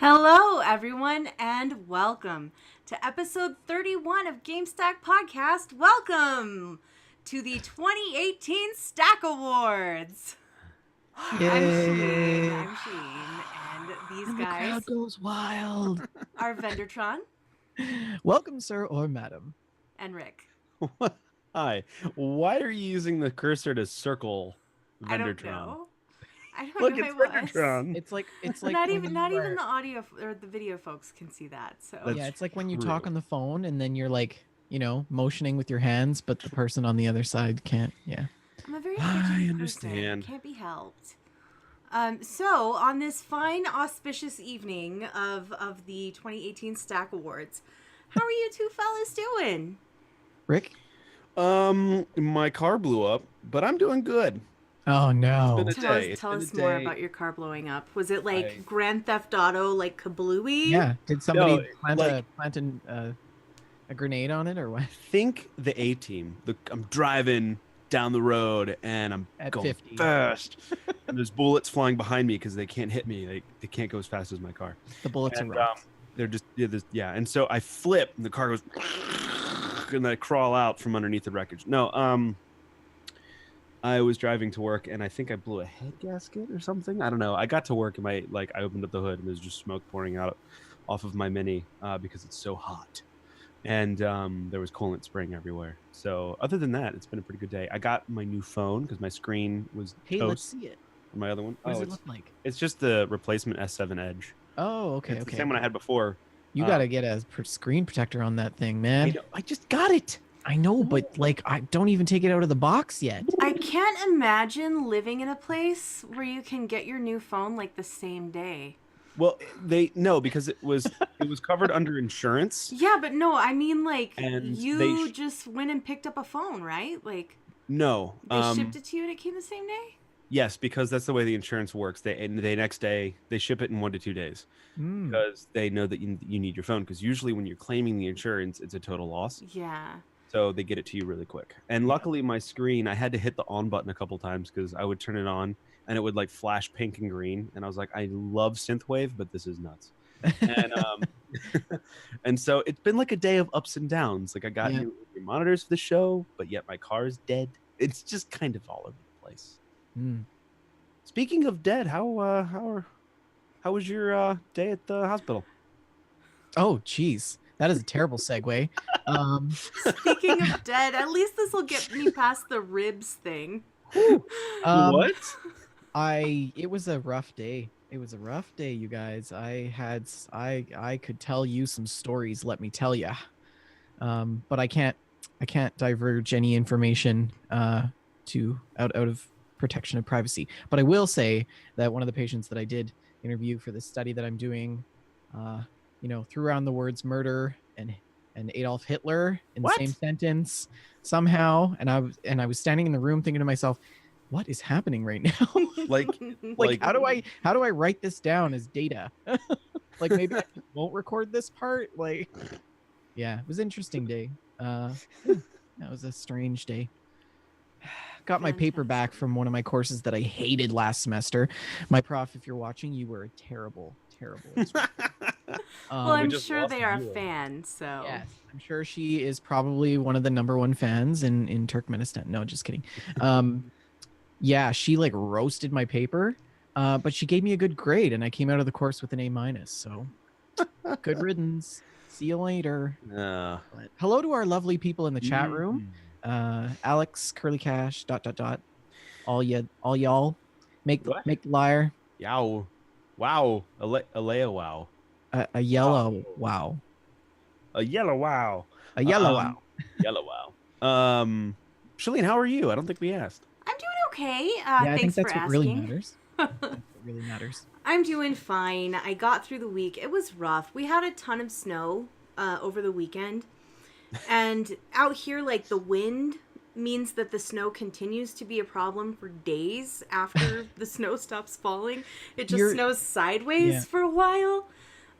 Hello, everyone, and welcome to episode 31 of Gamestack Podcast. Welcome to the 2018 Stack Awards. Yay. I'm Shaline, and these And guys the crowd goes wild. are Vendertron Welcome, sir or madam. and Rick. Hi. Why are you using the cursor to circle I don't Vendertron? know. I don't Look, know. it's I was. Vendertron. It's like not when even the audio or the video folks can see that. So That's yeah, it's like when you true. talk on the phone and then you're like, motioning with your hands, but the person on the other side can't. Yeah. I'm a very I fidgety person. understand. Can't be helped. So on this fine, auspicious evening of the 2018 Stack Awards, how are you two fellas doing? Rick? My car blew up, but I'm doing good. Oh no. It's been a day. Tell It's us been a more day. about your car blowing up. Was it like Grand Theft Auto, like kablooey? Yeah. Did somebody No, plant a grenade on it or what? Think the A-team. I'm driving down the road and I'm At going 50. fast. And there's bullets flying behind me because they can't hit me. They can't go as fast as my car. The bullets And, are rocks. they're just and so I flip and the car goes and I crawl out from underneath the wreckage. No, I was driving to work and I think I blew a head gasket or something. I don't know. I got to work and I opened up the hood and there's just smoke pouring out off of my Mini because it's so hot. And there was coolant spraying everywhere. So other than that, it's been a pretty good day. I got my new phone because my screen was Hey, let's toast see it. on my other one. What does it look like? It's just the replacement S7 Edge. Oh, okay, It's okay. the same one I had before. You gotta get a screen protector on that thing, man. I just got it. I know, but like, I don't even take it out of the box yet. I can't imagine living in a place where you can get your new phone like the same day. Well, because it was covered under insurance. Yeah, but no, I mean like And you just went and picked up a phone, right? Like No, they shipped it to you and it came the same day? yes, because that's the way the insurance works. They next day they ship it in 1 to 2 days because they know that you need your phone. Because usually when you're claiming the insurance, it's a total loss. Yeah. So they get it to you really quick. And luckily, my screen, I had to hit the on button a couple times because I would turn it on and it would like flash pink and green. And I was like, I love synthwave, but this is nuts. And and so it's been like a day of ups and downs. Like I got new monitors for the show, but yet my car's dead. It's just kind of all over the place. Speaking of dead, how was your day at the hospital? Oh, geez. That is a terrible segue. Speaking of dead, at least this will get me past the ribs thing. What? It was a rough day. It was a rough day, you guys. I could tell you some stories, let me tell you. But I can't diverge any information out of protection of privacy. But I will say that one of the patients that I did interview for this study that I'm doing, threw around the words murder and Adolf Hitler in the same sentence somehow, and I was standing in the room thinking to myself, what is happening right now? like how do I write this down as data? Like maybe I won't record this part. Like, yeah, it was an interesting day. That was a strange day. Got my paper back from one of my courses that I hated last semester. My prof, if you're watching, you were a terrible instructor. Well, I'm sure they are a fan, so. Yes, I'm sure she is probably one of the #1 fans in Turkmenistan. No, just kidding. Yeah, she like roasted my paper, but she gave me a good grade, and I came out of the course with an A-. So, good riddance. See you later. Hello to our lovely people in the chat room. Alex, Curly Cash, ... all y'all. Make the liar. Yow. Wow. Alea wow. A yellow wow. A yellow wow. A yellow wow. Yellow wow. Shaline, how are you? I don't think we asked. I'm doing okay. Yeah, I think Thanks that's for what asking. really matters. That's what really matters. I'm doing fine. I got through the week. It was rough. We had a ton of snow over the weekend. And out here, like, the wind means that the snow continues to be a problem for days after the snow stops falling. It just snows sideways for a while.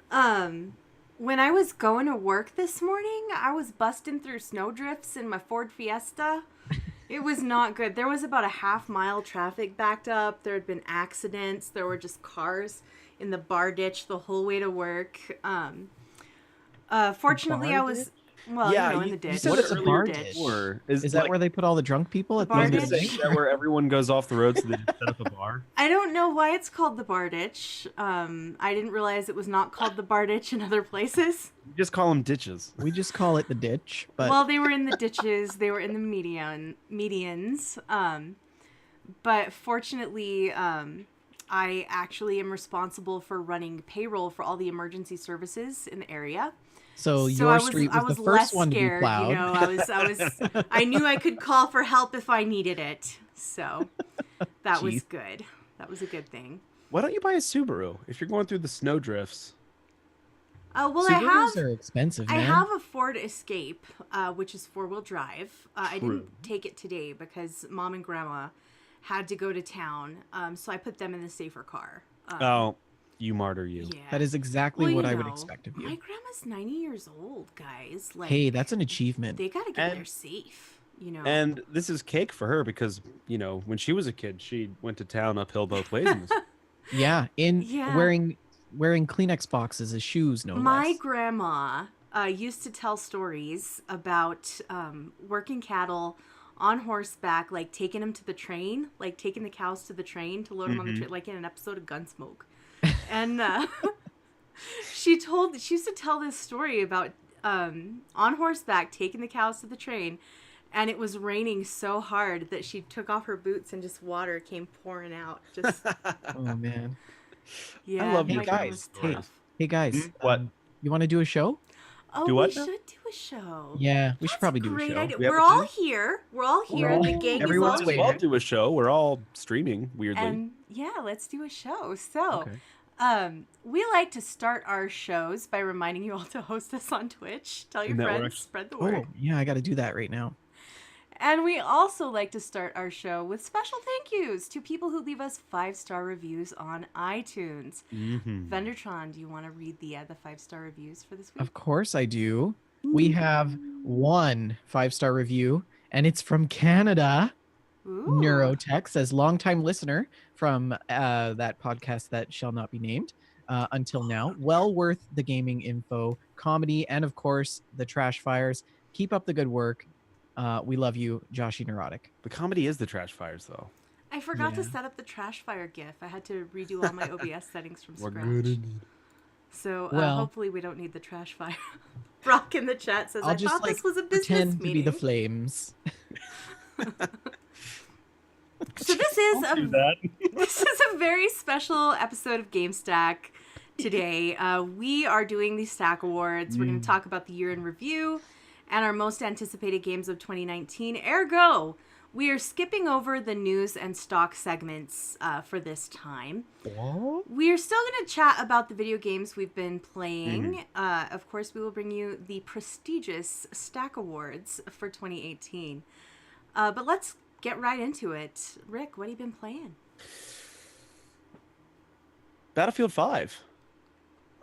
When I was going to work this morning, I was busting through snowdrifts in my Ford Fiesta. It was not good. There was about a half-mile traffic backed up. There had been accidents. There were just cars in the bar ditch the whole way to work. Fortunately, I was well, Yeah, in the you ditch. said What it is a the bar earlier ditch? before. Is that where they put all the drunk people The at the bar end of the ditch? day? Is that where everyone goes off the road so they just set up a bar? I don't know why it's called the bar ditch. I didn't realize it was not called the bar ditch in other places. You just call them ditches. We just call it the ditch, but Well, they were in the ditches. They were in the medians. But fortunately, I actually am responsible for running payroll for all the emergency services in the area. so your street I was the less first one to be scared, plowed. you know. I knew I could call for help if I needed it. So that was Jeez. good. That was a good thing. Why don't you buy a Subaru if you're going through the snow drifts? Well, Subarus are expensive, I man. have a Ford Escape, which is 4-wheel drive. I True. didn't take it today because Mom and Grandma had to go to town, so I put them in the safer car. Oh, you martyr, you. Yeah. That is exactly Well, what you I would know, expect of My you. grandma's 90 years old, guys. Like, Hey, that's an achievement. they gotta get And- there safe, you know. And this is cake for her because, when she was a kid, she went to town uphill both ways. In this. Yeah, Yeah. wearing Kleenex boxes as shoes, no My less. grandma used to tell stories about working cattle on horseback, like taking them to the train, like taking the cows to the train to load them on the train, like in an episode of Gunsmoke. And she used to tell this story about on horseback taking the cows to the train, and it was raining so hard that she took off her boots and just water came pouring out. Just Oh man. yeah, love my your grandma guys. was Hey, tough. Hey guys, What? you want to do a show? Oh, Do we what now? should do a show. Yeah, we should That's probably a do a great show. idea. We have We're a all team? here. We're all here. all The here. gang Everyone's is all waiting. We'll here. do a show. We're all streaming weirdly. And yeah, let's do a show. So, Okay. we like to start our shows by reminding you all to host us on Twitch. Tell your And that friends, works. spread the word. Oh, yeah, I got to do that right now. And we also like to start our show with special thank yous to people who leave us 5-star reviews on iTunes. Mhm. Vendertron, do you want to read the 5-star reviews for this week? Of course I do. We have one 5-star review, and it's from Canada. Ooh. Neurotech says, longtime listener from that podcast that shall not be named until now. Well worth the gaming info, comedy, and of course, the trash fires. Keep up the good work. We love you, Joshy Neurotic. The comedy is the trash fires, though. I forgot to Yeah. set up the trash fire GIF. I had to redo all my OBS settings from We're scratch. good indeed. So Well- hopefully we don't need the trash fire. Brock in the chat says, I'll I just thought this was a business pretend to be meeting. the flames. So this is Don't do a that. this is a very special episode of Gamestack today. We are doing the Stack Awards. We're going to talk about the year in review and our most anticipated games of 2019. Ergo, we are skipping over the news and stock segments for this time. What? We are still going to chat about the video games we've been playing. Of course, we will bring you the prestigious Stack Awards for 2018. But let's get right into it. Rick, what have you been playing? Battlefield 5.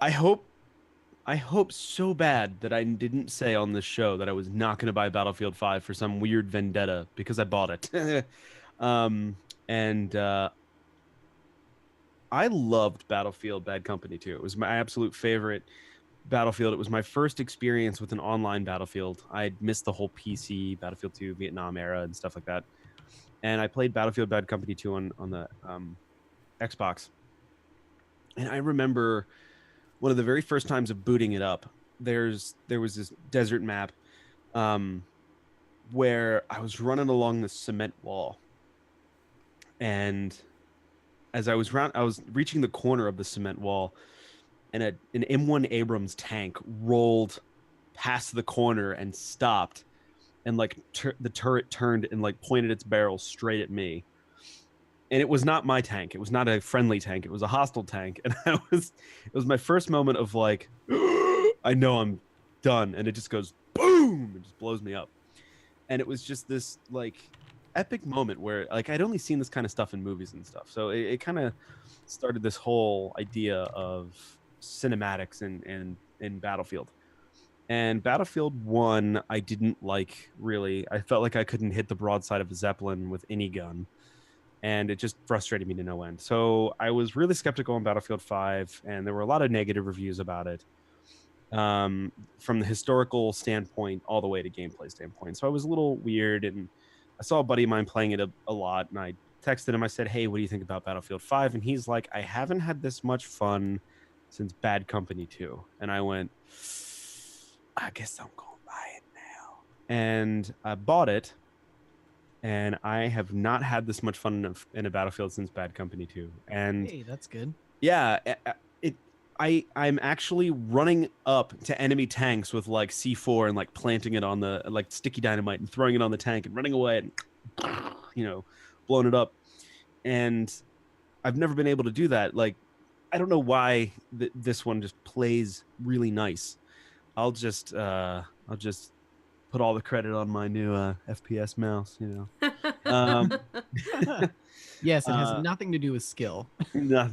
I hope so bad that I didn't say on this show that I was not going to buy Battlefield 5 for some weird vendetta because I bought it. I loved Battlefield Bad Company 2. It was my absolute favorite Battlefield. It was my first experience with an online Battlefield. I missed the whole PC, Battlefield 2, Vietnam era and stuff like that. And I played Battlefield Bad Company 2 on the Xbox. And I remember one of the very first times of booting it up, there was this desert map where I was running along the cement wall. And as I was reaching the corner of the cement wall, and an M1 Abrams tank rolled past the corner and stopped, and like the turret turned and like pointed its barrel straight at me. And it was not my tank. It was not a friendly tank. It was a hostile tank. And it was my first moment of like, I know I'm done. And it just goes boom. It just blows me up. And it was just this like epic moment where like I'd only seen this kind of stuff in movies and stuff. So it kind of started this whole idea of cinematics in Battlefield. And Battlefield 1, I didn't like really. I felt like I couldn't hit the broadside of a Zeppelin with any gun. and it just frustrated me to no end. So I was really skeptical on Battlefield 5, and there were a lot of negative reviews about it, from the historical standpoint all the way to gameplay standpoint. So I was a little weird, and I saw a buddy of mine playing it a lot, and I texted him. I said, "Hey, what do you think about Battlefield 5?" And he's like, "I haven't had this much fun since Bad Company 2." And I went, "I guess I'm going to buy it now." And I bought it, and I have not had this much fun in a Battlefield since Bad Company 2. And Hey, that's good. yeah, I'm actually running up to enemy tanks with like C4 and like planting it on the like sticky dynamite and throwing it on the tank and running away and blowing it up. And I've never been able to do that. Like, I don't know why this one just plays really nice. I'll just put all the credit on my new FPS mouse, Um, Yes, it has nothing to do with skill. no.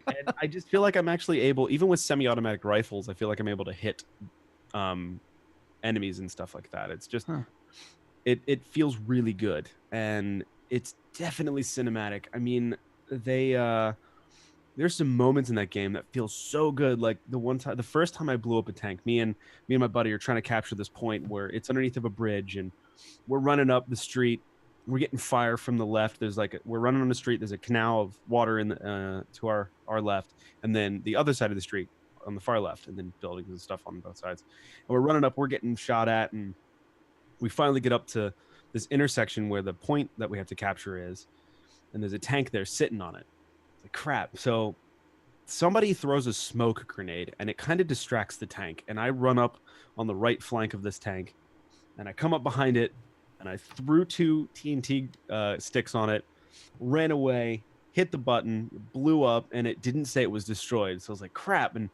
And I just feel like I'm actually able, even with semi-automatic rifles, I feel like I'm able to hit enemies and stuff like that. It's just it feels really good, and it's definitely cinematic. I mean, there's some moments in that game that feel so good. Like the first time I blew up a tank, me and my buddy are trying to capture this point where it's underneath of a bridge, and we're running up the street. We're getting fire from the left. We're running on the street. There's a canal of water to our left, and then the other side of the street on the far left, and then buildings and stuff on both sides. And we're running up. We're getting shot at, and we finally get up to this intersection where the point that we have to capture is, and there's a tank there sitting on it. It's like crap. So somebody throws a smoke grenade, and it kind of distracts the tank. And I run up on the right flank of this tank, and I come up behind it, and I threw 2 TNT sticks on it, ran away, hit the button, blew up, and it didn't say it was destroyed. So I was like, crap. And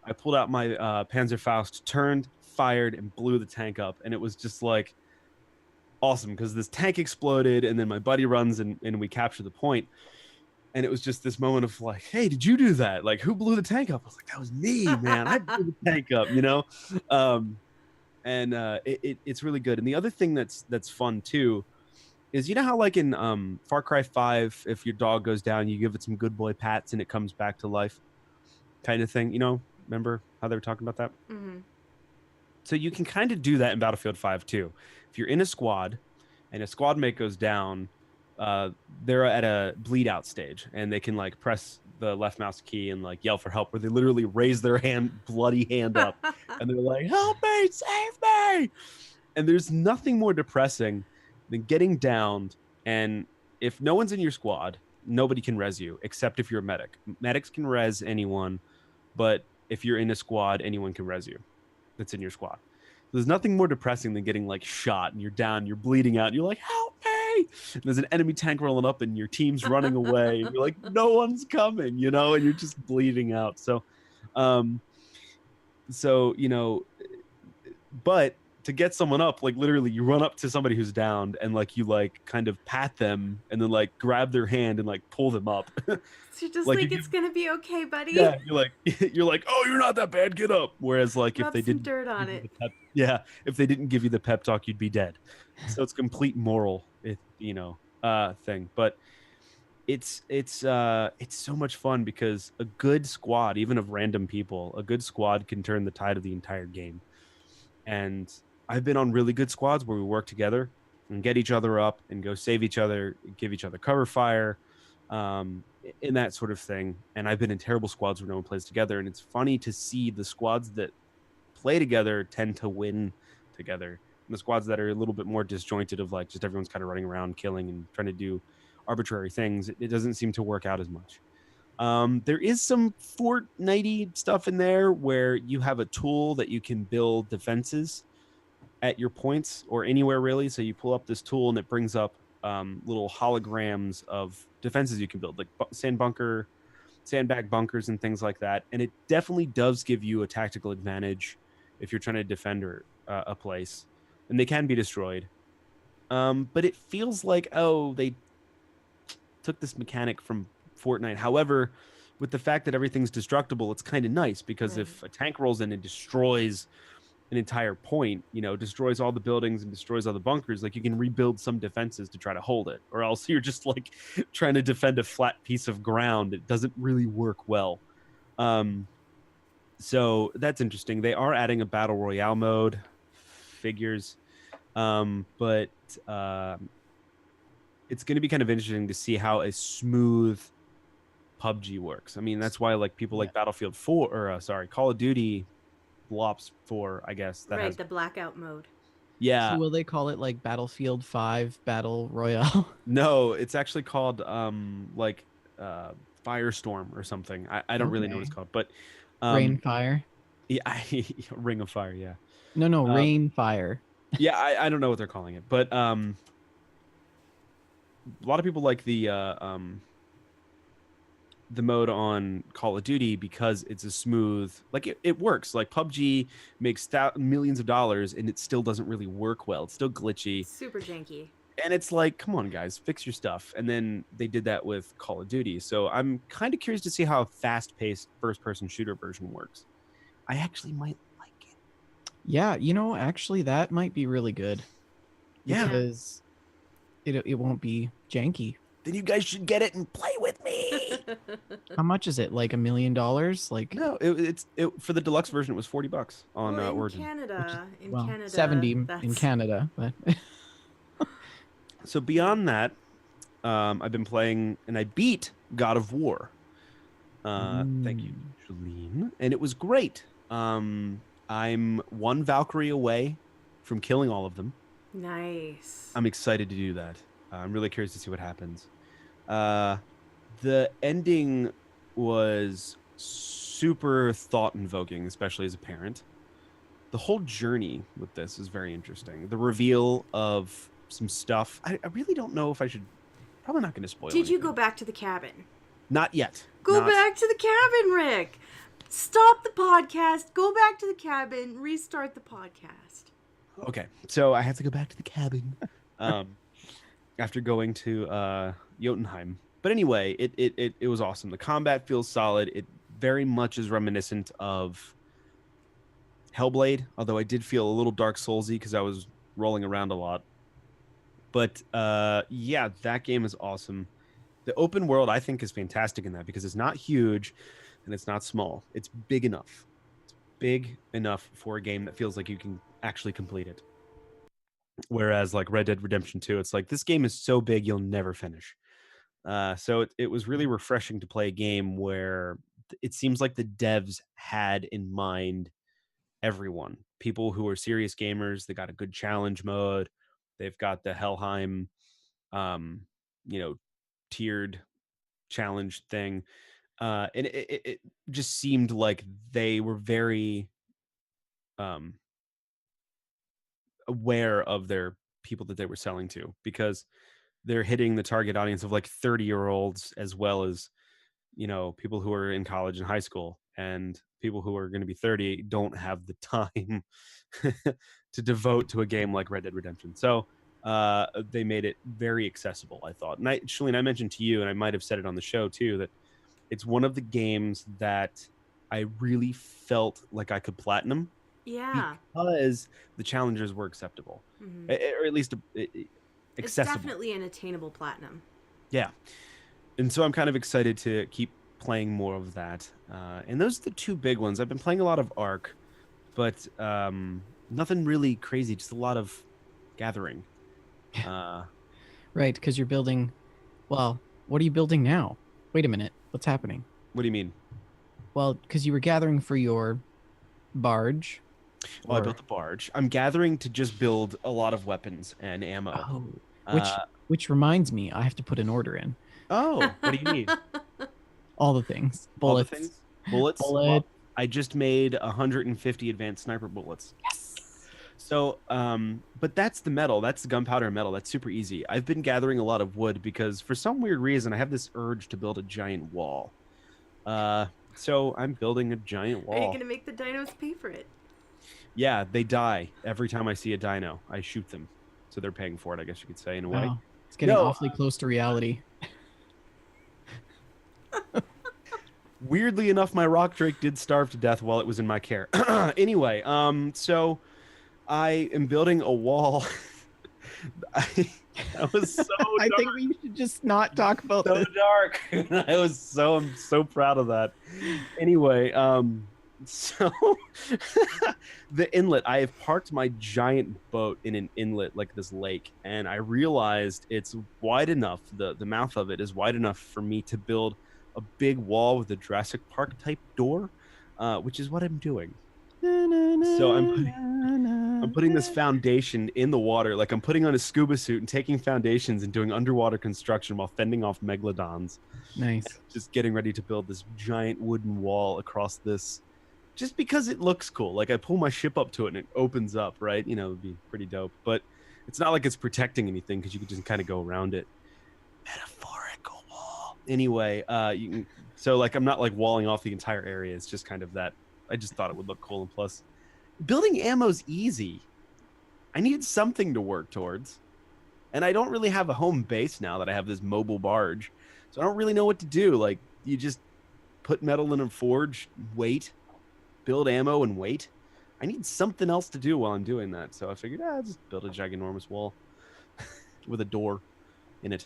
I pulled out my Panzerfaust, turned, fired, and blew the tank up. And it was just like awesome, because this tank exploded, and then my buddy runs, and we capture the point. And it was just this moment of like, hey, did you do that? Like, who blew the tank up? I was like, that was me, man. I blew the tank up, And it's really good. And the other thing that's fun too is, how like in Far Cry 5, if your dog goes down, you give it some good boy pats and it comes back to life, kind of thing. Remember how they were talking about that? Mm-hmm. So you can kind of do that in Battlefield 5 too. If you're in a squad and a squad mate goes down, they're at a bleed out stage, and they can like press the left mouse key and like yell for help, where they literally raise their bloody hand up, and they're like, "Help me, save me!" And there's nothing more depressing than getting downed, and if no one's in your squad, nobody can res you except if you're a medic. Medics can res anyone, but if you're in a squad, anyone can res you that's in your squad. There's nothing more depressing than getting like shot and you're down, you're bleeding out, and you're like, "Help me!" And there's an enemy tank rolling up, and your team's running away, and you're like, "No one's coming," and you're just bleeding out. So, but to get someone up, like literally, you run up to somebody who's downed, and like you like kind of pat them, and then like grab their hand and like pull them up. So you're just Like, like, it's gonna be okay, buddy. Yeah, you're like, "Oh, you're not that bad. Get up." Whereas like Rub if they some didn't dirt on give you it. the pep, if they didn't give you the pep talk, you'd be dead. So it's complete moral, thing. But it's so much fun, because a good squad, even of random people, a good squad can turn the tide of the entire game. And I've been on really good squads where we work together and get each other up and go save each other, give each other cover fire, in that sort of thing. And I've been in terrible squads where no one plays together. And it's funny to see the squads that play together tend to win together. And the squads that are a little bit more disjointed, of like just everyone's kind of running around killing and trying to do arbitrary things, it doesn't seem to work out as much. There is some Fortnite stuff in there where you have a tool that you can build defenses at your points or anywhere really. So you pull up this tool, and it brings up little holograms of defenses you can build, like sandbag bunkers and things like that. And it definitely does give you a tactical advantage if you're trying to defend a place, and they can be destroyed. But it feels like, oh, they took this mechanic from Fortnite. However, with the fact that everything's destructible, it's kind of nice, because Right. if a tank rolls in and destroys an entire point, destroys all the buildings and destroys all the bunkers, like you can rebuild some defenses to try to hold it, or else you're just like trying to defend a flat piece of ground. It doesn't really work well. So that's interesting. They are adding a battle royale mode, figures, but it's going to be kind of interesting to see how a smooth PUBG works. I mean, that's why like people like Battlefield 4 or Call of Duty Blops 4, I guess that Right, has the blackout mode. yeah. So will they call it like Battlefield 5 Battle Royale? No, it's actually called like Firestorm or something. I don't really know what it's Okay. called, but Rain Fire? yeah, Ring of Fire, yeah. No, Um, Rain Fire. yeah, I don't know what they're calling it, but a lot of people like the mode on Call of Duty because it's a smooth, like it works. Like PUBG makes millions of dollars and it still doesn't really work well. It's still glitchy. Super janky. And it's like, come on, guys, fix your stuff. And then they did that with Call of Duty. So I'm kind of curious to see how a fast-paced first-person shooter version works. I actually might like it. Yeah, actually that might be really good. Yeah. Because it won't be janky. Then you guys should get it and play with me. How much is it? Like $1 million? Like No, it's for the deluxe version. It was $40 on well, in Origin. Canada, well, Canada, 70 in that's... Canada, but So beyond that, I've been playing and I beat God of War. Thank you, Shaline, and it was great. I'm one Valkyrie away from killing all of them. Nice. I'm excited to do that. I'm really curious to see what happens. The ending was super thought-invoking, especially as a parent. The whole journey with this is very interesting. The reveal of some stuff. I really don't know if I should... Probably not going to spoil Did you anything. go back to the cabin? Not yet. Go back to the cabin, Rick. Stop the podcast. Go back to the cabin. Restart the podcast. Okay, so I have to go back to the cabin after going to Jotunheim. But anyway, it was awesome. The combat feels solid. It very much is reminiscent of Hellblade, although I did feel a little Dark Soulsy because I was rolling around a lot. But yeah, that game is awesome. The open world, I think, is fantastic in that because it's not huge and it's not small. It's big enough. It's big enough for a game that feels like you can actually complete it. Whereas like Red Dead Redemption 2, it's like this game is so big you'll never finish. So it was really refreshing to play a game where it seems like the devs had in mind everyone. People who are serious gamers, they got a good challenge mode. They've got the Helheim, tiered challenge thing. And it just seemed like they were very aware of their people that they were selling to, because they're hitting the target audience of like 30-year-olds as well as people who are in college and high school, and people who are going to be 30 don't have the time to devote to a game like Red Dead Redemption. So they made it very accessible, I thought. And Shaline, I mentioned to you, and I might have said it on the show too, that it's one of the games that I really felt like I could platinum. Yeah. Because the challenges were acceptable. Mm-hmm. Or at least accessible. It's definitely an attainable platinum. Yeah. And so I'm kind of excited to keep playing more of that. And those are the two big ones. I've been playing a lot of Ark, but nothing really crazy, just a lot of gathering. right, because you're building... Well, what are you building now? Wait a minute. What's happening? What do you mean? Well, because you were gathering for your barge. Well, I built the barge. I'm gathering to just build a lot of weapons and ammo. Oh, which reminds me, I have to put an order in. Oh, what do you need? All the things. All Bullets. the things? Bullets? Well, I just made 150 advanced sniper bullets. Yes. So, but that's the metal. That's the gunpowder and metal. That's super easy. I've been gathering a lot of wood because for some weird reason, I have this urge to build a giant wall. So I'm building a giant wall. Are you going to make the dinos pay for it? Yeah, they die every time I see a dino. I shoot them. So they're paying for it, I guess you could say, in a way. Wow. It's getting awfully close to reality. Weirdly enough, my rock drake did starve to death while it was in my care. Anyway, so I am building a wall. That was so I dark, think we should just not talk about so this. dark. I'm so proud of that. Anyway, so the inlet, I have parked my giant boat in an inlet like this lake, and I realized it's wide enough, the mouth of it is wide enough for me to build a big wall with a Jurassic Park type door, which is what I'm doing. So I'm putting this foundation in the water, like I'm putting on a scuba suit and taking foundations and doing underwater construction while fending off megalodons. Nice. Just getting ready to build this giant wooden wall across this, just because it looks cool. Like I pull my ship up to it and it opens up, right? You know, it'd be pretty dope. But it's not like it's protecting anything because you can just kind of go around it. Metaphorical wall. Anyway, you can, so like I'm not like walling off the entire area. It's just kind of that. I just thought it would look cool, and plus, building ammo's easy. I need something to work towards, and I don't really have a home base now that I have this mobile barge, so I don't really know what to do. Like, you just put metal in a forge, wait, build ammo, and wait. I need something else to do while I'm doing that, so I figured, I'll just build a ginormous wall with a door in it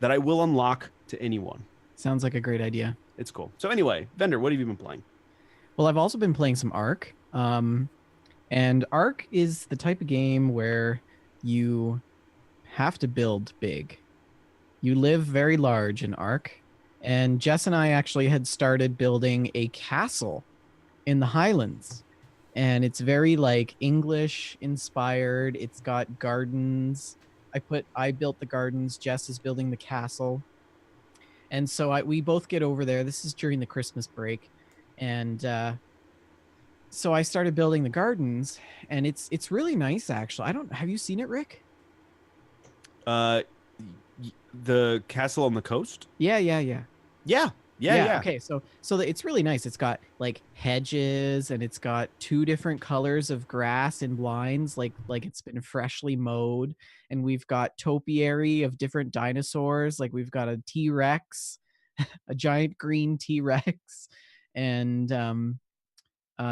that I will unlock to anyone. Sounds like a great idea. It's cool. So anyway, Vendor, what have you been playing? Well, I've also been playing some Ark. And Ark is the type of game where you have to build big. You live very large in Ark. And Jess and I actually had started building a castle in the Highlands. And it's very like English inspired. It's got gardens. I built the gardens. Jess is building the castle. And so we both get over there. This is during the Christmas break. And so I started building the gardens, and it's really nice actually. Have you seen it, Rick? The castle on the coast? Yeah. Yeah. Okay, so it's really nice. It's got like hedges, and it's got 2 different colors of grass and blinds, like it's been freshly mowed. And we've got topiary of different dinosaurs. Like we've got a T-Rex, a giant green T-Rex, and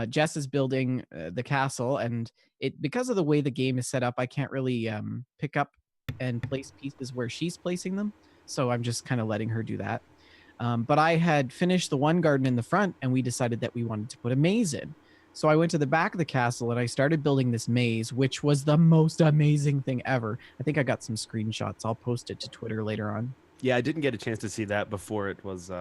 Jess is building the castle, and because of the way the game is set up, I can't really pick up and place pieces where she's placing them. So I'm just kind of letting her do that. But I had finished the one garden in the front, and we decided that we wanted to put a maze in. So I went to the back of the castle and I started building this maze, which was the most amazing thing ever. I think I got some screenshots. I'll post it to Twitter later on. Yeah, I didn't get a chance to see that before it was,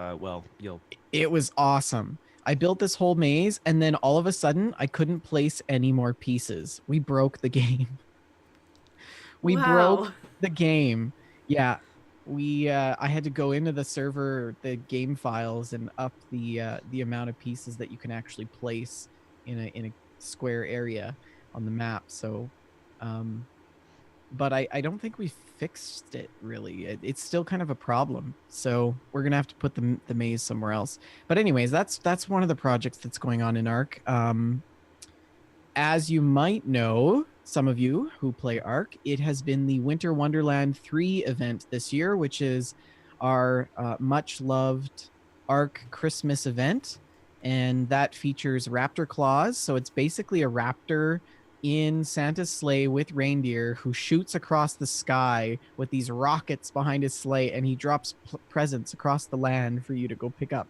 It was awesome. I built this whole maze, and then all of a sudden, I couldn't place any more pieces. We broke the game. We broke the game. Yeah. I had to go into the server, the game files, and up the amount of pieces that you can actually place in a square area on the map. So, but I don't think we fixed it really. It's still kind of a problem. So we're gonna have to put the maze somewhere else. But anyways, that's one of the projects that's going on in Ark. As you might know, some of you who play Ark, it has been the Winter Wonderland 3 event this year, which is our much loved Ark Christmas event, and that features raptor claws. So it's basically a raptor in Santa's sleigh with reindeer who shoots across the sky with these rockets behind his sleigh, and he drops presents across the land for you to go pick up.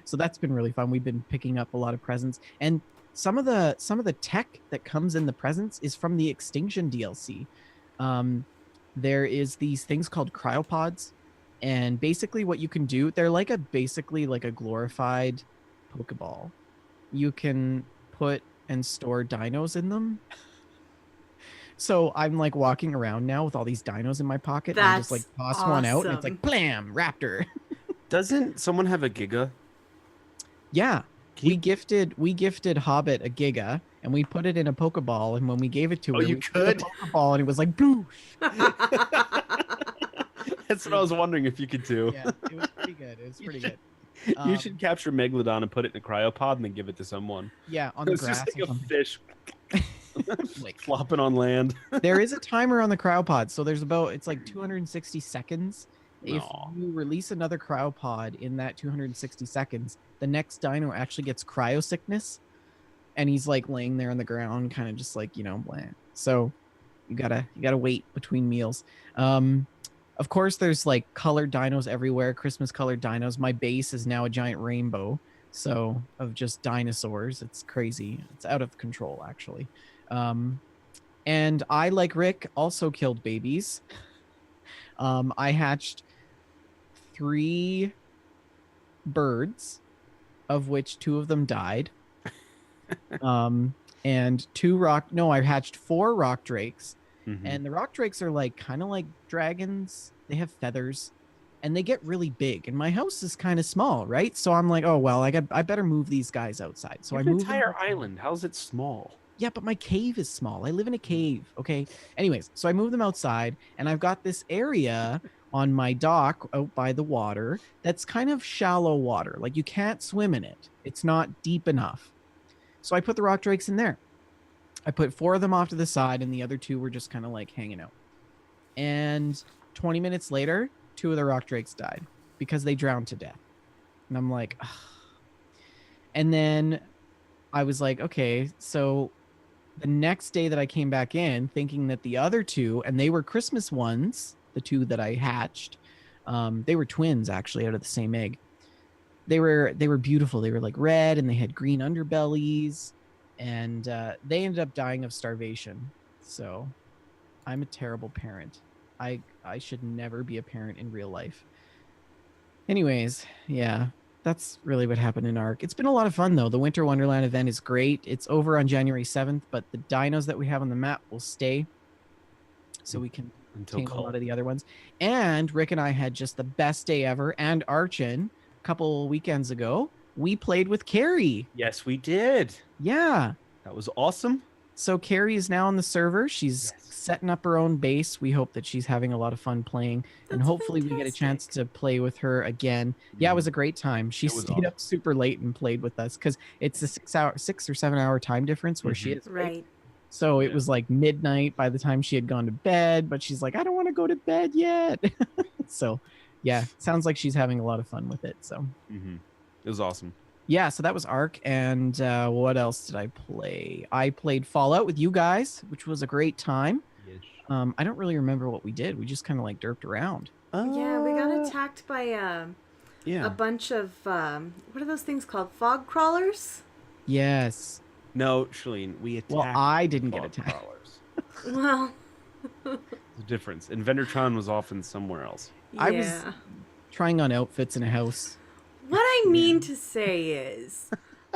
So that's been really fun. We've been picking up a lot of presents, and some of the tech that comes in the presents is from the Extinction DLC. There is these things called Cryo Pods, and basically what you can do, they're basically like a glorified Pokeball. You can put and store dinos in them. So I'm like walking around now with all these dinos in my pocket, and I just like toss one out, and it's like blam, raptor. Doesn't someone have a Giga? Yeah. We gifted Hobbit a Giga, and we put it in a Pokeball, and when we gave it to her, you could Pokeball, and it was like boosh. That's what I was wondering if you could do. Yeah, it was pretty good. It was pretty good. You should capture Megalodon and put it in a cryopod and then give it to someone. Yeah, on the It's grass. just like a fish like flopping on land. There is a timer on the cryopod, so it's like 260 seconds if Aw. you release another cryopod in that 260 seconds, the next dino actually gets cryo sickness, and he's like laying there on the ground, kind of just like, blah. So you gotta wait between meals. Of course, there's like colored dinos everywhere, Christmas colored dinos. My base is now a giant rainbow, so of just dinosaurs. It's crazy. It's out of control, actually. And I, like Rick, also killed babies. I hatched 3 birds, of which 2 of them died. And 2 rock. No, I hatched 4 rock drakes, Mhm. and the rock drakes are like kind of like dragons. They have feathers, and they get really big. And my house is kind of small, right? So I'm like, oh well, I better move these guys outside. So You I have an moved them entire outside. island. How's it small? Yeah, but my cave is small. I live in a cave. Okay. Anyways, so I moved them outside, and I've got this area on my dock out by the water that's kind of shallow water. Like you can't swim in it. It's not deep enough. So I put the rock drakes in there. I put 4 of them off to the side, and the other 2 were just kind of like hanging out. And 20 minutes later, 2 of the rock drakes died because they drowned to death. And I'm like, ugh. And then I was like, okay, so the next day that I came back in, thinking that the other 2, and they were Christmas ones, the 2 that I hatched, they were twins actually out of the same egg. They were beautiful. They were like red, and they had green underbellies, and they ended up dying of starvation. So I'm a terrible parent. I should never be a parent in real life. Anyways, yeah, that's really what happened in Ark. It's been a lot of fun though. The Winter Wonderland event is great. It's over on January 7th, but the dinos that we have on the map will stay, so we can Until tame a lot cult. of the other ones. And Rick and I had just the best day ever. And Archin, a couple weekends ago, we played with Carrie. Yes, we did. Yeah. That was awesome. So Carrie is now on the server. She's Yes. setting up her own base. We hope that she's having a lot of fun playing, and That's hopefully we get a chance fantastic. to play with her again. Yeah, it Mhm. was a great time. She It was stayed up super late and played with us because it's a 6 or 7 hour time difference where she Mhm. is, right? Right. So it Yeah. was like midnight by the time she had gone to bed, but she's like, I don't want to go to bed yet. So yeah, sounds like she's having a lot of fun with it. So Mhm. It was awesome. yeah, so that was Ark. And what else did I play? I played Fallout with you guys, which was a great time. Yes. I don't really remember what we did. We just kind of like derped around. Yeah, we got attacked by a Yeah. bunch of what are those things called? Fog crawlers? Yes. No, Shaline, we attacked. Well, I didn't get fog attacked. crawlers. Well, The difference. Inventortron was often somewhere else. yeah. I was trying on outfits in a house. What I mean to say is,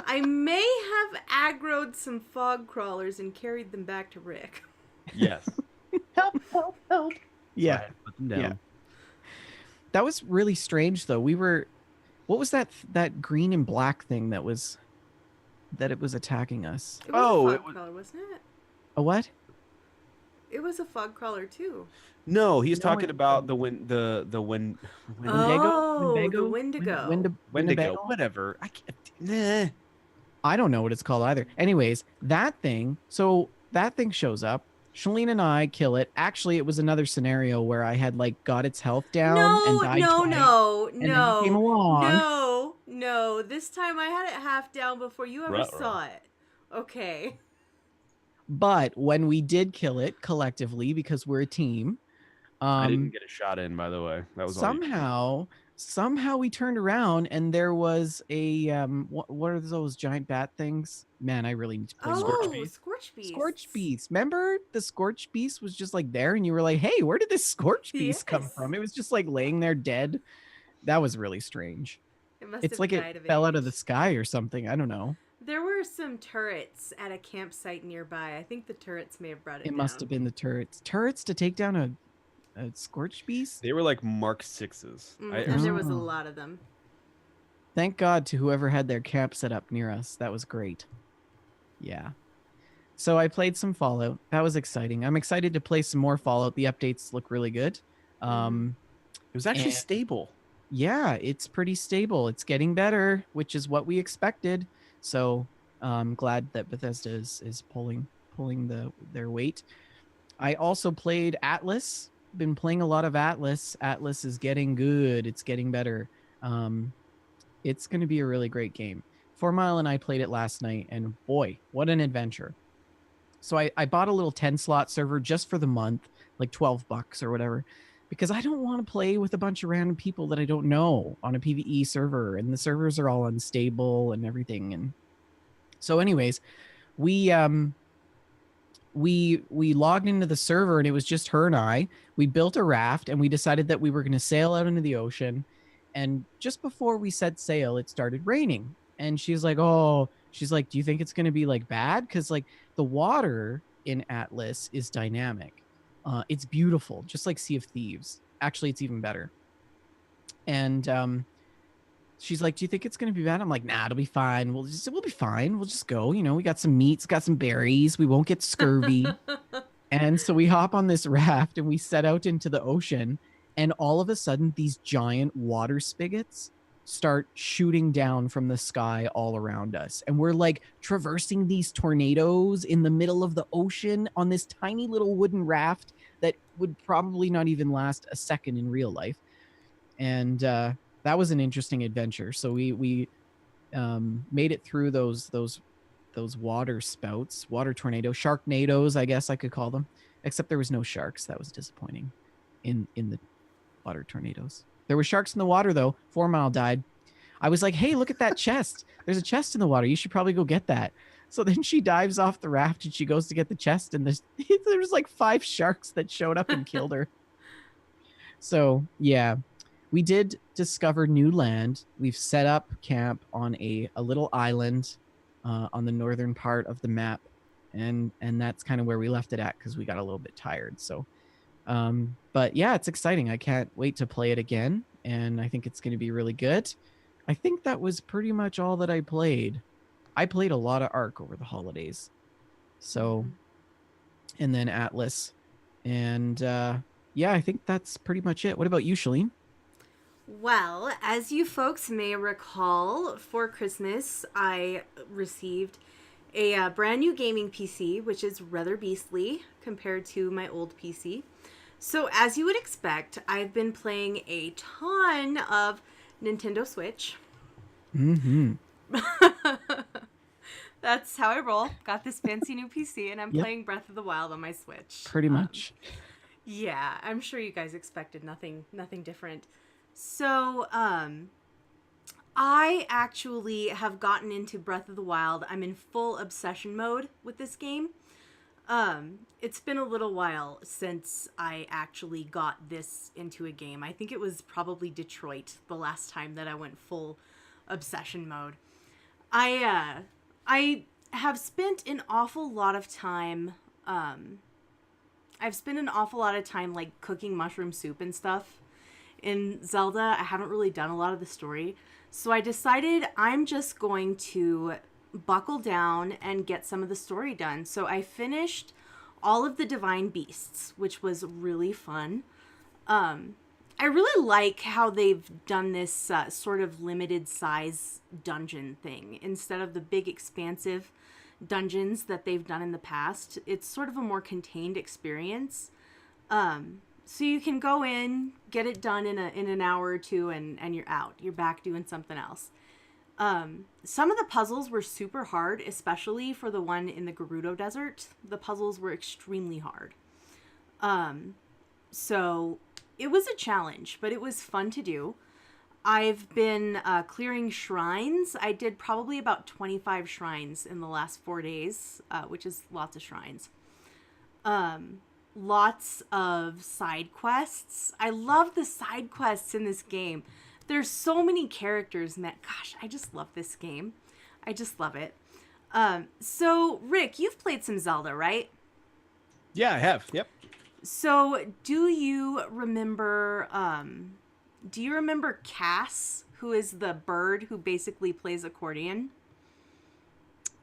I may have aggroed some fog crawlers and carried them back to Rick. Yes. Help, help, help. Yeah. So I had to put them down. Yeah. That was really strange though. What was that green and black thing that it was attacking us? It was Oh, a it fog was- crawler, wasn't it? A what? It was a fog crawler too. No, he's No, talking it- about the wind. Oh, Wendigo? the Wendigo. Wendigo, Winnebago? whatever. I can't. Nah. I don't know what it's called either. Anyways, that thing shows up. Shaline and I kill it. Actually, it was another scenario where I had like got its health down and No, died no, twice. no, And then you came no, along. no. This time I had it half down before you ever Ruh-roh. saw it. Okay. But when we did kill it collectively, because we're a team, I didn't get a shot in, by the way. That was all you. somehow we turned around and there was a what are those giant bat things? Man, I really need to play more. Oh, Scorch Beast. Scorch Beast. Remember the Scorch Beast was just like there and you were like, hey, where did this Scorch Beast come Yes. from? It was just like laying there dead. That was really strange. It must It's have like died it of fell out of age. the sky or something. I don't know. There were some turrets at a campsite nearby. I think the turrets may have brought it It down. must have been the turrets. Turrets to take down a Scorch Beast? They were like Mark 6s. And there was a Oh. lot of them. Thank God to whoever had their camp set up near us. That was great. Yeah. So I played some Fallout. That was exciting. I'm excited to play some more Fallout. The updates look really good. It was actually And- stable. Yeah, it's pretty stable. It's getting better, which is what we expected. So I'm glad that Bethesda is pulling their weight. I also played Atlas. been playing a lot of Atlas. Atlas is getting good. It's getting better. It's going to be a really great game. 4 Mile and I played it last night, and boy, what an adventure. So I bought a little 10 slot server just for the month, like $12 or whatever, because I don't want to play with a bunch of random people that I don't know on a PvE server, and the servers are all unstable and everything. And so anyways, we we logged into the server, and it was just her and I. We built a raft, and we decided that we were going to sail out into the ocean. And just before we set sail, it started raining. And she's like, "Oh," she's like, "Do you think it's going to be like bad? Because like the water in Atlas is dynamic. It's beautiful, just like Sea of Thieves. Actually, it's even better." And she's like, "Do you think it's going to be bad?" I'm like, "Nah, it'll be fine. We'll be fine. We'll just go. You know, we got some meats, got some berries. We won't get scurvy." And so we hop on this raft and we set out into the ocean. And all of a sudden, these giant water spigots start shooting down from the sky all around us. And we're like traversing these tornadoes in the middle of the ocean on this tiny little wooden raft that would probably not even last a second in real life. And that was an interesting adventure. So we made it through those water spouts, water tornadoes, sharknadoes, I guess I could call them. Except there was no sharks. That was disappointing in the water tornadoes. There were sharks in the water though. 4 Mile died. I was like, "Hey, look at that chest. There's a chest in the water. You should probably go get that." So then she dives off the raft and she goes to get the chest, and there's like 5 sharks that showed up and killed her. So yeah, we did discover new land. We've set up camp on a little island on the northern part of the map, and that's kind of where we left it at because we got a little bit tired. So but yeah, it's exciting. I can't wait to play it again, and I think it's going to be really good. I think that was pretty much all that I played. I played a lot of Ark over the holidays. So and then Atlas, and yeah, I think that's pretty much it. What about you, Shaline? Well, as you folks may recall, for Christmas, I received a brand new gaming PC, which is rather beastly compared to my old PC. So, as you would expect, I've been playing a ton of Nintendo Switch. Mm-hmm. That's how I roll. Got this fancy new PC, and I'm Yep. playing Breath of the Wild on my Switch. Pretty much. Yeah, I'm sure you guys expected nothing different. So, I actually have gotten into Breath of the Wild. I'm in full obsession mode with this game. It's been a little while since I actually got this into a game. I think it was probably Detroit the last time that I went full obsession mode. I have spent an awful lot of time, like cooking mushroom soup and stuff in Zelda. I haven't really done a lot of the story. So I decided I'm just going to buckle down and get some of the story done. So I finished all of the Divine Beasts, which was really fun. I really like how they've done this sort of limited size dungeon thing. Instead of the big expansive dungeons that they've done in the past, it's sort of a more contained experience. So you can go in, get it done in an hour or two, and you're out. You're back doing something else. Some of the puzzles were super hard, especially for the one in the Gerudo Desert. The puzzles were extremely hard. So it was a challenge, but it was fun to do. I've been clearing shrines. I did probably about 25 shrines in the last 4 days, which is lots of shrines. Lots of side quests. I love the side quests in this game. There's so many characters, man. Gosh, I just love this game. I just love it. So, Rick, you've played some Zelda, right? Yeah, I have. Yep. So, do you remember Cass, who is the bird who basically plays accordion?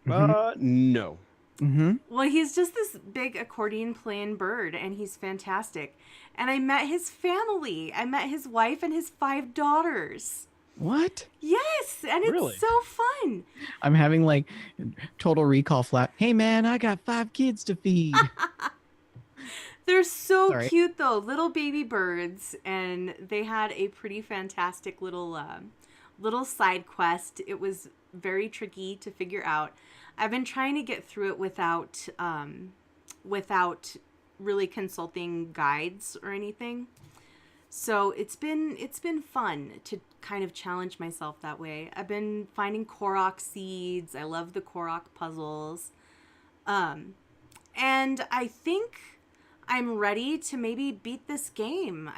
No. Mm-hmm. Well, he's just this big accordion playing bird, and he's fantastic. And I met his family. I met his wife and his 5 daughters. What? Yes, and it's Really? so fun. I'm having like Total Recall flat. Hey man, I got 5 kids to feed. They're so Sorry. cute though, little baby birds, and they had a pretty fantastic little side quest. It was very tricky to figure out. I've been trying to get through it without really consulting guides or anything. So it's been fun to kind of challenge myself that way. I've been finding Korok seeds. I love the Korok puzzles. And I think I'm ready to maybe beat this game.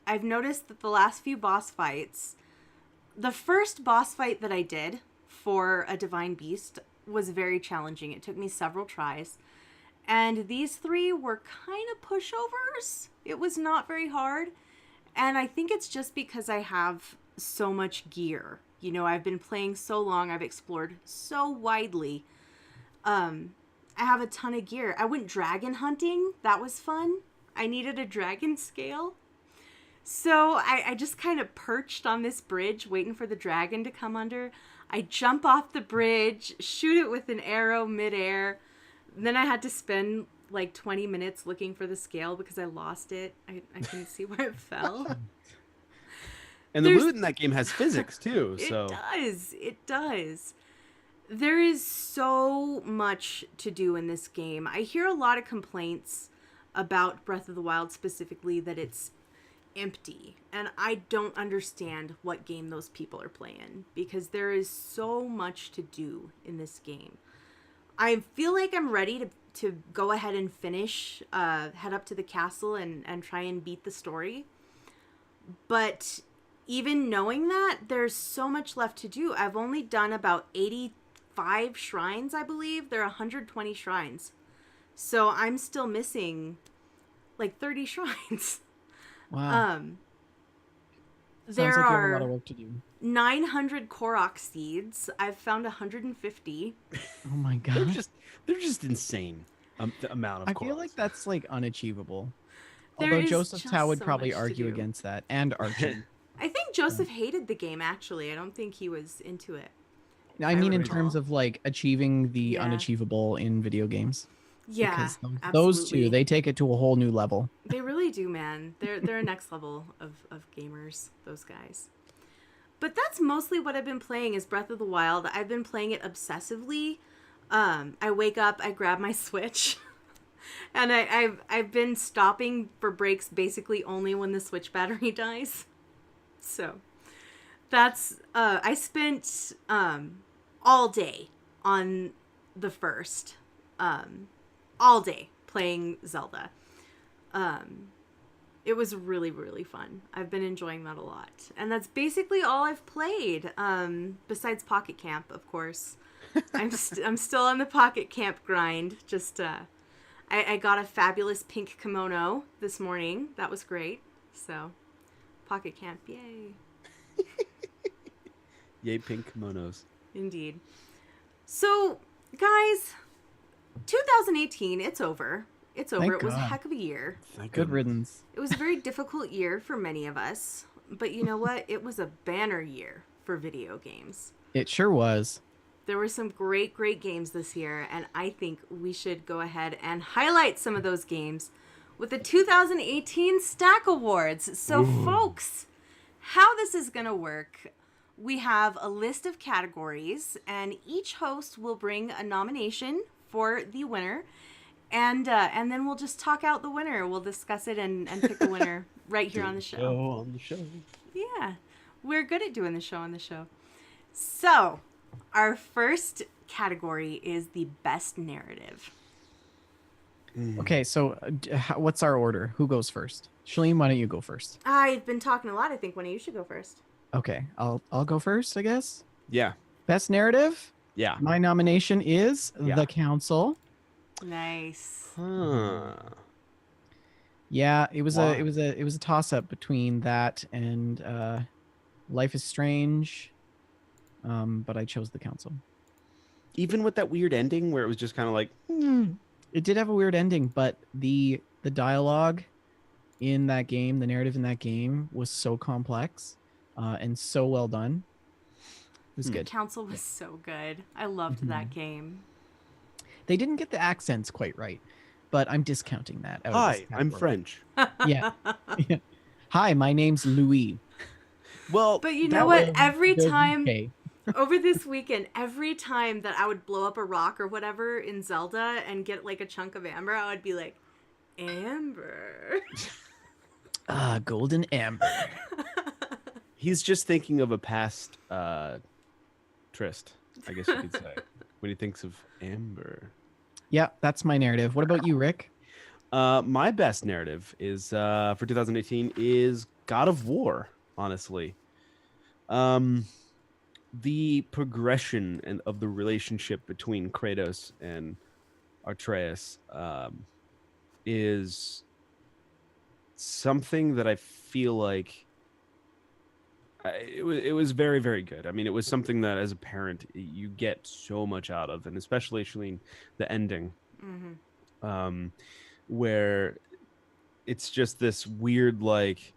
I've noticed that the last few boss fights, the first boss fight that I did for a Divine Beast was very challenging. It took me several tries. And these three were kind of pushovers. It was not very hard. And I think it's just because I have so much gear. You know, I've been playing so long. I've explored so widely. I have a ton of gear. I went dragon hunting. That was fun. I needed a dragon scale. So I just kind of perched on this bridge waiting for the dragon to come under. I jump off the bridge, shoot it with an arrow midair. Then I had to spend like 20 minutes looking for the scale because I lost it. I couldn't see where it fell. And the loot in that game has physics too. So It does. There is so much to do in this game. I hear a lot of complaints about Breath of the Wild specifically that it's empty. And I don't understand what game those people are playing because there is so much to do in this game. I feel like I'm ready to go ahead and finish, head up to the castle and try and beat the story. But even knowing that, there's so much left to do. I've only done about 85 shrines, I believe. There are 120 shrines. So I'm still missing like 30 shrines. Wow. There Sounds like you have a are lot of work to do. 900 Korok seeds. I've found 150. Oh my they're god. just insane. The amount of. I feel Korok. like that's like unachievable. There Although is Joseph just Tao would so probably much to argue do. against that, and Archie. I think Joseph hated the game, actually. I don't think he was into it. I mean, in recall. terms of like achieving the Yeah. unachievable in video games. Yeah, Because those absolutely. two, they take it to a whole new level. They really do, man. They're a next level of gamers, those guys. But that's mostly what I've been playing is Breath of the Wild. I've been playing it obsessively. I wake up, I grab my Switch, and I've been stopping for breaks basically only when the Switch battery dies. So that's I spent all day on the first. All day playing Zelda. It was really, really fun. I've been enjoying that a lot. And that's basically all I've played, besides Pocket Camp, of course. I'm still on the Pocket Camp grind. Just, I got a fabulous pink kimono this morning. That was great. So, Pocket Camp, yay. Yay, pink kimonos. Indeed. So, guys, 2018, it's over. It's over. Thank It was a God. heck of a year. Thank Good goodness. riddance. It was a very difficult year for many of us. But you know what? It was a banner year for video games. It sure was. There were some great, great games this year, and I think we should go ahead and highlight some of those games with the 2018 Stack Awards. So, folks, how this is going to work, we have a list of categories, and each host will bring a nomination for the winner, and then we'll just talk out the winner. We'll discuss it and pick the winner right here on the show. On the show. Yeah, we're good at doing the show on the show. So, our first category is the best narrative. Okay, so what's our order? Who goes first? Shaline, why don't you go first? I've been talking a lot. I think one of you should go first. Okay, I'll go first, I guess. Yeah. Best narrative. Yeah. My nomination is Yeah. The Council. Nice. Huh. Yeah, it was Why? a toss up between that and Life is Strange. But I chose The Council. Even with that weird ending where it was just kind of like, It did have a weird ending, but the dialogue in that game, the narrative in that game was so complex and so well done. It was good. Council was so good. I loved that game. They didn't get the accents quite right, but I'm discounting that. Out of Hi, this I'm category. French. Yeah. Hi, my name's Louis. Well, But you that know what? way- Every Goes time UK. over this weekend, every time that I would blow up a rock or whatever in Zelda and get like a chunk of amber, I would be like, Amber. Ah, golden amber. he's just thinking of a past tryst, I guess you could say, when he thinks of Amber. Yeah, that's my narrative. What about you, Rick? My best narrative is for 2018 is God of War, honestly. The progression and of the relationship between Kratos and Atreus is something that I feel like it was very, very good. I mean, it was something that as a parent you get so much out of, and especially Shaline, the ending, where it's just this weird, like,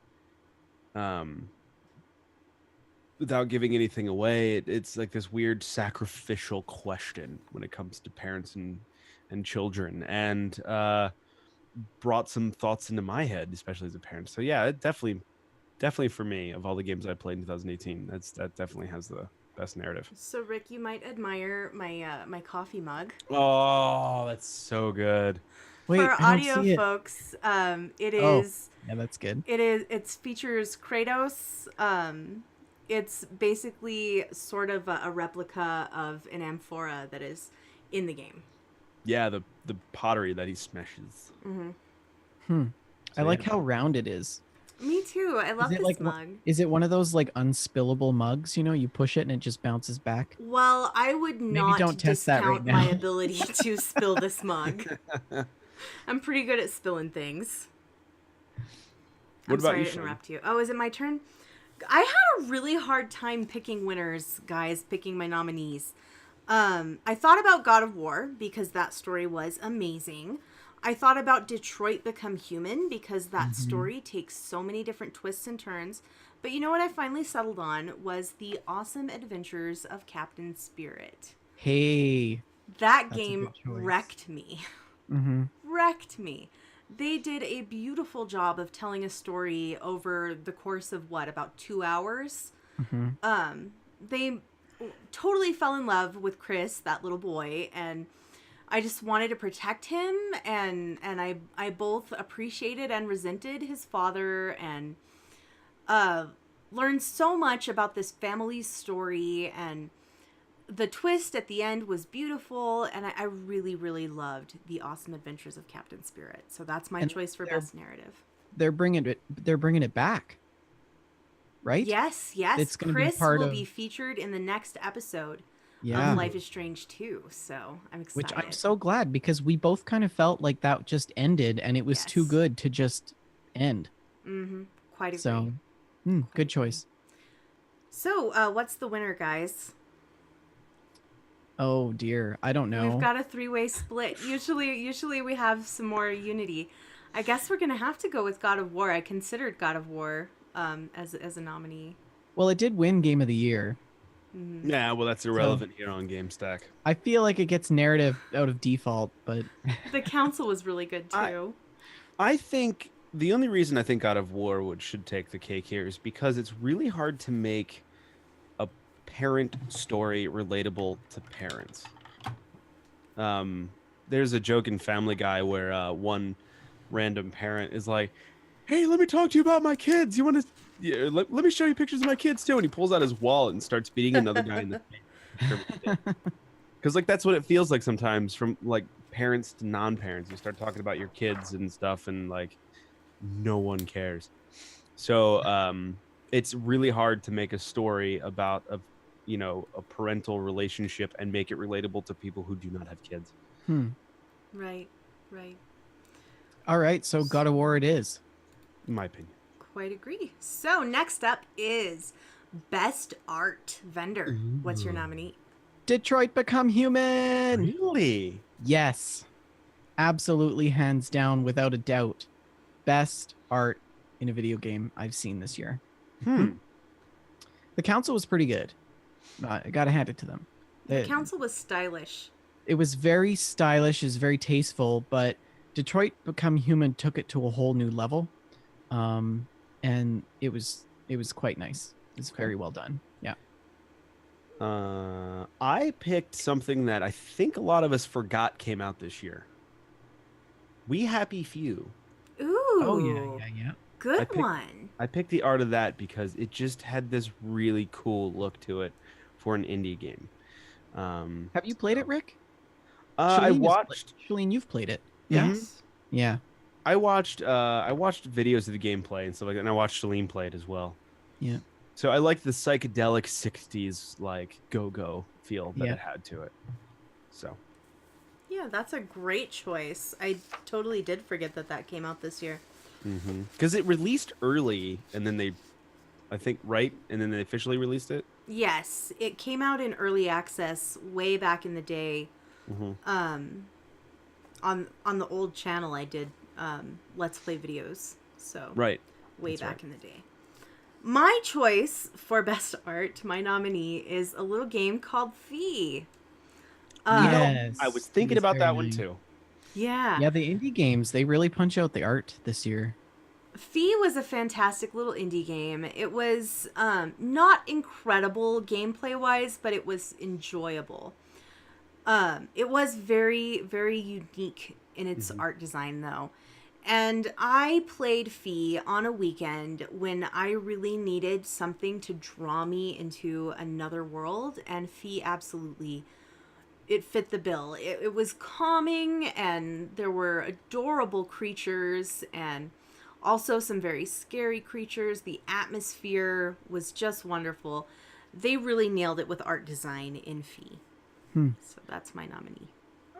without giving anything away, it's like this weird sacrificial question when it comes to parents and children, and brought some thoughts into my head, especially as a parent. So yeah, it definitely for me, of all the games I played in 2018, that definitely has the best narrative. So Rick, you might admire my my coffee mug. Oh, that's so good. Wait, For I don't audio see it. folks, it Oh. is Yeah, that's good. it features Kratos. It's basically sort of a replica of an amphora that is in the game. Yeah, the pottery that he smashes. I like how round it is. Me too. I love Is it this like mug. is it one of those like unspillable mugs? You know, you push it and it just bounces back. Well, I would not don't test that right discount my now. ability to spill this mug. I'm pretty good at spilling things. What I'm about sorry you, to Shaline? interrupt you. Oh, is it my turn? I had a really hard time picking winners, guys, picking my nominees. I thought about God of War because that story was amazing. I thought about Detroit Become Human because that story takes so many different twists and turns. But you know what I finally settled on was The Awesome Adventures of Captain Spirit. Hey. That That's a game good choice. wrecked me. Mm-hmm. Wrecked me. They did a beautiful job of telling a story over the course of about 2 hours. Mm-hmm. They totally fell in love with Chris, that little boy, and I just wanted to protect him, and I both appreciated and resented his father, and learned so much about this family's story, and the twist at the end was beautiful, and I really, really loved The Awesome Adventures of Captain Spirit. So that's my And choice for they're- best narrative. They're bringing it back. Right? Yes. It's gonna be Chris part will of- be featured in the next episode Yeah. of Life is Strange 2. So I'm excited. Which I'm so glad because we both kind of felt like that just ended and it was too Yes. good to just end. Quite agree. So, good choice. So, what's the winner, guys? Oh dear, I don't know. We've got a 3-way split. Usually we have some more unity. I guess we're gonna have to go with God of War. I considered God of War as a nominee. Well, it did win Game of the Year. Yeah, well, that's irrelevant here on Gamestack. I feel like it gets narrative out of default, but The council was really good too. I think the only reason I think God of War should take the cake here is because it's really hard to make a parent story relatable to parents. There's a joke in Family Guy where one random parent is like, "Hey, let me talk to you about my kids. You want to? Yeah, let me show you pictures of my kids too." And he pulls out his wallet and starts beating another guy in the face. Because like that's what it feels like sometimes from like parents to non-parents. You start talking about your kids and stuff, and like no one cares. So it's really hard to make a story about a parental relationship and make it relatable to people who do not have kids. Right. all right, so God of War it is. In my opinion. Quite agree. So next up is Best Art Vendor. What's your nominee? Detroit Become Human. Really? Yes. Absolutely, hands down, without a doubt. Best art in a video game I've seen this year. The council was pretty good. I gotta hand it to them. The council was stylish. It was very stylish, it was very tasteful, but Detroit Become Human took it to a whole new level, and it was quite nice. It's very well done. Yeah. I picked something that I think a lot of us forgot came out this year. We Happy Few. Ooh. Oh yeah. Good one. I picked the art of that because it just had this really cool look to it for an indie game. Have you played it, Rick? I Shaline watched. Shaline, you've played it. Yeah. Yes. Yeah. I watched videos of the gameplay and stuff like that, and I watched Shaline play it as well. Yeah. So I liked the psychedelic '60s like go feel that Yeah. it had to it. So Yeah, that's a great choice. I totally did forget that came out this year. because it released early, and then I think and then they officially released it. Yes, it came out in early access way back in the day. On the old channel, I did Let's Play videos. So Right. way That's back right. in the day. My choice for best art, my nominee, is a little game called Fee. Yes. I was thinking It is about very that one nice. too. Yeah. Yeah, the indie games, they really punch out the art this year. Fee was a fantastic little indie game. It was not incredible gameplay wise, but it was enjoyable. It was very, very unique in its art design, though. And I played Fee on a weekend when I really needed something to draw me into another world, and Fee absolutely, it fit the bill. It was calming, and there were adorable creatures, and also some very scary creatures. The atmosphere was just wonderful. They really nailed it with art design in Fee. So that's my nominee.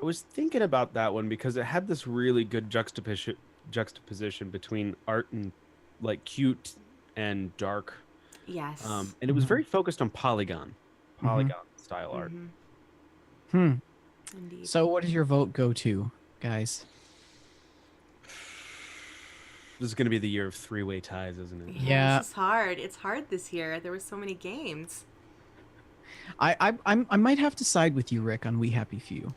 I was thinking about that one because it had this really good juxtaposition between art and like cute and dark. Yes. And it was very focused on polygon style art. Indeed. So what does your vote go to, guys? This is going to be the year of three-way ties, isn't it? Yeah. This is hard. It's hard this year. There were so many games. I might have to side with you, Rick, on We Happy Few.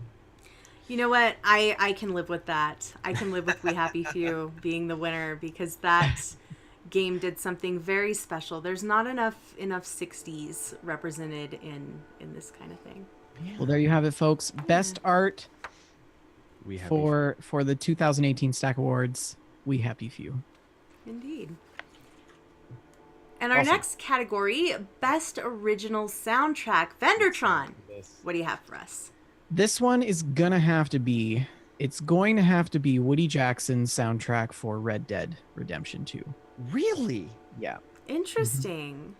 You know what? I can live with that. I can live with We Happy Few being the winner because that game did something very special. There's not enough 60s represented in this kind of thing. Well, there you have it, folks. Best art We Happy for the 2018 Stack Awards. We Happy Few. Indeed. And our Awesome. next category, Best Original Soundtrack. Vendertron, what do you have for us? This one is gonna have to be. It's going to have to be Woody Jackson's soundtrack for Red Dead Redemption 2. Really? Yeah. Interesting.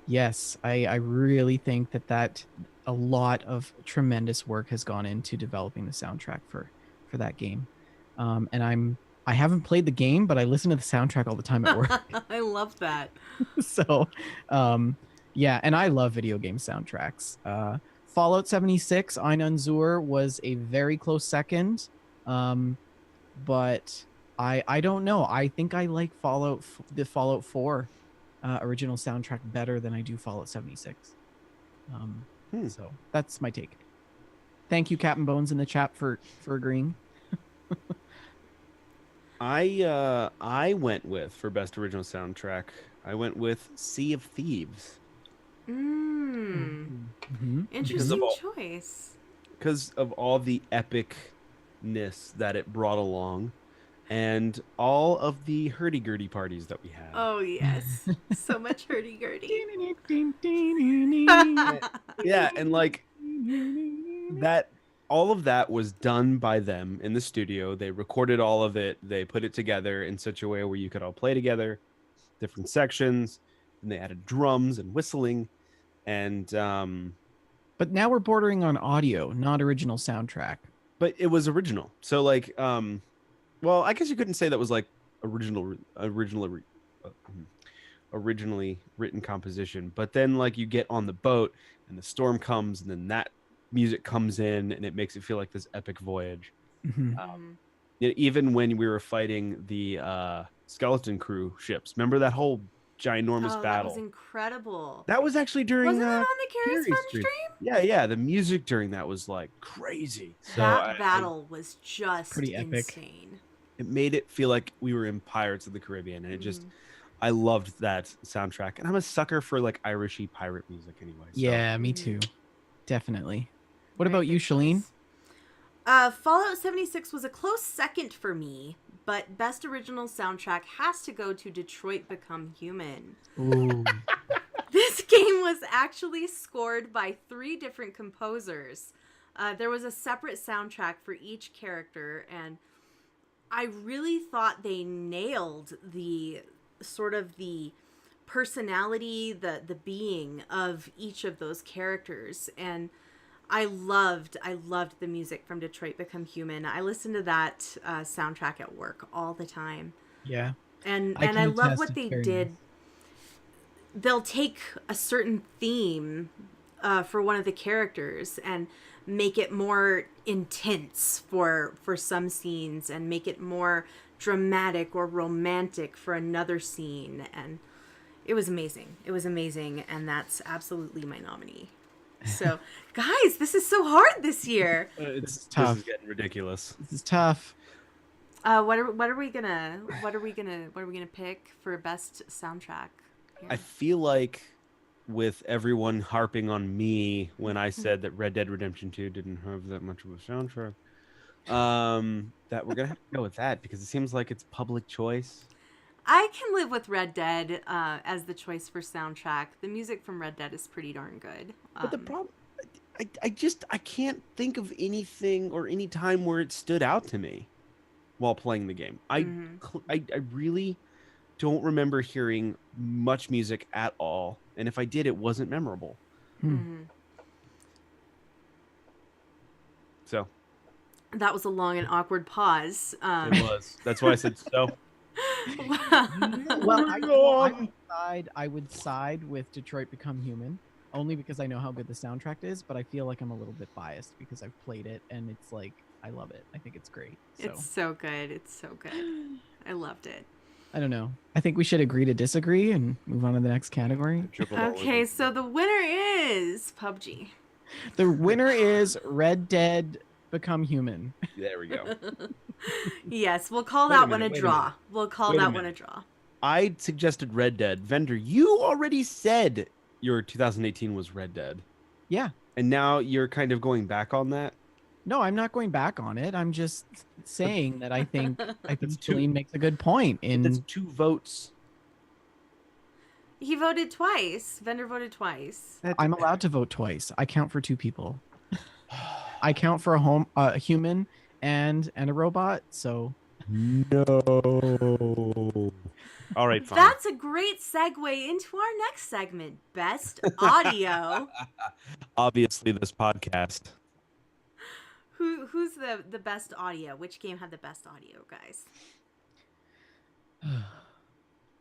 Yes, I really think that a lot of tremendous work has gone into developing the soundtrack for that game. And I haven't played the game, but I listen to the soundtrack all the time at work. I love that. So, yeah, and I love video game soundtracks. Fallout 76, Ein und Zur was a very close second, but I don't know. I think I like the Fallout 4 original soundtrack better than I do Fallout 76. So that's my take. Thank you, Captain Bones, in the chat for agreeing. I went with, for best original soundtrack, I went with Sea of Thieves. Interesting choice. Because of all the epicness that it brought along and all of the hurdy-gurdy parties that we had. Oh, yes. So much hurdy-gurdy. Yeah, and like that, all of that was done by them in the studio. They recorded all of it. They put it together in such a way where you could all play together, different sections, and they added drums and whistling. And but now we're bordering on audio, not original soundtrack. but it was original. So like well, I guess you couldn't say that was like originally written composition, but then like you get on the boat and the storm comes and then that music comes in and it makes it feel like this epic voyage. Even when we were fighting the skeleton crew ships, remember that whole ginormous Oh, that battle. was incredible. That was actually during Wasn't that on the Curious Curious Fun stream. stream? Yeah, the music during that was like crazy. So That battle was just pretty epic. insane. it made it feel like we were in Pirates of the Caribbean, and it just Mhm. I loved that soundtrack. And I'm a sucker for like Irishy pirate music anyway. So. Yeah, me Mhm. too. Definitely. What Very about you, good Shaline? choice. Fallout 76 was a close second for me, but best original soundtrack has to go to Detroit Become Human. Ooh. This game was actually scored by 3 different composers. There was a separate soundtrack for each character, and I really thought they nailed the sort of the personality, the being of each of those characters. And I loved the music from Detroit Become Human. I listened to that soundtrack at work all the time. Yeah. And can I love attest, what it's they very did. nice. They'll take a certain theme for one of the characters and make it more intense for some scenes, and make it more dramatic or romantic for another scene. And it was amazing. It was amazing, and that's absolutely my nominee. So, guys, this is so hard this year. It's tough. This is getting ridiculous. This is tough. What are we gonna pick for best soundtrack? Here? I feel like with everyone harping on me when I said that Red Dead Redemption 2 didn't have that much of a soundtrack, that we're gonna have to go with that because it seems like it's public choice. I can live with Red Dead as the choice for soundtrack. The music from Red Dead is pretty darn good. But the problem, I can't think of anything or any time where it stood out to me while playing the game. I really don't remember hearing much music at all, and if I did, it wasn't memorable. So that was a long and awkward pause. it was. That's why I said so. Well, I would side with Detroit Become Human, only because I know how good the soundtrack is, but I feel like I'm a little bit biased because I've played it and it's like I love it. I think it's great. So. It's so good. It's so good. I loved it. I don't know. I think we should agree to disagree and move on to the next category. Okay, so the winner is PUBG. The winner is Red Dead Become Human. There we go. Yes, we'll call Wait a that one a minute, draw. We'll call Wait a that one a minute. draw. I suggested Red Dead. Vendor, you already said your 2018 was Red Dead. Yeah. And now you're kind of going back on that? No, I'm not going back on it. I'm just saying that I think That's two- Shaline makes a good point. That's 2 votes. He voted twice. Vendor voted twice. I'm allowed to vote twice. I count for 2 people. I count for a human and a robot. So No. All right, fine. That's a great segue into our next segment, Best Audio. Obviously, this podcast. Who's the best audio? Which game had the best audio, guys?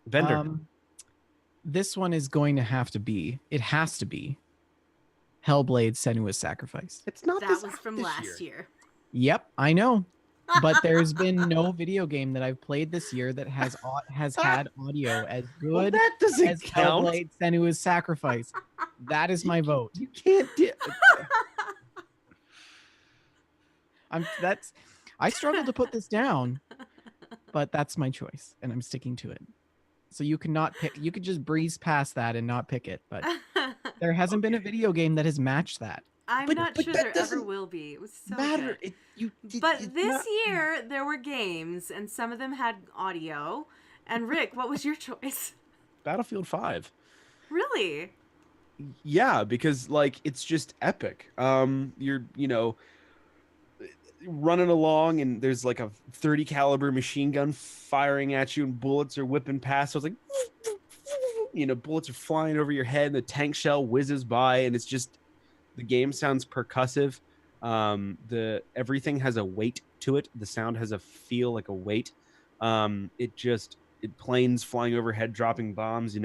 Vendor. This one is going to have to be. It has to be Hellblade: Senua's Sacrifice. It's not That this was from this last year. Yep, I know. But there's been no video game that I've played this year that has had audio as Well, good that doesn't as count. Hellblade: Senua's Sacrifice. That is my vote. You can't do. I struggle to put this down, but that's my choice, and I'm sticking to it. So you cannot pick. You could just breeze past that and not pick it, but there hasn't been a video game that has matched that. I'm But- not but sure that there ever doesn't will be. It was so Matter. good. But But this year there were games, and some of them had audio. And Rick, what was your choice? Battlefield 5. Really? Yeah, because like it's just epic. You're running along and there's like a 30 caliber machine gun firing at you and bullets are whipping past. So it's like bullets are flying over your head and the tank shell whizzes by and it's just the game sounds percussive. The everything has a weight to it. The sound has a feel like a weight. It planes flying overhead dropping bombs,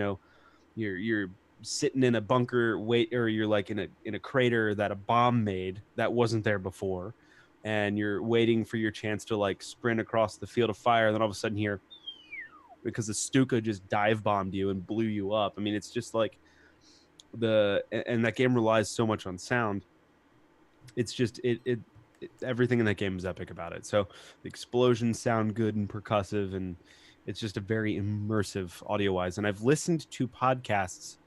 you're sitting in a bunker or you're like in a crater that a bomb made that wasn't there before, and you're waiting for your chance to like sprint across the field of fire, and then all of a sudden here because the Stuka just dive bombed you and blew you up. I mean, it's just like and that game relies so much on sound. It's just everything in that game is epic about it. So the explosions sound good and percussive, and it's just a very immersive audio wise. And I've listened to podcasts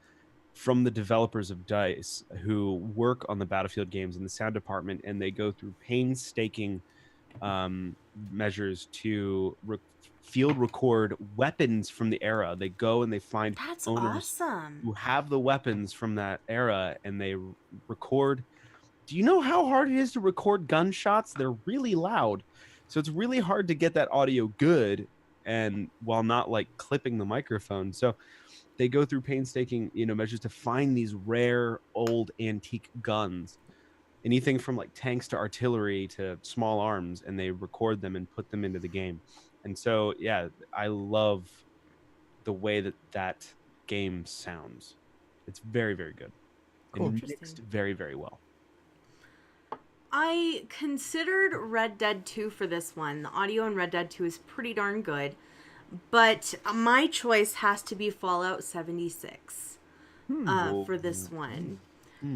from the developers of DICE who work on the Battlefield games in the sound department, and they go through painstaking measures to field record weapons from the era. They go and they find That's owners awesome. who have the weapons from that era, and they record. Do you know how hard it is to record gunshots? They're really loud. So it's really hard to get that audio good and while not like clipping the microphone. So they go through painstaking, measures to find these rare old antique guns, anything from like tanks to artillery to small arms, and they record them and put them into the game. And so, yeah, I love the way that game sounds. It's very, very good. Cool. And mixed very, very well. I considered Red Dead 2 for this one. The audio in Red Dead 2 is pretty darn good. But my choice has to be Fallout 76 for this one.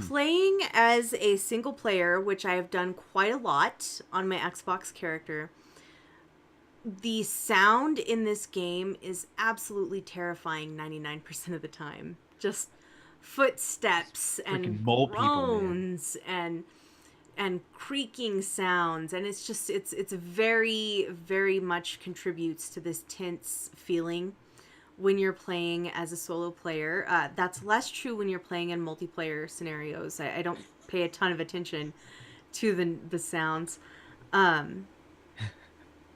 Playing as a single player, which I have done quite a lot on my Xbox character, the sound in this game is absolutely terrifying 99% of the time. Just footsteps and groans and creaking sounds, and it's just it's very, very much contributes to this tense feeling when you're playing as a solo player. That's less true when you're playing in multiplayer scenarios. I don't pay a ton of attention to the sounds.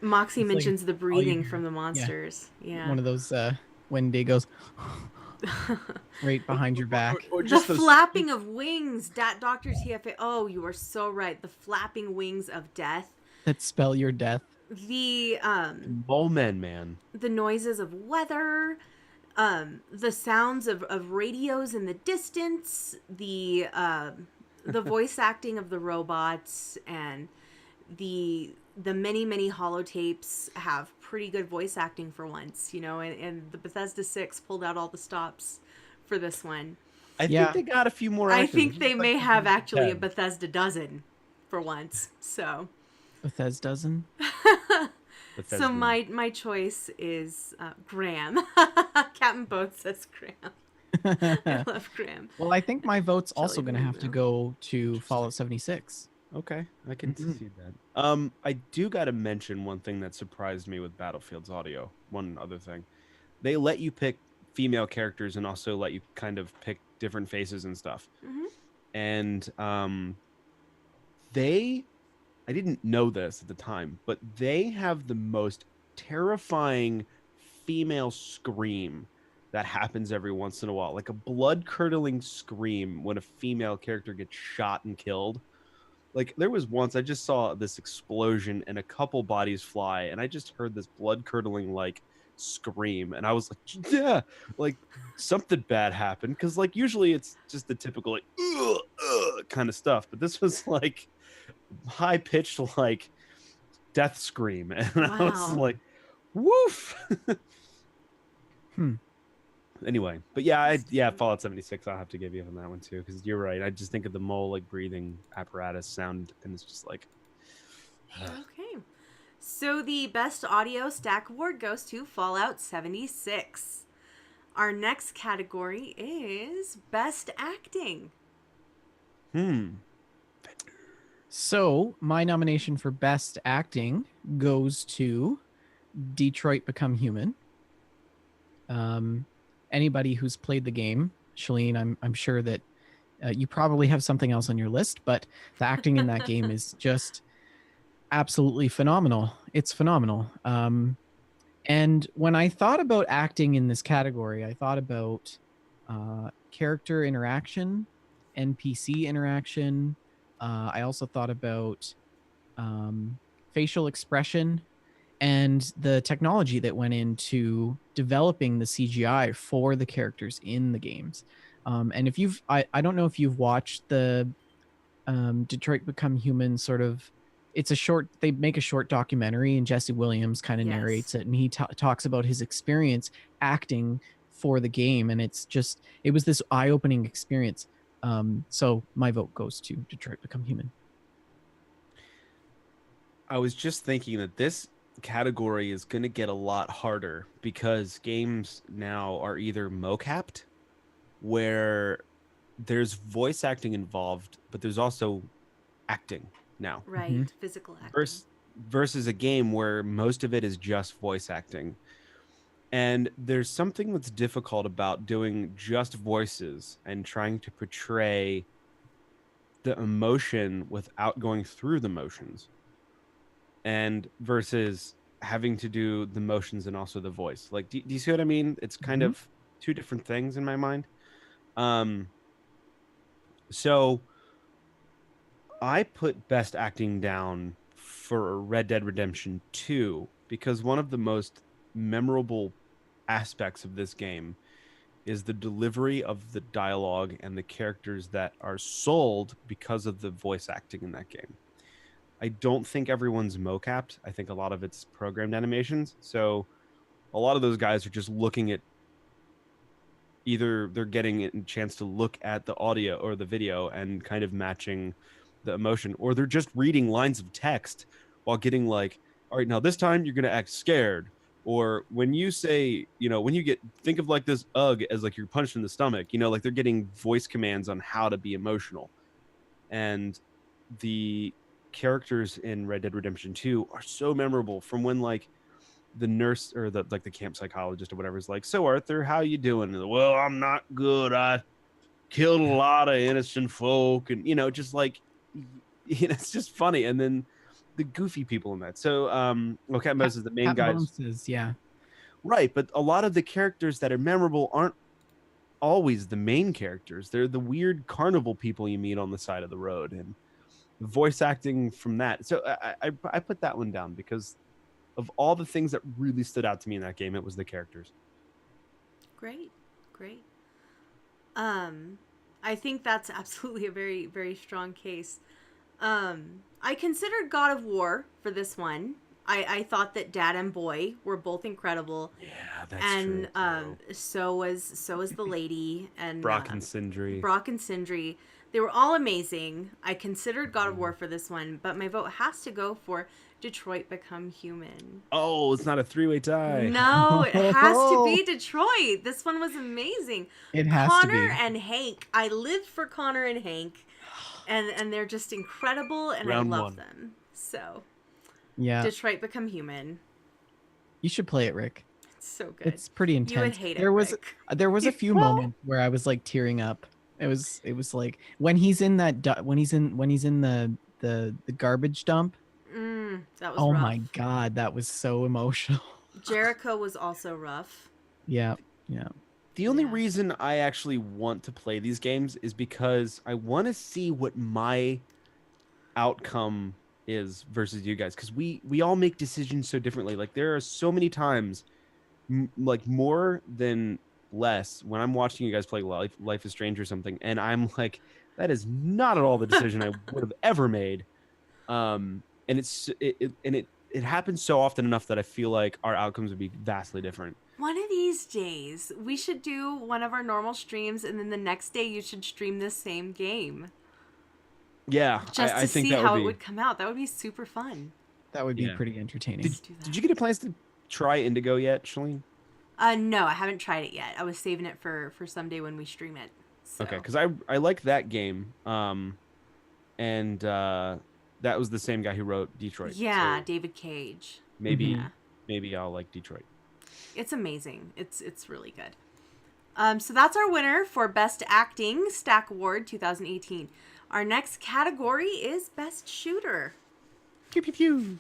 Moxie It's mentions like the breathing from the monsters. Yeah. One of those when day goes right behind your back. Or The flapping of wings, Dr. TFA. Oh, you are so right. The flapping wings of death. That spell your death. The Bowmen, man. the noises of weather, the sounds of radios in the distance, the voice acting of the robots, and the many holotapes have pretty good voice acting for once, and the Bethesda 6 pulled out all the stops for this one. I think they got a few more I actors. think they may have actually a 10. Bethesda dozen for once. So Bethesda. So my choice is Graham. Captain Boat says Graham. I love Graham. Well, I think my vote's also Shaline going to have to go to Fallout 76. Okay, I can see that. I do got to mention one thing that surprised me with Battlefield's audio. One other thing. They let you pick female characters and also let you kind of pick different faces and stuff. Mm-hmm. And I didn't know this at the time, but they have the most terrifying female scream that happens every once in a while. Like a blood-curdling scream when a female character gets shot and killed. Like, there was once I just saw this explosion and a couple bodies fly, and I just heard this blood-curdling, like, scream, and I was like, yeah, like, something bad happened, because, like, usually it's just the typical, like, kind of stuff, but this was, like, high-pitched, like, death scream, and I was like, woof! Anyway, but yeah, Fallout 76, I'll have to give you on that one too, because you're right. I just think of the mole like breathing apparatus sound, and it's just like. Okay, so the best audio stack award goes to Fallout 76. Our next category is best acting. So my nomination for best acting goes to Detroit Become Human. Anybody who's played the game, Shaline, I'm sure that you probably have something else on your list, but the acting in that game is just absolutely phenomenal. It's phenomenal. And when I thought about acting in this category, I thought about character interaction, NPC interaction. I also thought about facial expression and the technology that went into developing the CGI for the characters in the games. And if I don't know if you've watched the Detroit Become Human sort of it's a short. They make a short documentary, and Jesse Williams kind of Yes. narrates it, and he talks about his experience acting for the game, and it was this eye-opening experience. So my vote goes to Detroit Become Human. I was just thinking that this category is going to get a lot harder because games now are either mocapped, where there's voice acting involved, but there's also acting now. Right. Physical acting. Versus a game where most of it is just voice acting. And there's something that's difficult about doing just voices and trying to portray the emotion without going through the motions. And versus having to do the motions and also the voice. Like, do you see what I mean? It's kind of two different things in my mind. So I put best acting down for Red Dead Redemption 2 because one of the most memorable aspects of this game is the delivery of the dialogue and the characters that are sold because of the voice acting in that game. I don't think everyone's mocapped. I think a lot of it's programmed animations. So a lot of those guys are just looking at either they're getting a chance to look at the audio or the video and kind of matching the emotion, or they're just reading lines of text while getting like, all right, now this time you're going to act scared. Or when you say, when you think of like this ugh as like you're punched in the stomach, like they're getting voice commands on how to be emotional. And the characters in Red Dead Redemption 2 are so memorable, from when like the nurse or the camp psychologist or whatever is like, so Arthur, how you doing? And, well, I'm not good. I killed a lot of innocent folk, and just like, it's just funny. And then the goofy people in that. So Cat Moses is the main guy. Yeah. Right, but a lot of the characters that are memorable aren't always the main characters. They're the weird carnival people you meet on the side of the road, and voice acting from that. So I put that one down because of all the things that really stood out to me in that game, it was the characters. Great. I think that's absolutely a very, very strong case. I considered God of War for this one. I thought that Dad and Boy were both incredible. Yeah, that's true. And so was the lady and Brock and Sindri. They were all amazing. I considered God of War for this one, but my vote has to go for Detroit Become Human. Oh, it's not a three-way tie. No, it has to be Detroit. This one was amazing. It has Connor to be. and Hank. I lived for Connor and Hank, and they're just incredible, and Round I love one. them. So, Yeah. Detroit Become Human. You should play it, Rick. It's so good. It's pretty intense. You would hate it, Rick. There was a few moments where I was like tearing up. It was like when he's in that when he's in the garbage dump. That was Oh rough. my God, that was so emotional. Jericho was also rough. Yeah. The only reason I actually want to play these games is because I want to see what my outcome is versus you guys, because we all make decisions so differently. Like, there are so many times, like more than less, when I'm watching you guys play Life is Strange or something, and I'm like, that is not at all the decision I would have ever made. And it happens so often enough that I feel like our outcomes would be vastly different. One of these days, we should do one of our normal streams, and then the next day you should stream this same game. Yeah, Just I to think see that how would it be... would come out. That would be super fun. That would be pretty entertaining. Did you get a plans to try Indigo yet, Shaline? No, I haven't tried it yet. I was saving it for someday when we stream it. So. Okay, because I like that game, and that was the same guy who wrote Detroit. Yeah, so David Cage. maybe I'll like Detroit. It's amazing. It's really good. So that's our winner for Best Acting Stack Award 2018. Our next category is Best Shooter. Pew pew pew.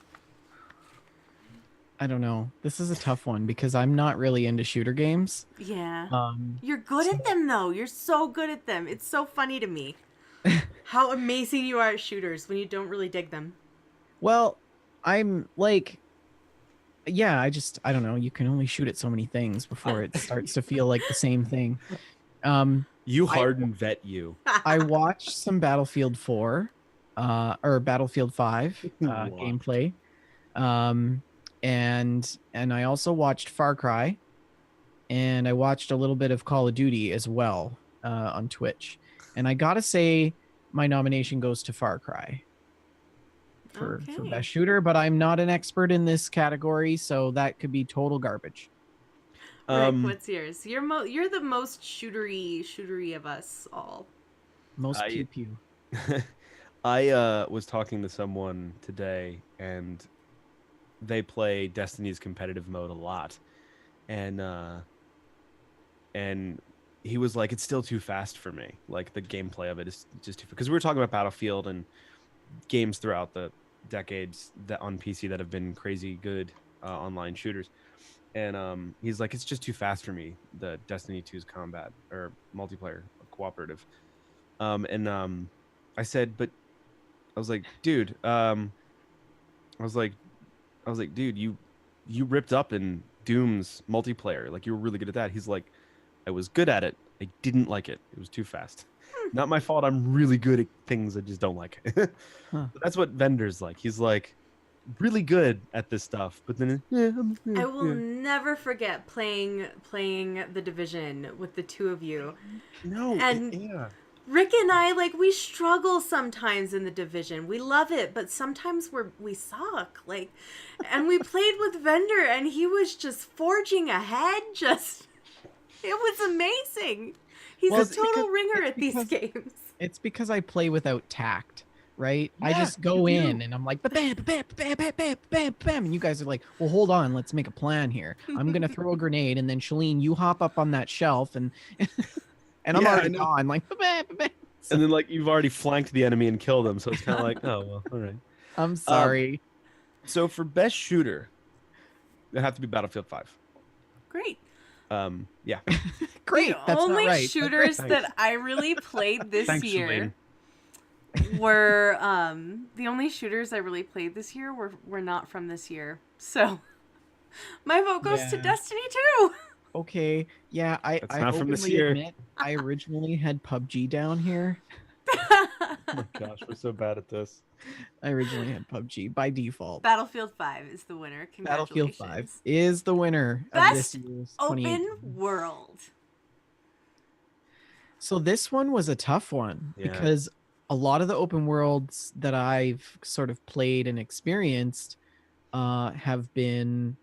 I don't know. This is a tough one because I'm not really into shooter games. Yeah. You're good at them, though. You're so good at them. It's so funny to me how amazing you are at shooters when you don't really dig them. Well, I'm like, yeah, I don't know. You can only shoot at so many things before it starts to feel like the same thing. You hardened vet you. I watched some Battlefield 4. or Battlefield 5 What? gameplay. And I also watched Far Cry, and I watched a little bit of Call of Duty as well on Twitch. And I gotta say, my nomination goes to Far Cry for Okay. best shooter, but I'm not an expert in this category, so that could be total garbage. Rick, what's yours? You're the most shootery of us all. Most I- pew pew. I was talking to someone today, and they play Destiny's competitive mode a lot, and he was like, it's still too fast for me. Like the gameplay of it is just too, because we were talking about Battlefield and games throughout the decades that on PC that have been crazy good online shooters. And he's like, it's just too fast for me, the Destiny 2's combat or multiplayer cooperative. I said, but I was like, dude, I was like, dude, you ripped up in Doom's multiplayer. Like, you were really good at that. He's like, I was good at it. I didn't like it. It was too fast. Not my fault. I'm really good at things. I just don't like it. Huh. That's what Vender's like. He's like really good at this stuff, but then I will never forget playing The Division with the two of you. no, And yeah. Rick and I, like, we struggle sometimes in The Division. We love it, but sometimes we suck. Like, and we played with Vender, and he was just forging ahead. It was amazing. He's Well, a it's total because- ringer it's at these because- games. It's because I play without tact, right? I Yeah, just go you do. in and I'm like, bam, bam, bam, bam, bam, bam, bam, and you guys are like, well, hold on, let's make a plan here. I'm gonna throw a grenade, and then Shaline, you hop up on that shelf, and and I'm Yeah, I already know. gone, like, bam, bam, bam. And then like you've already flanked the enemy and killed them, so it's kind of like, oh well, all right. I'm sorry. So for best shooter, it have to be Battlefield 5. Great. Yeah. Great, The that's only not right. but shooters Thanks. that I really played this Thanks, year Shaline. were the only shooters I really played this year were not from this year. So my vote goes to Yeah. Destiny 2. Okay, yeah, I That's not from this openly year. admit I originally had PUBG down here. Oh my gosh, we're so bad at this. I originally had PUBG by default. Battlefield 5 is the winner. Battlefield Congratulations. 5 is the winner of this Best year's Open 2018. world. So this one was a tough one Yeah. because a lot of the open worlds that I've sort of played and experienced have been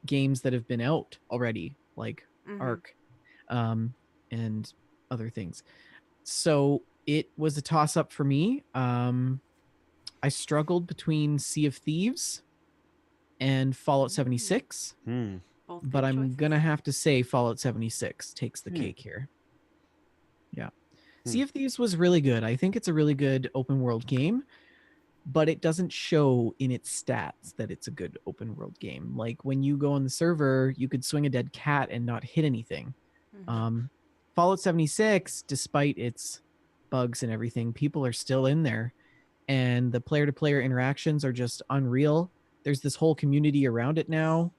games that have been out already, like Mhm. Ark, and other things. So it was a toss up for me. I struggled between Sea of Thieves and Fallout 76, Hmm. Both but good I'm choices. gonna have to say Fallout 76 takes the Hmm. cake here. Yeah. Hmm. Sea of Thieves was really good. I think it's a really good open world game, but it doesn't show in its stats that it's a good open world game. Like when you go on the server, you could swing a dead cat and not hit anything. Mhm. Fallout 76, despite its bugs and everything, people are still in there, and the player to player interactions are just unreal. There's this whole community around it now.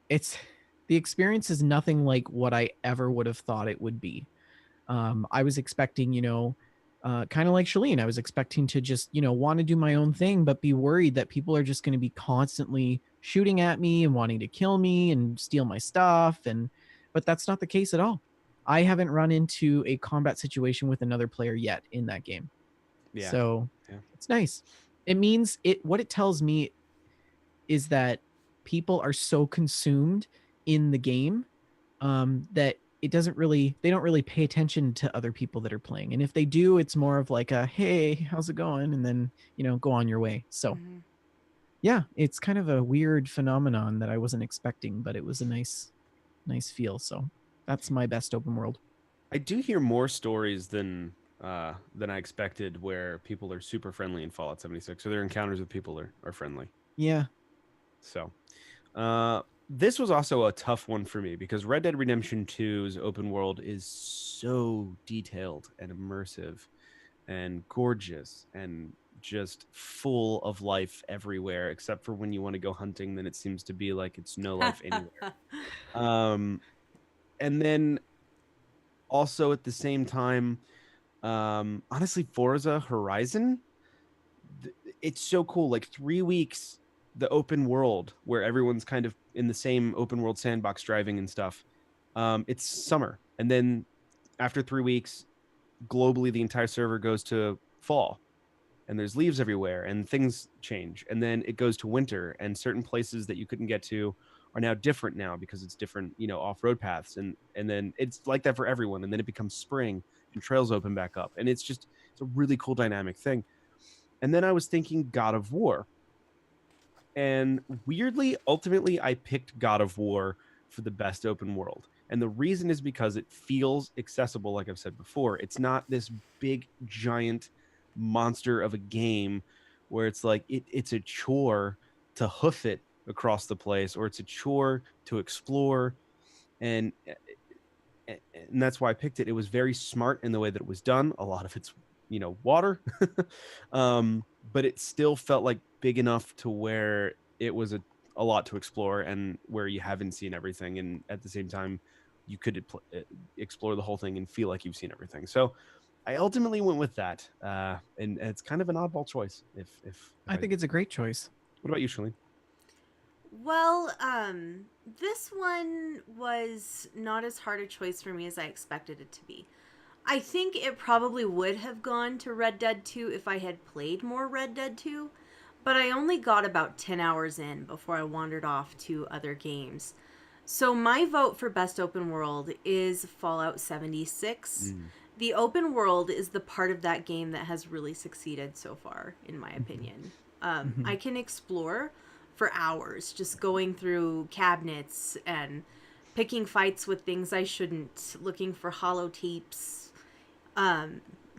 It's the experience is nothing like what I ever would have thought it would be. I was expecting, kind of like Shaline, I was expecting to just, want to do my own thing, but be worried that people are just going to be constantly shooting at me and wanting to kill me and steal my stuff. But that's not the case at all. I haven't run into a combat situation with another player yet in that game. Yeah. So Yeah. it's nice. It means what it tells me is that people are so consumed in the game that they don't really pay attention to other people that are playing. And if they do, it's more of like a, hey, how's it going? And then, go on your way. So Mhm. yeah, it's kind of a weird phenomenon that I wasn't expecting, but it was a nice feel. So that's my best open world. I do hear more stories than I expected where people are super friendly in Fallout 76, or their encounters with people are friendly. Yeah. So, this was also a tough one for me because Red Dead Redemption 2's open world is so detailed and immersive and gorgeous and just full of life everywhere, except for when you want to go hunting, then it seems to be like it's no life anywhere. And then also at the same time, Honestly, Forza Horizon, it's so cool. Like 3 weeks, the open world where everyone's kind of in the same open world sandbox driving and stuff. It's summer, and then after 3 weeks, globally the entire server goes to fall, and there's leaves everywhere, and things change, and then it goes to winter, and certain places that you couldn't get to are now different now because it's different, off-road paths, and then it's like that for everyone, and then it becomes spring and trails open back up, and it's a really cool dynamic thing. And then I was thinking God of War. And weirdly, ultimately, I picked God of War for the best open world. And the reason is because it feels accessible, like I've said before. It's not this big, giant monster of a game where it's like it's a chore to hoof it across the place, or it's a chore to explore. And and that's why I picked it. It was very smart in the way that it was done. A lot of it's water, but it still felt like big enough to where it was a lot to explore, and where you haven't seen everything, and at the same time you could explore the whole thing and feel like you've seen everything. So I ultimately went with that, and it's kind of an oddball choice. If I think it's a great choice. What about you, Shaline? Well, this one was not as hard a choice for me as I expected it to be. I think it probably would have gone to Red Dead 2 if I had played more Red Dead 2, but I only got about 10 hours in before I wandered off to other games. So my vote for Best Open World is Fallout 76. The open world is the part of that game that has really succeeded so far, in my opinion. I can explore for hours, just going through cabinets and picking fights with things I shouldn't, looking for holotapes,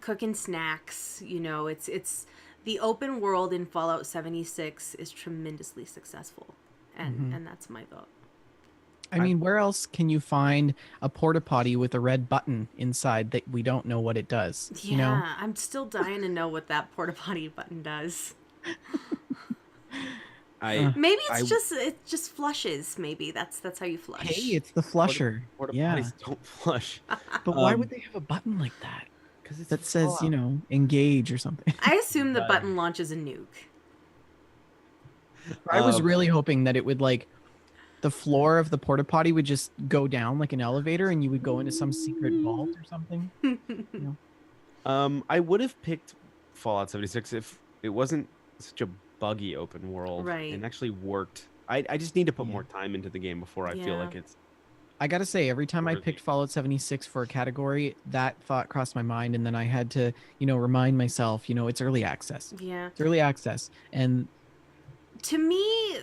cooking snacks. It's the open world in Fallout 76 is tremendously successful, and that's my vote. I mean, where else can you find a porta potty with a red button inside that we don't know what it does? Yeah, I'm still dying to know what that porta potty button does. Maybe it just flushes. Maybe that's how you flush. Hey, it's the flusher. Porta Yeah, potties don't flush. but why would they have a button like that? Because That says, engage or something. I assume the button launches a nuke. I was really hoping that it would the floor of the porta potty would just go down like an elevator, and you would go into some secret vault or something. I would have picked Fallout 76 if it wasn't such a buggy open world, right, and actually worked. I just need to put more time into the game before I feel like it's. I gotta say, every time I picked Fallout 76 for a category, that thought crossed my mind, and then I had to, remind myself, it's early access. Yeah, it's early access, and to me,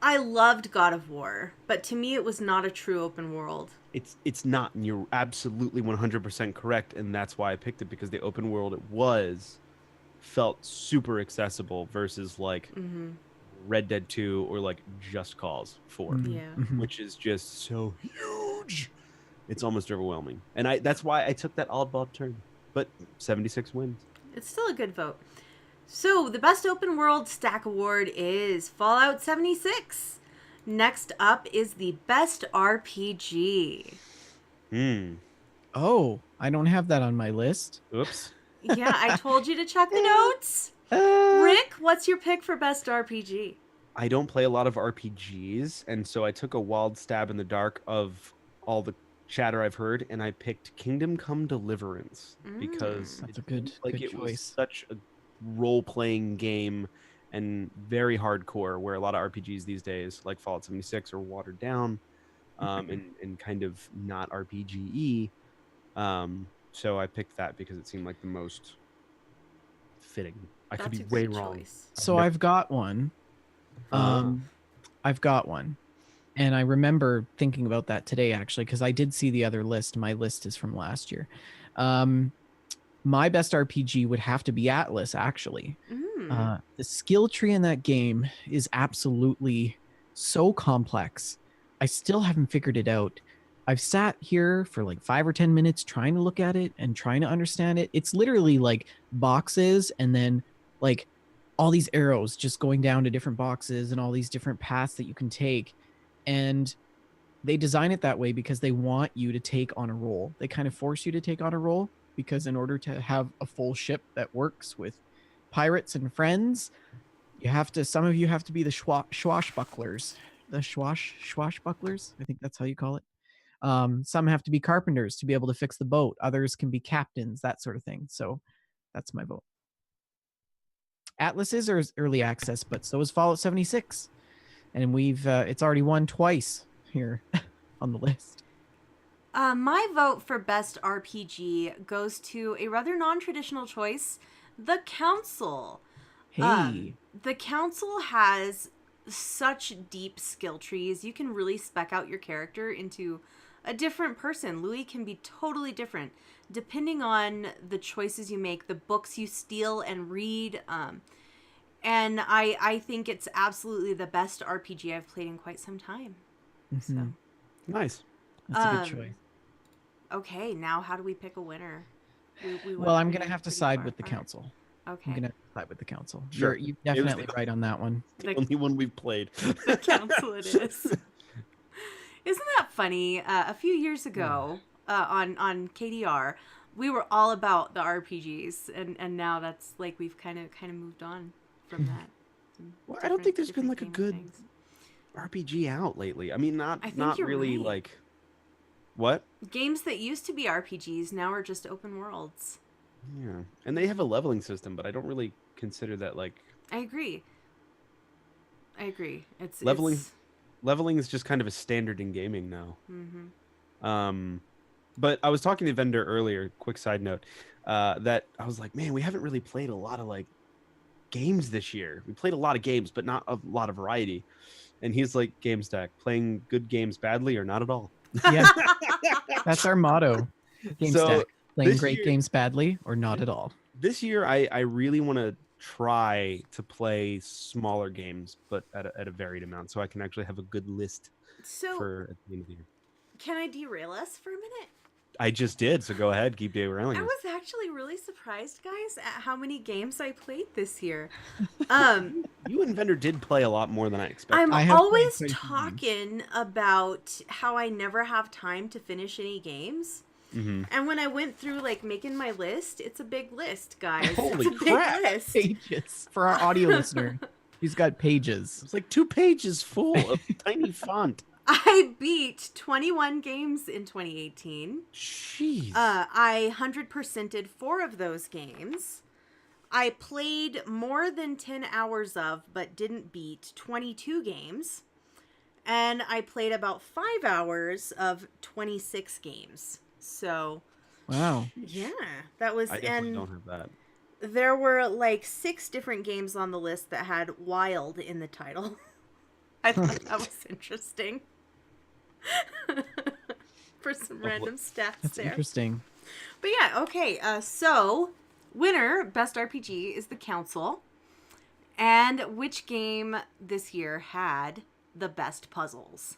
I loved God of War, but to me, it was not a true open world. It's not, and you're absolutely 100% correct, and that's why I picked it, because the open world felt super accessible versus Red Dead 2 or Just Cause 4, which is just so huge. It's almost overwhelming, and that's why I took that oddball turn. But 76 wins. It's still a good vote. So the Best Open World Stack Award is Fallout 76. Next up is the Best RPG. Oh, I don't have that on my list. Oops. Yeah, I told you to check the notes. Rick, what's your pick for Best RPG? I don't play a lot of RPGs, and so I took a wild stab in the dark of all the chatter I've heard, and I picked Kingdom Come Deliverance because that's a good it choice. Was such a role-playing game and very hardcore, where a lot of RPGs these days, like Fallout 76, are watered down and kind of not RPG-y. So I picked that because it seemed like the most fitting. I could be way wrong. So I've got one. I've got one. And I remember thinking about that today, actually, because I did see the other list. My list is from last year. My best RPG would have to be Atlas, actually. The skill tree in that game is absolutely so complex. I still haven't figured it out. I've sat here for 5 or 10 minutes trying to look at it and trying to understand it. It's literally boxes and then all these arrows just going down to different boxes and all these different paths that you can take. And they design it that way because they want you to take on a role. They kind of force you to take on a role. because in order to have a full ship that works with pirates and friends, some of you have to be the swashbucklers. The swashbucklers, I think that's how you call it. Some have to be carpenters to be able to fix the boat. Others can be captains, that sort of thing. So that's my vote. Atlas is early access, but so is Fallout 76. And it's already won twice here on the list. My vote for best RPG goes to a rather non-traditional choice, The Council. Hey. The Council has such deep skill trees. You can really spec out your character into a different person. Louis can be totally different depending on the choices you make, the books you steal and read. And I think it's absolutely the best RPG I've played in quite some time. Mm-hmm. So Nice. That's a good choice. Okay, now how do we pick a winner? Well, I'm going to have to side with the council. Okay. I'm going to side with the council. Sure. You're definitely right on that one. The only one we've played. The council it is. Isn't that funny? A few years ago on KDR, we were all about the RPGs, and now that's like we've kind of moved on from that. Well, I don't think there's been like a good RPG out lately. I mean, not really right. like what? Games that used to be RPGs now are just open worlds. Yeah, and they have a leveling system, but I don't really consider that like. I agree. It's Leveling is just kind of a standard in gaming now. Mm-hmm. But I was talking to Vendor earlier. Quick side note, that I was like, man, we haven't really played a lot of like games this year. We played a lot of games, but not a lot of variety. And he's like, Gamestack, playing good games badly or not at all. Yeah, that's our motto. Gamestack, So, playing great games badly or not at all. This year, I really want to try to play smaller games, but at a varied amount, so I can actually have a good list for at the end of the year. Can I derail us for a minute? I just did, so go ahead, keep derailing I us. was actually really surprised, guys, at how many games I played this year. You and Vendor did play a lot more than I expected. I'm always talking about how I never have time to finish any games. Mm-hmm. And when I went through, like, making my list, it's a big list, guys. Holy it's a crap. big list. Pages. For our audio listener, he's got pages. It's like 2 pages full of tiny font. I beat 21 games in 2018. Jeez. I 100%ed 4 of those games. I played more than 10 hours of, but didn't beat 22 games. And I played about 5 hours of 26 games. So, wow. Yeah, that was, I definitely don't have that. There were like 6 different games on the list that had wild in the title. I thought that was interesting. For some random stats That's there. interesting. But yeah, okay. So, winner, best RPG, is The Council. And which game this year had the best puzzles?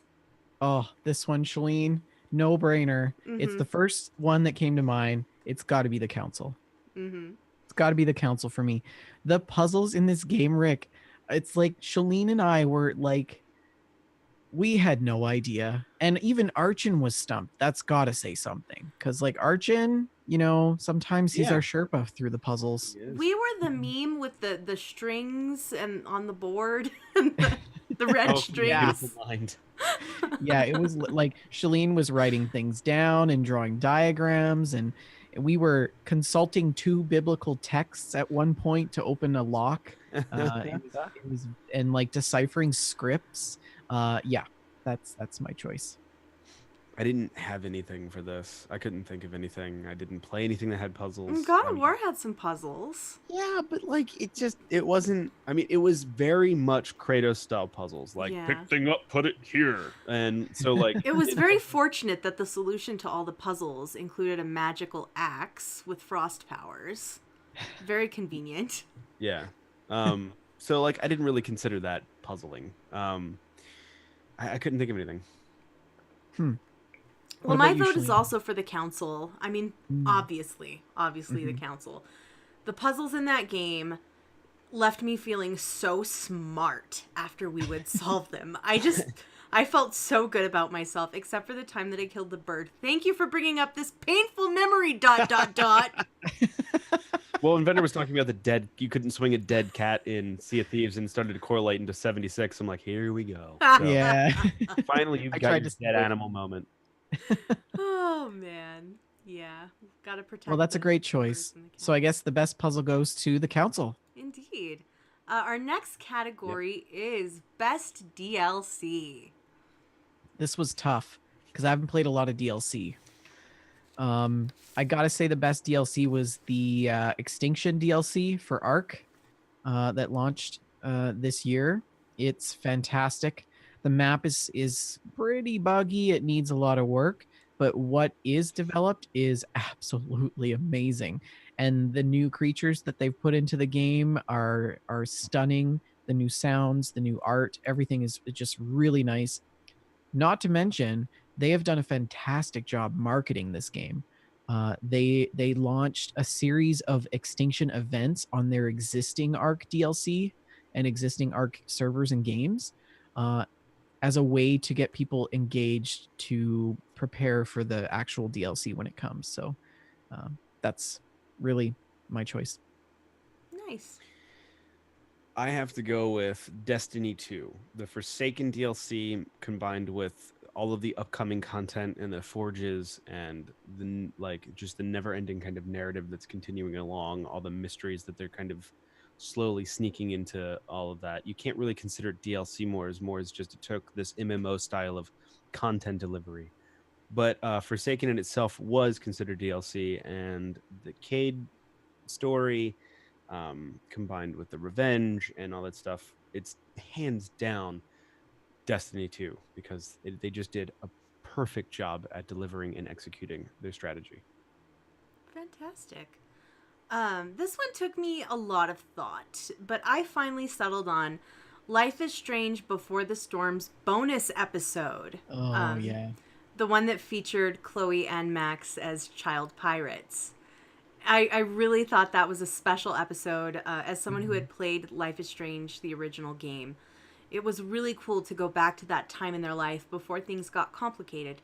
Oh, this one, Shaline. No brainer. Mm-hmm. It's the first one that came to mind. It's got to be The Council. Mm-hmm. It's got to be The Council for me. The puzzles in this game, Rick, it's like Shaline and I were like, we had no idea. And even Archon was stumped. That's got to say something. Because like Archon, you know, sometimes he's our Sherpa through the puzzles. We were the meme with the strings and on the board. The red strings. Beautiful mind. Yeah, it was like Shaline was writing things down and drawing diagrams, and we were consulting 2 biblical texts at one point to open a lock. It was and like deciphering scripts. Yeah, that's my choice. I didn't have anything for this. I couldn't think of anything. I didn't play anything that had puzzles. God of War had some puzzles. Yeah, but like it wasn't. I mean, it was very much Kratos style puzzles. Like pick thing up, put it here, and so like it was very fortunate that the solution to all the puzzles included a magical axe with frost powers. Very convenient. Yeah. So like I didn't really consider that puzzling. I couldn't think of anything. Well, my vote is also for The Council. I mean, obviously The Council. The puzzles in that game left me feeling so smart after we would solve them. I I felt so good about myself, except for the time that I killed the bird. Thank you for bringing up this painful memory, ... Well, Inventor was talking about you couldn't swing a dead cat in Sea of Thieves and started to correlate into 76. I'm like, here we go. So, Yeah. finally, you've I got tried your to dead stay- animal moment. Oh, man. Yeah. Gotta protect Well, that's a the great birds choice. and the So I cats. guess the best puzzle goes to the council. Indeed. Our next category is Best DLC. This was tough because I haven't played a lot of DLC. I gotta say the best DLC was the Extinction DLC for Ark that launched this year. It's fantastic. The map is pretty buggy. It needs a lot of work, but what is developed is absolutely amazing. And the new creatures that they've put into the game are stunning. The new sounds, the new art, everything is just really nice. Not to mention, they have done a fantastic job marketing this game. They launched a series of Extinction events on their existing Arc DLC and existing Arc servers and games uh, as a way to get people engaged to prepare for the actual DLC when it comes. So that's really my choice. Nice. I have to go with Destiny 2, the Forsaken DLC combined with all of the upcoming content and the forges and just the never-ending kind of narrative that's continuing along, all the mysteries that they're kind of slowly sneaking into all of that. You can't really consider it DLC more as just it took this MMO style of content delivery. But Forsaken in itself was considered DLC, and the Cade story combined with the revenge and all that stuff, it's hands down Destiny 2 because they just did a perfect job at delivering and executing their strategy. Fantastic. This one took me a lot of thought, but I finally settled on Life is Strange Before the Storm's bonus episode. Oh yeah. The one that featured Chloe and Max as child pirates. I really thought that was a special episode. As someone who had played Life is Strange, the original game, it was really cool to go back to that time in their life before things got complicated.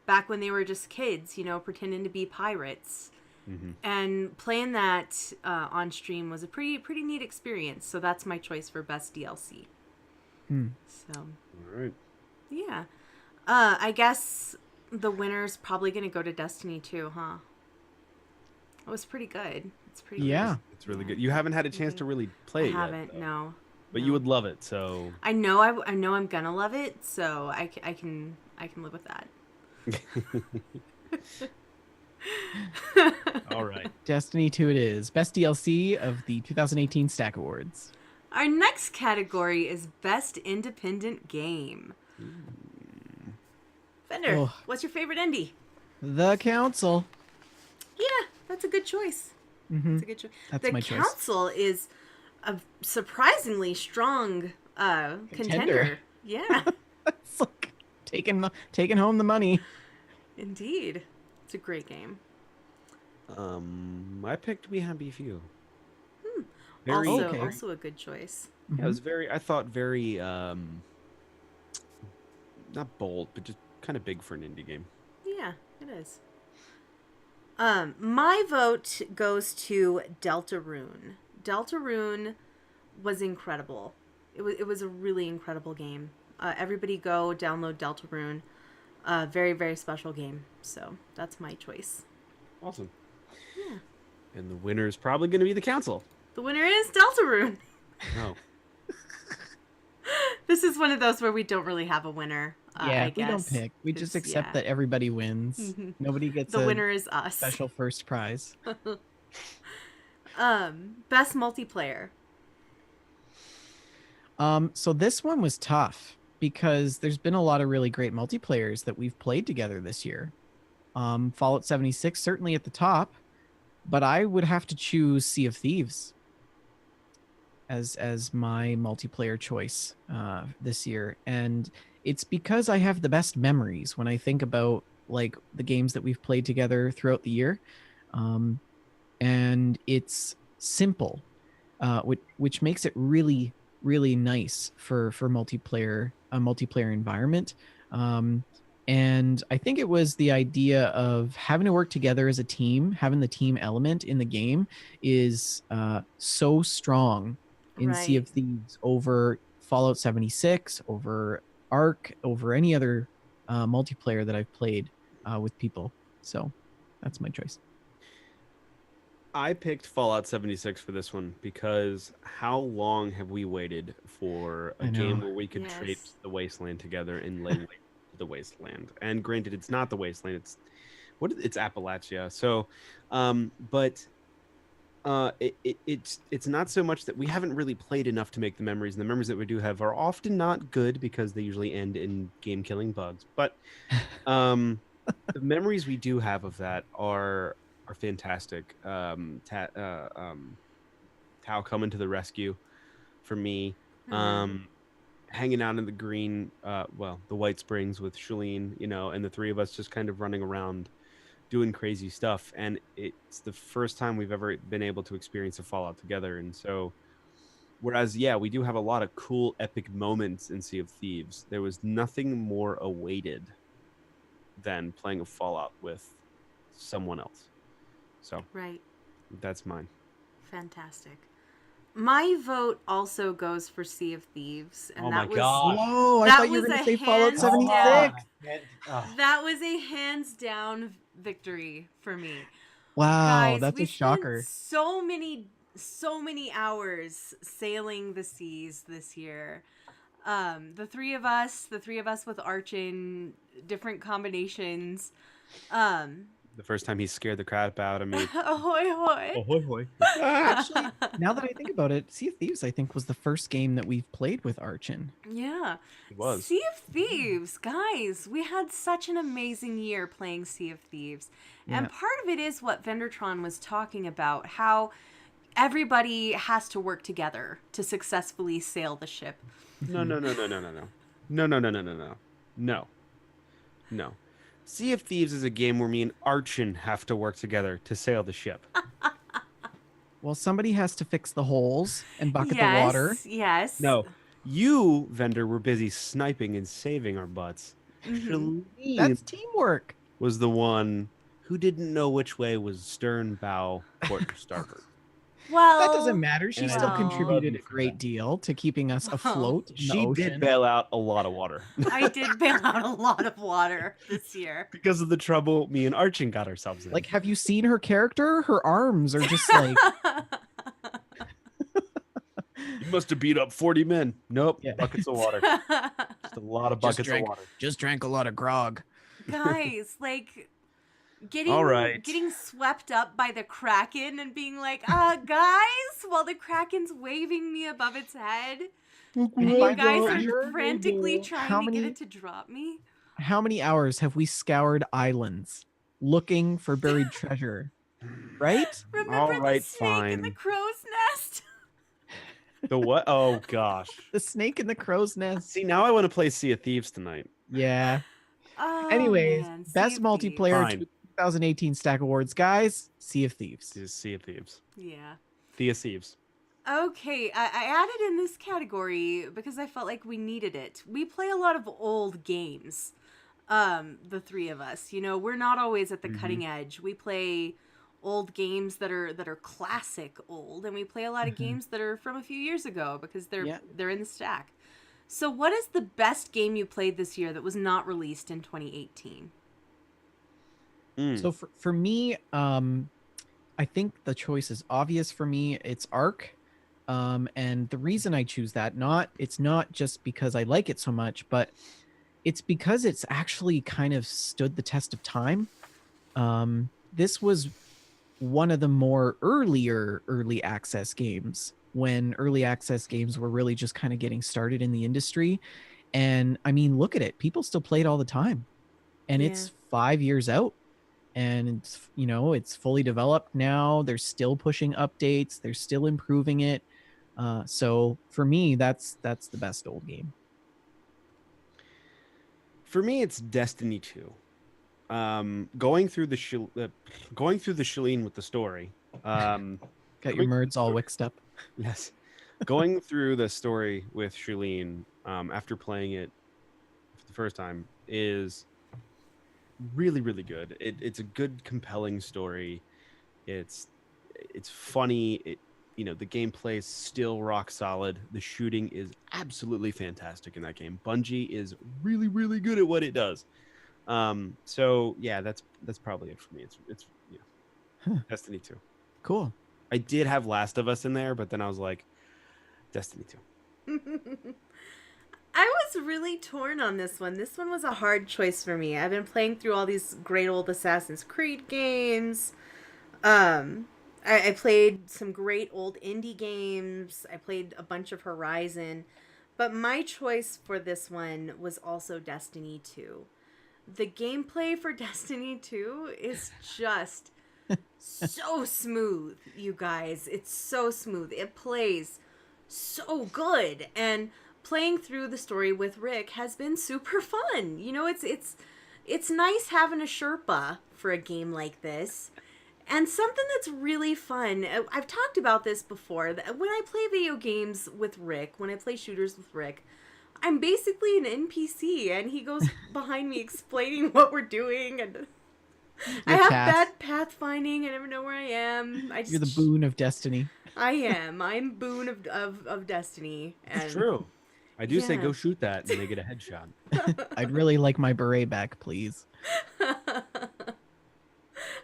Back when they were just kids, pretending to be pirates. Mm-hmm. And playing that on stream was a pretty neat experience. So that's my choice for best DLC. So, All right. yeah. I guess the winner's probably going to go to Destiny 2, huh? It was pretty good. It's pretty Yeah. good. It's really good. You haven't had a chance to really play I it yet. haven't, no. But No. you would love it, so I know I'm going to love it, so I can live with that. all right. Destiny 2 it is. Best DLC of the 2018 Stack Awards. Our next category is Best Independent Game. Fender, Oh. what's your favorite indie? The Council. Yeah, that's a good choice. Mm-hmm. That's a good choice. That's the my choice. Council is a surprisingly strong contender. Yeah, It's like taking home the money. indeed. It's a great game. I picked We Happy Few. Also, Okay. also a good choice. Yeah, it was I thought very not bold, but just kind of big for an indie game. Yeah, it is. My vote goes to Deltarune. Deltarune was incredible. It was a really incredible game. Everybody go download Deltarune. Very, very special game. So that's my choice. Awesome. Yeah. And the winner is probably going to be the Council. The winner is Deltarune. Oh. This is one of those where we don't really have a winner. I We don't guess. pick. We just It's- accept yeah. that everybody wins. Nobody gets The a winner is us. special first prize. Best multiplayer. So this one was tough because there's been a lot of really great multiplayers that we've played together this year. Fallout 76 certainly at the top, but I would have to choose Sea of Thieves as my multiplayer choice this year, and it's because I have the best memories when I think about like the games that we've played together throughout the year, and it's simple, which makes it really really nice for multiplayer, a multiplayer environment. And I think it was the idea of having to work together as a team, having the team element in the game is so strong in Sea Right. of Thieves over Fallout 76, over Ark, over any other multiplayer that I've played with people. So that's my choice. I picked Fallout 76 for this one because how long have we waited for a I game know. where we could Yes. traipse the wasteland together and lay waste to the wasteland? And granted, it's not the wasteland; it's Appalachia. So, but it's not so much that we haven't really played enough to make the memories, and the memories that we do have are often not good because they usually end in game killing bugs. But the memories we do have of that are fantastic. Tao coming to the rescue for me. Um, Hanging out in the green, the White Springs with Shaline, and the three of us just kind of running around doing crazy stuff. And it's the first time we've ever been able to experience a Fallout together. And so, whereas, yeah, we do have a lot of cool, epic moments in Sea of Thieves, there was nothing more awaited than playing a Fallout with someone else. So Right. that's mine. Fantastic. My vote also goes for Sea of Thieves, and Oh that my was gosh. Whoa, I that thought you were was going a to say Fallout hands 76. down. Oh. that was a hands down victory for me. Wow, Guys, that's we a shocker. spent so many hours sailing the seas this year. The three of us with Archon, different combinations. The first time he scared the crap out of me. Ahoy hoy. Ahoy hoy. Actually, now that I think about it, Sea of Thieves, I think, was the first game that we've played with Archon. Yeah. It was. Sea of Thieves, guys. We had such an amazing year playing Sea of Thieves. And Yeah. part of it is what Vendertron was talking about, how everybody has to work together to successfully sail the ship. No. No. Sea of Thieves is a game where me and Archon have to work together to sail the ship. Well, somebody has to fix the holes and bucket the water. Yes. No, you, Vendor, were busy sniping and saving our butts. Mhm. Shaline That's teamwork. was the one who didn't know which way was stern, bow, port, or starboard. Well, That doesn't matter. She And I still well, contributed love a you for great that. deal to keeping us Well, afloat in the She ocean. did bail out a lot of water. I did bail out a lot of water this year. Because of the trouble me and Archon got ourselves in. Like, have you seen her character? Her arms are just like You must have beat up 40 men. Nope, Yeah. buckets of water. Just a lot of buckets of water. just drank a lot of grog. Guys, like All right. getting swept up by the Kraken and being like, guys, while the Kraken's waving me above its head. And you By guys the are way, frantically trying how to get many- it to drop me. How many hours have we scoured islands looking for buried treasure? Right? Remember All the right, snake in the fine. crow's nest? The what? Oh, gosh. The snake in the crow's nest. See, now I want to play Sea of Thieves tonight. Yeah. Oh, Anyways, man. Sea best of multiplayer Fine. 2018 Stack Awards, guys. Sea of Thieves. This is Sea of Thieves. Thieves. Yeah. Thea Thieves. Okay, I added in this category because I felt like we needed it. We play a lot of old games, the three of us. You know, we're not always at the cutting edge. We play old games that are classic old, and we play a lot of games that are from a few years ago because they're in the stack. So, what is the best game you played this year that was not released in 2018? So for me, I think the choice is obvious for me. It's Ark. And the reason I choose that, it's not just because I like it so much, but it's because it's actually kind of stood the test of time. This was one of the more early access games when early access games were really just kind of getting started in the industry. And I mean, look at it. People still play it all the time. And it's 5 years out. And it's, it's fully developed now. They're still pushing updates. They're still improving it. So for me, that's the best old game. For me, it's Destiny 2. Going through the Shaline with the story. Got your merds all mixed up. Yes. Going through the story with Shaline after playing it for the first time is really, really good. It's a good, compelling story. It's it's funny. The gameplay is still rock solid. The shooting is absolutely fantastic in that game. Bungie is really, really good at what it does. So yeah, that's probably it for me. It's Huh. Destiny 2. Cool. I did have Last of Us in there, but then I was like, Destiny 2. I was really torn on this one. This one was a hard choice for me. I've been playing through all these great old Assassin's Creed games. I played some great old indie games. I played a bunch of Horizon. But my choice for this one was also Destiny 2. The gameplay for Destiny 2 is just so smooth, you guys. It's so smooth. It plays so good. And playing through the story with Rick has been super fun. It's nice having a Sherpa for a game like this. And something that's really fun, I've talked about this before, that when I play video games with Rick, when I play shooters with Rick, I'm basically an NPC, and he goes behind me explaining what we're doing, and I have bad pathfinding. I never know where I am. You're the boon of Destiny. I am. I'm boon of Destiny. It's And true. I do say yeah. go shoot that, and they get a headshot. I'd really like my beret back, please.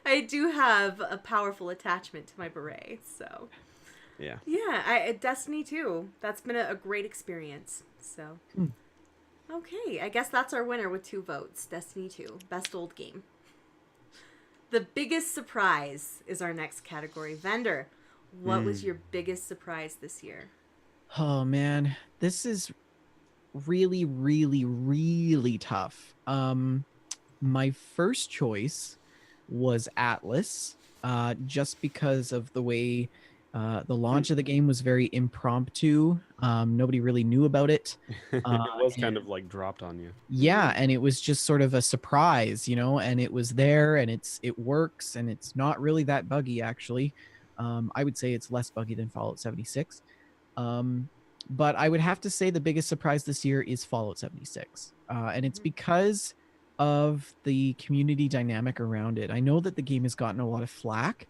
I do have a powerful attachment to my beret, so Yeah. yeah. Destiny 2. That's been a great experience. So okay, I guess that's our winner with 2 votes. Destiny 2, best old game. The biggest surprise is our next category. Vendor, what was your biggest surprise this year? Oh man, this is really, really, really tough. My first choice was Atlas, just because of the way the launch of the game was very impromptu. Nobody really knew about it. It was kind of like dropped on you. Yeah, and it was just sort of a surprise, and it was there, and it works, and it's not really that buggy actually. I would say it's less buggy than Fallout 76. But I would have to say the biggest surprise this year is Fallout 76. And it's because of the community dynamic around it. I know that the game has gotten a lot of flack,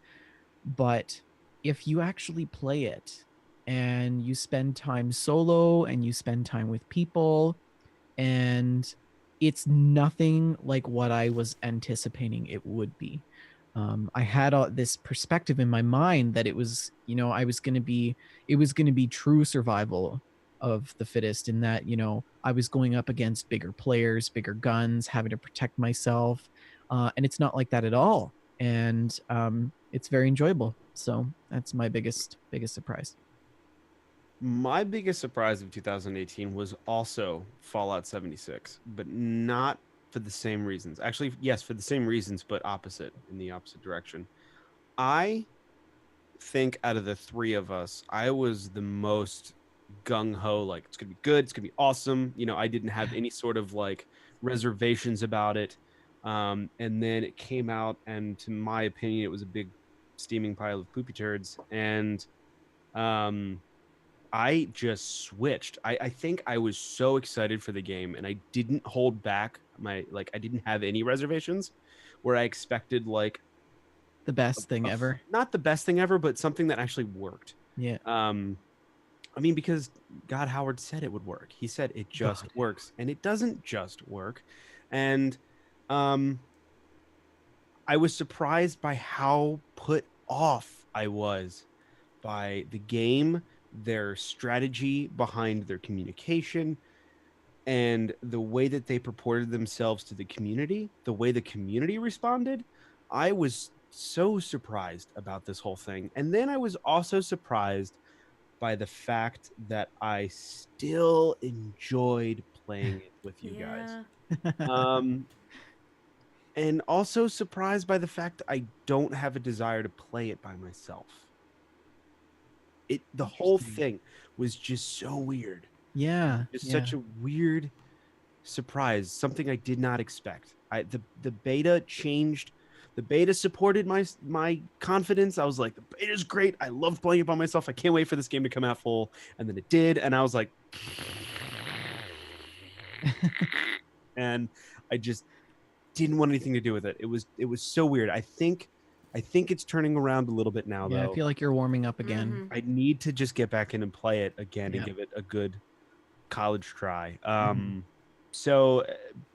but if you actually play it and you spend time solo and you spend time with people, and it's nothing like what I was anticipating it would be. I had this perspective in my mind that it was, it was going to be true survival of the fittest, in that, I was going up against bigger players, bigger guns, having to protect myself. And it's not like that at all. And it's very enjoyable. So that's my biggest surprise. My biggest surprise of 2018 was also Fallout 76, but not for the same reasons. Actually, yes, for the same reasons, but in the opposite direction. I think out of the 3 of us, I was the most gung-ho, like, it's gonna be good, it's gonna be awesome. I didn't have any sort of like reservations about it. And then it came out, and to my opinion, it was a big steaming pile of poopy turds. And I just switched. I think I was so excited for the game, and I didn't hold back I didn't have any reservations, where I expected like The best thing ever. not the best thing ever, but something that actually worked. Yeah. Because God Howard said it would work. He said it just works, and it doesn't just work. And I was surprised by how put off I was by the game, their strategy behind their communication, and the way that they purported themselves to the community, the way the community responded. I was so surprised about this whole thing. And then I was also surprised by the fact that I still enjoyed playing it with you guys. And also surprised by the fact I don't have a desire to play it by myself. The whole thing was just so weird. Yeah. It's such a weird surprise, something I did not expect. The beta changed The beta supported my confidence. I was like, the beta's great. I love playing it by myself. I can't wait for this game to come out full. And then it did, and I was like, and I just didn't want anything to do with it. It was so weird. I think it's turning around a little bit now, Yeah, though. I feel like you're warming up again. Mhm. I need to just get back in and play it again Yeah. and give it a good college try. Mhm. So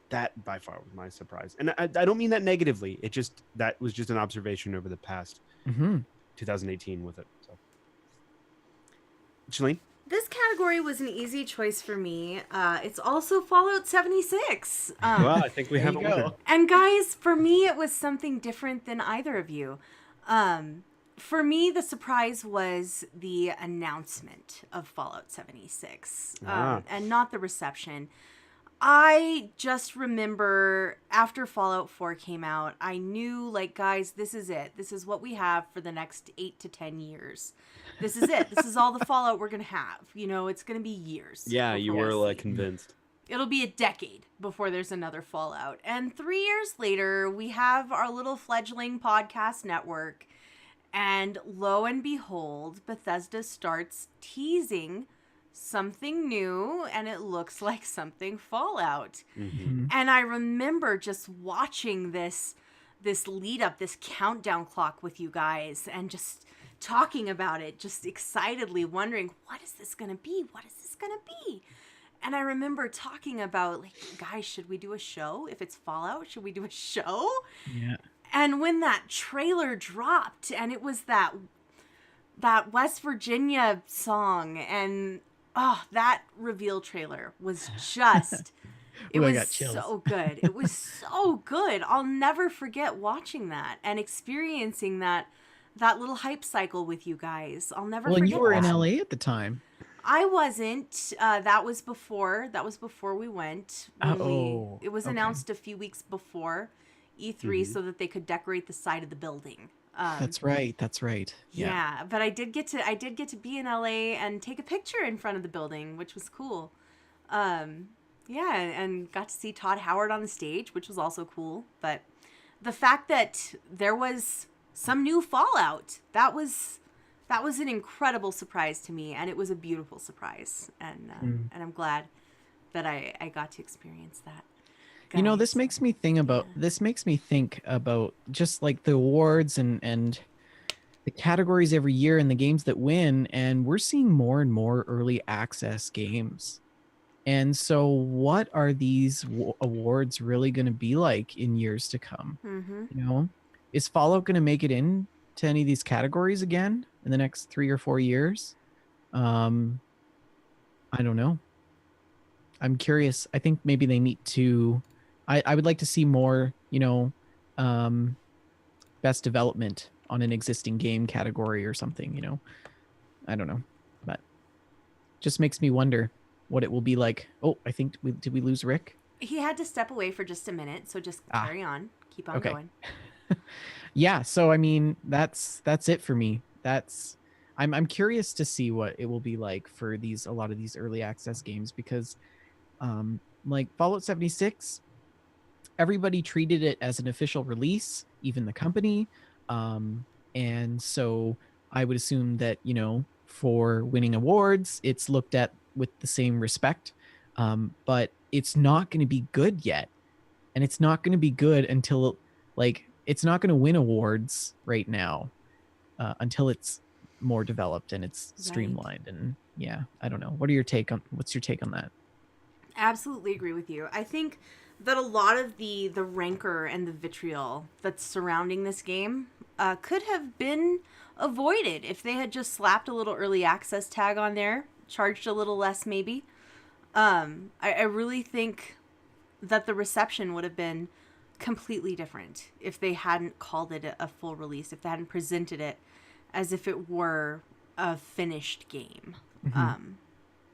that by far was my surprise, and I don't mean that negatively. That was just an observation over the past Mm-hmm. 2018 with it. So, Shaline? This category was an easy choice for me. It's also Fallout 76. Well, I think we There have you it go. ordered. And guys, for me, it was something different than either of you. For me, the surprise was the announcement of Fallout 76, and not the reception. I just remember after Fallout 4 came out, I knew, like, guys, this is it. This is what we have for the next 8 to 10 years. This is it. This is all the Fallout we're going to have. You know, it's going to be years. Yeah, you before were we like see. convinced. It'll be a decade before there's another Fallout. And 3 years later, we have our little fledgling podcast network. And lo and behold, Bethesda starts teasing something new, and it looks like something Fallout. Mm-hmm. And I remember just watching this lead up, this countdown clock with you guys, and just talking about it, just excitedly wondering, what is this going to be? What is this going to be? And I remember talking about, like, guys, should we do a show? If it's Fallout, should we do a show? Yeah. And when that trailer dropped, and it was that West Virginia song, and that reveal trailer was just, it Ooh, I was got chills. so good. It was so good. I'll never forget watching that and experiencing that little hype cycle with you guys. I'll never Well, forget and you were that. in LA at the time. I wasn't. That was before we went. It was okay. announced a few weeks before E3 so that they could decorate the side of the building. That's right. Yeah, but I did get to be in LA and take a picture in front of the building, which was cool. Yeah, and got to see Todd Howard on the stage, which was also cool. But the fact that there was some new Fallout, that was an incredible surprise to me, and it was a beautiful surprise, and I'm glad that I got to experience that. You know, Guys. this makes me think about just like the awards and the categories every year and the games that win, and we're seeing more and more early access games. And so what are these awards really going to be like in years to come? Mm-hmm. You know, is Fallout going to make it into any of these categories again in the next 3 or 4 years? I don't know. I'm curious. I think maybe they need to. I would like to see more, you know, best development on an existing game category or something, you know. I don't know. But just makes me wonder what it will be like. Oh, I think did we lose Rick? He had to step away for just a minute, so just carry on. Keep on Okay. going. Yeah, so I mean, that's it for me. I'm curious to see what it will be like for a lot of these early access games, because like Fallout 76, everybody treated it as an official release, even the company. And so I would assume that, you know, for winning awards, it's looked at with the same respect. But it's not going to be good yet. And it's not going to be good until, like, it's not going to win awards right now until it's more developed and it's streamlined. And yeah, I don't know. What's your take on that? Absolutely agree with you. I think that a lot of the rancor and the vitriol that's surrounding this game could have been avoided if they had just slapped a little early access tag on there, charged a little less maybe. I really think that the reception would have been completely different if they hadn't called it a full release, if they hadn't presented it as if it were a finished game. Mm-hmm.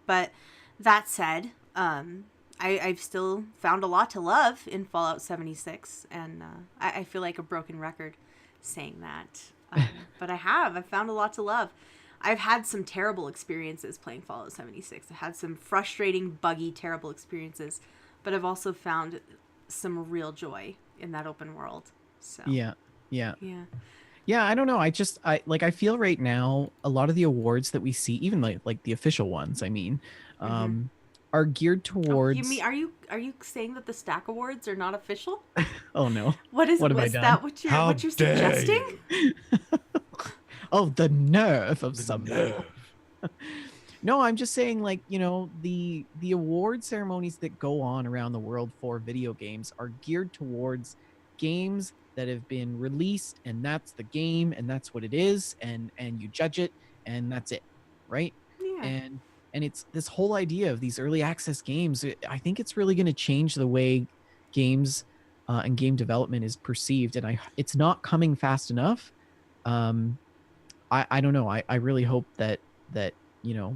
But that said, I've still found a lot to love in Fallout 76, and I feel like a broken record saying that. But I've found a lot to love. I've had some terrible experiences playing Fallout 76. I've had some frustrating, buggy, terrible experiences, but I've also found some real joy in that open world. So Yeah. Yeah. Yeah. Yeah, I don't know. I feel right now a lot of the awards that we see, even like the official ones, I mean, Mm-hmm. are geared Oh, you mean towards. are you saying that the Stack Awards are not official? Oh no, What is what have I was done? that How what you're dare suggesting? you? Oh, the nerve of The some people. nerve. No, I'm just saying, like, the award ceremonies that go on around the world for video games are geared towards games that have been released, and that's the game, and that's what it is, and you judge it, and that's it, right? Yeah. And it's this whole idea of these early access games. I think it's really going to change the way games and game development is perceived, and it's not coming fast enough. Um, I don't know. I really hope that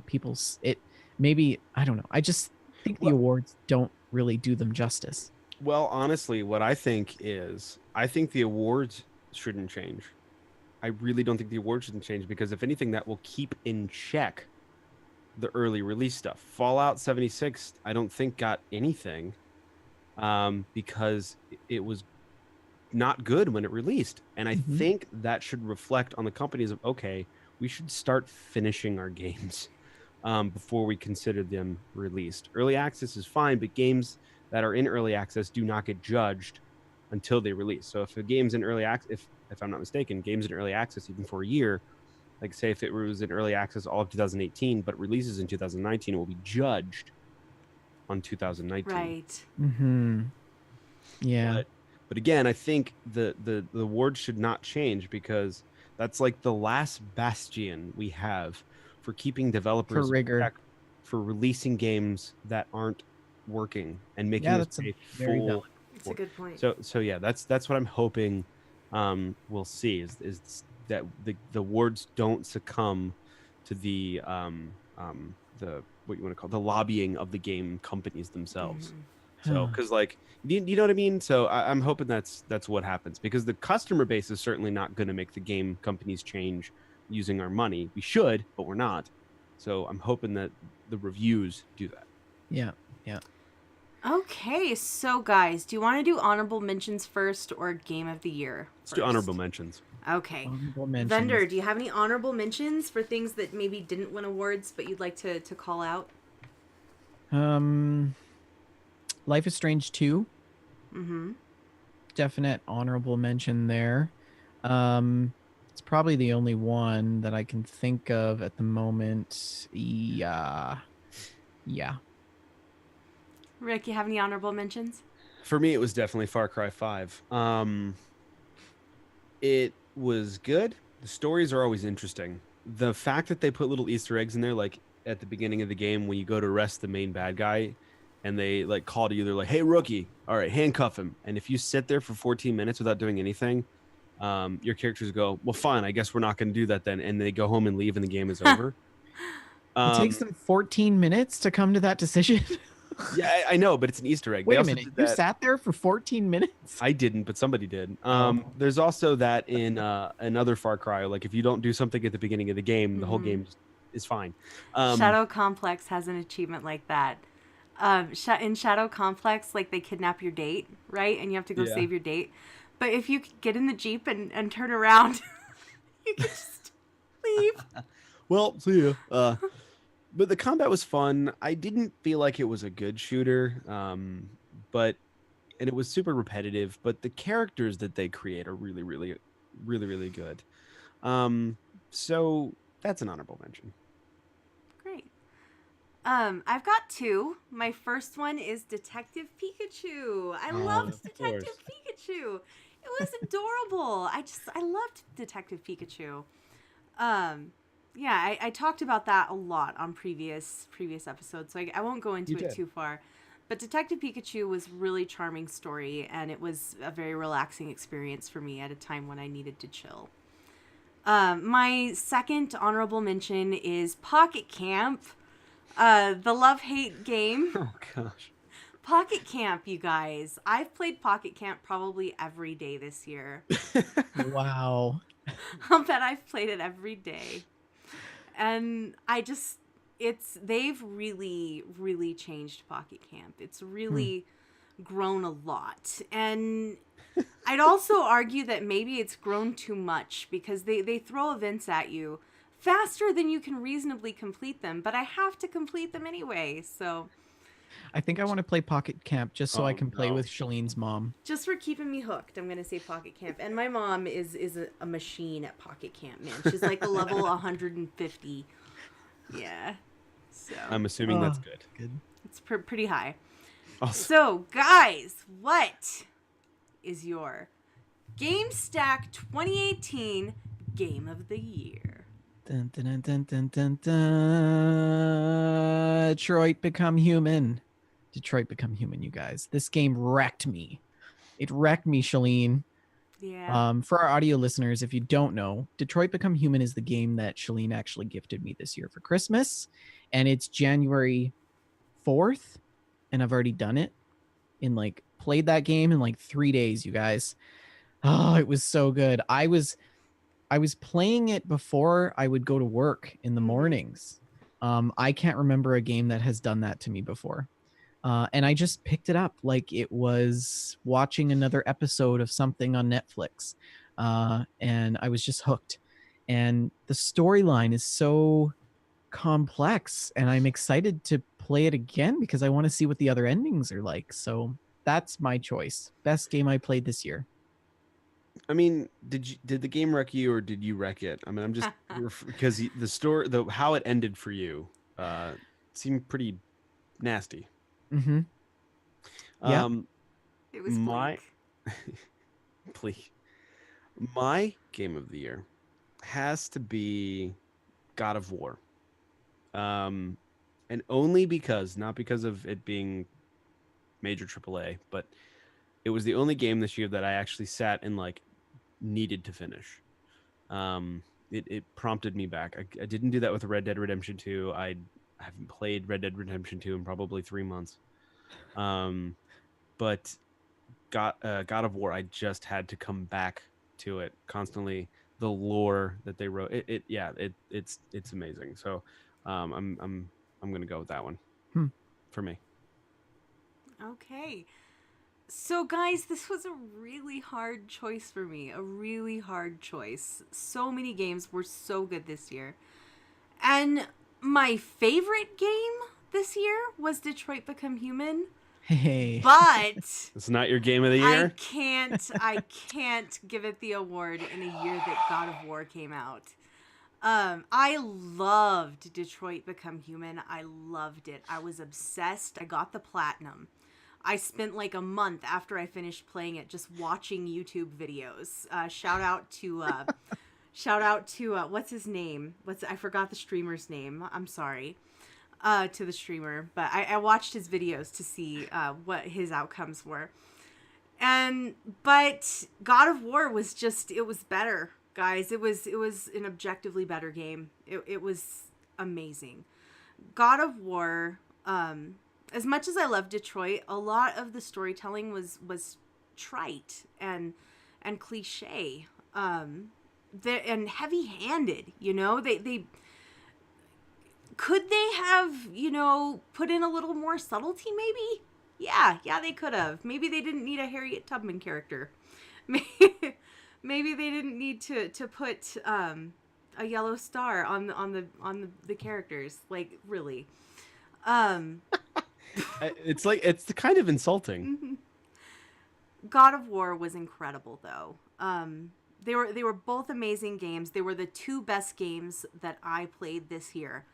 people's it maybe I don't know. I just think the Well, awards don't really do them justice. well, honestly, what I think is, I think the awards shouldn't change. I really don't think the awards shouldn't change because if anything, that will keep in check the early release stuff. Fallout 76, I don't think got anything because it was not good when it released. And I Mhm. think that should reflect on the companies of, okay, we should start finishing our games before we consider them released. Early access is fine, but games that are in early access do not get judged until they release. So if a game's in early access, if I'm not mistaken, games in early access even for a year, like say if it was in early access all of 2018, but releases in 2019, it will be judged on 2019. Right. Mhm. Yeah. But but again, I think the awards should not change because that's like the last bastion we have for keeping For developers in rigor. check for releasing games that aren't working and Yeah, making us that's a pay very full valid. It's a for. good point. So yeah, that's what I'm hoping we'll see is that the awards don't succumb to the what you want to call the lobbying of the game companies themselves. Hmm. So, because like, you know what I mean? So I'm hoping that's what happens because the customer base is certainly not going to make the game companies change using our money. We should, but we're not. So I'm hoping that the reviews do that. Yeah. Yeah. Okay, so guys, do you want to do honorable mentions first or game of the year Let's do honorable first? mentions. Okay. Honorable Vendor, mentions. do you have any honorable mentions for things that maybe didn't win awards but you'd like to call out? Um Life is Strange 2, Mm-hmm. definite honorable mention there. It's probably the only one that I can think of at the moment. Yeah. Yeah. Rick, you have any honorable mentions? For me, it was definitely Far Cry 5. It was good. The stories are always interesting. The fact that they put little Easter eggs in there, like at the beginning of the game when you go to arrest the main bad guy, and they like call to you, they're like, "Hey, rookie, all right, handcuff him." And if you sit there for 14 minutes without doing anything, your characters go, "Well, fine, I guess we're not going to do that then," and they go home and leave, and the game is over. It takes Um, them 14 minutes to come to that decision. yeah, I know, but it's an Easter egg. They Wait a also minute. did You that. sat there for 14 minutes? I didn't, but somebody did. Oh. There's also that in another Far Cry. Like if you don't do something at the beginning of the game, the whole Mm-hmm. game is fine. Shadow Complex has an achievement like that. In Shadow Complex, like they kidnap your date, right? And you have to go Yeah. save your date. But if you get in the Jeep and turn around, you can just leave. Well, see ya. But the combat was fun. I didn't feel like it was a good shooter. But and it was super repetitive. But the characters that they create are really, really, really, really good. So that's an honorable mention. Great. I've got two. My first one is Detective Pikachu. I loved Of Detective course. Pikachu. It was adorable. I loved Detective Pikachu. Yeah, I talked about that a lot on previous episodes, so I won't go into You it did. too far. But Detective Pikachu was really charming story, and it was a very relaxing experience for me at a time when I needed to chill. My second honorable mention is Pocket Camp, the love-hate game. Oh gosh. Pocket Camp, you guys. I've played Pocket Camp probably every day this year. Wow. I'll bet I've played it every day. And they've really, really changed Pocket Camp. It's really grown a lot. And I'd also argue that maybe it's grown too much because they throw events at you faster than you can reasonably complete them, but I have to complete them anyway, so I think I want to play Pocket Camp just so I Oh, can play no. with Shalene's mom. just for keeping me hooked, I'm going to say Pocket Camp. And my mom is a machine at Pocket Camp, man. She's like a level 150. Yeah. So, I'm assuming that's Oh, good. Good. it's pretty high. Awesome. So, guys, what is your Gamestack 2018 Game of the Year? Dun, dun, dun, dun, dun, dun, dun. Detroit Become Human. Detroit Become Human, you guys. This game wrecked me. It wrecked me, Shaline. Yeah. For our audio listeners, if you don't know, Detroit Become Human is the game that Shaline actually gifted me this year for Christmas. And it's January 4th. And I've already done it played that game in like 3 days, you guys. Oh, it was so good. I was playing it before I would go to work in the mornings. I can't remember a game that has done that to me before. And I just picked it up like it was watching another episode of something on Netflix. And I was just hooked. And the storyline is so complex, and I'm excited to play it again because I want to see what the other endings are like. So that's my choice. Best game I played this year. I mean, did the game wreck you or did you wreck it? I mean, I'm just because the story, how it ended for you, seemed pretty nasty. Mm-hmm. Yeah. It was My bleak. please, my game of the year has to be God of War. And only because, not because of it being major AAA, but it was the only game this year that I actually sat and like needed to finish. It prompted me back. I didn't do that with Red Dead Redemption 2. I haven't played Red Dead Redemption 2 in probably 3 months. But God of War, I just had to come back to it constantly. The lore that they wrote, it's amazing. So, I'm gonna go with that one for me. Okay. So, guys, this was a really hard choice for me. A really hard choice. So many games were so good this year. And my favorite game this year was Detroit Become Human. Hey. But It's not your game of the I year. can't give it the award in a year that God of War came out. I loved Detroit Become Human. I loved it. I was obsessed. I got the platinum. I spent like a month after I finished playing it just watching YouTube videos. Shout out to what's his name? I forgot the streamer's name. I'm sorry. To the streamer, but I watched his videos to see what his outcomes were. But God of War was it was better, guys. It was an objectively better game. It was amazing. God of War, as much as I love Detroit, a lot of the storytelling was trite and cliche, and heavy-handed. You know, they could they have, put in a little more subtlety, maybe? Yeah, they could have. Maybe they didn't need a Harriet Tubman character. Maybe they didn't need to put a yellow star on the characters. Like, really. It's kind of insulting. God of War was incredible, though. They were both amazing games. They were the two best games that I played this year.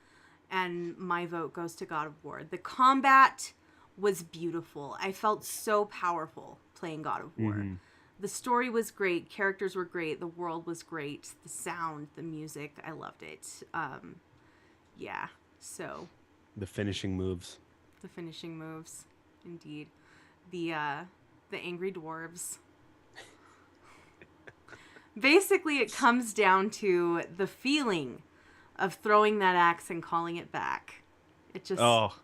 And my vote goes to God of War. The combat was beautiful. I felt so powerful playing God of War. Mm-hmm. The story was great. Characters were great. The world was great. The sound, the music, I loved it. Yeah, so. The finishing moves. The finishing moves, indeed. The angry dwarves. Basically, it comes down to the feeling of throwing that axe and calling it back. It just... Oh.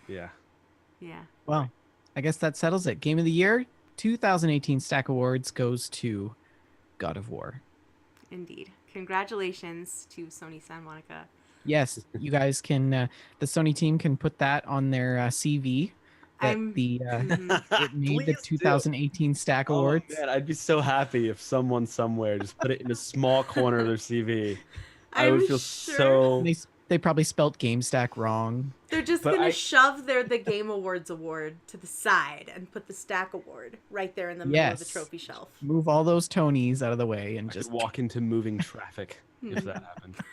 Yeah. Yeah. Well, I guess that settles it. Game of the Year 2018 Stack Awards goes to God of War. Indeed. Congratulations to Sony Santa Monica. Yes, you guys can, the Sony team can put that on their CV that I'm. the Mhm. it made the Please do. 2018 Stack Oh Awards. man, I'd be so happy if someone somewhere just put it in a small corner of their CV. I would I'm feel sure so. They probably spelt Gamestack wrong. they're just But gonna I shove the Game Awards award to the side and put the Stack Award right there in the middle of the Yes. trophy shelf. Move all those Tonys out of the way and I just could walk into moving traffic if that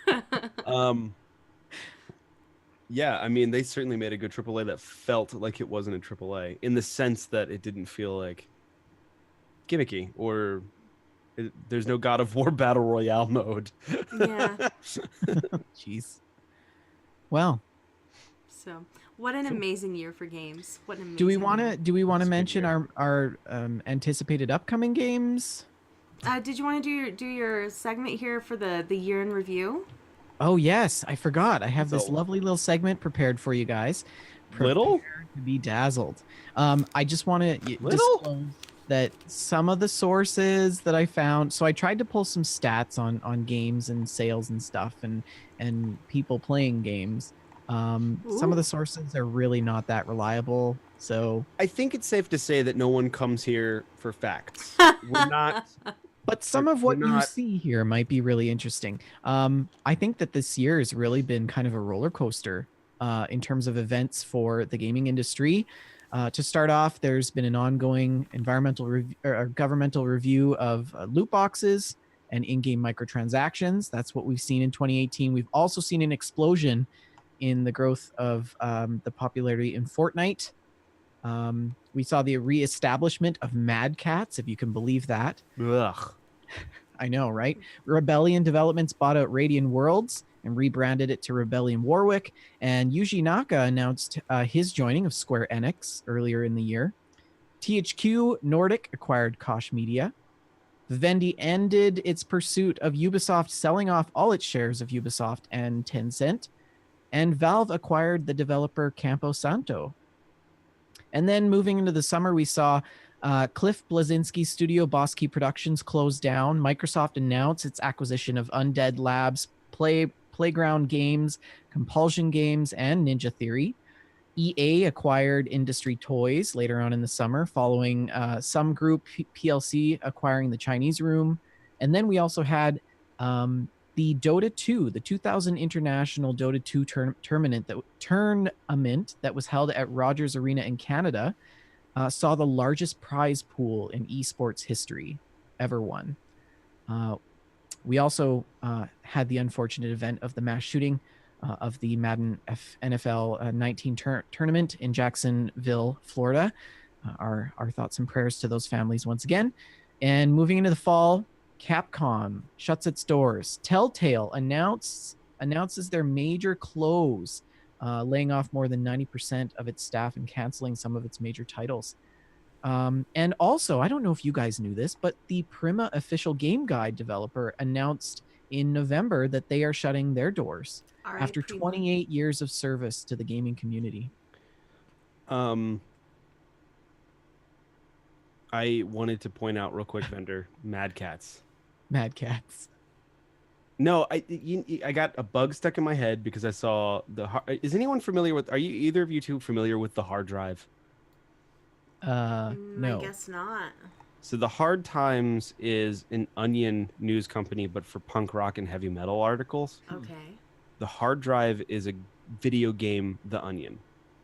Mhm. happened. Yeah, I mean, they certainly made a good AAA that felt like it wasn't a AAA in the sense that it didn't feel like gimmicky or there's no God of War Battle Royale mode. Yeah. jeez. Well, So, what an amazing year for games. What an amazing do we year. want to It's a good mention year. our anticipated upcoming games? Did you want to do your segment here for the year in review? Oh yes, I forgot. I have this So- lovely little segment prepared for you guys. Little? Prepare to be dazzled. I just want to Little? disclose that some of the sources that I found. So I tried to pull some stats on games and sales and stuff, and people playing games. Some of Ooh. the sources are really not that reliable. So, I think it's safe to say that no one comes here for facts. We're not. but some We're- of what we're you not- see here might be really interesting. I think that this year has really been kind of a roller coaster in terms of events for the gaming industry. To start off, there's been an ongoing governmental review of loot boxes and in-game microtransactions. That's what we've seen in 2018. We've also seen an explosion in the growth of the popularity in Fortnite. We saw the reestablishment of Mad Cats, if you can believe that. Ugh. I know, right? Rebellion Developments bought out Radiant Worlds and rebranded it to Rebellion Warwick. And Yuji Naka announced his joining of Square Enix earlier in the year. THQ Nordic acquired Koch Media. Vivendi ended its pursuit of Ubisoft selling off all its shares of Ubisoft and Tencent. And Valve acquired the developer Campo Santo. And then moving into the summer, we saw Cliff Bleszinski's studio, Boss Key Productions, closed down. Microsoft announced its acquisition of Undead Labs, Playground Games, Compulsion Games, and Ninja Theory. EA acquired Industry Toys later on in the summer, following Some Group PLC acquiring the Chinese Room. And then we also had the Dota 2, the 2000 International Dota 2 tournament that was held at Rogers Arena in Canada, saw the largest prize pool in esports history ever won. We also had the unfortunate event of the mass shooting of the Madden NFL 19 tournament in Jacksonville, Florida. Our thoughts and prayers to those families once again. And moving into the fall, Capcom shuts its doors. Telltale announces their major close, laying off more than 90% of its staff and canceling some of its major titles. And also, I don't know if you guys knew this, but the Prima official game guide developer announced in November that they are shutting their doors All right, after Prima. 28 years of service to the gaming community. I wanted to point out real quick, Vendor, Mad Cats. Mad Cats. No, I got a bug stuck in my head because I saw is anyone familiar with? Are you either of you two familiar with the hard drive? No. I guess not. So the Hard Times is an Onion news company, but for punk rock and heavy metal articles. Okay. The Hard Drive is a video game, The Onion.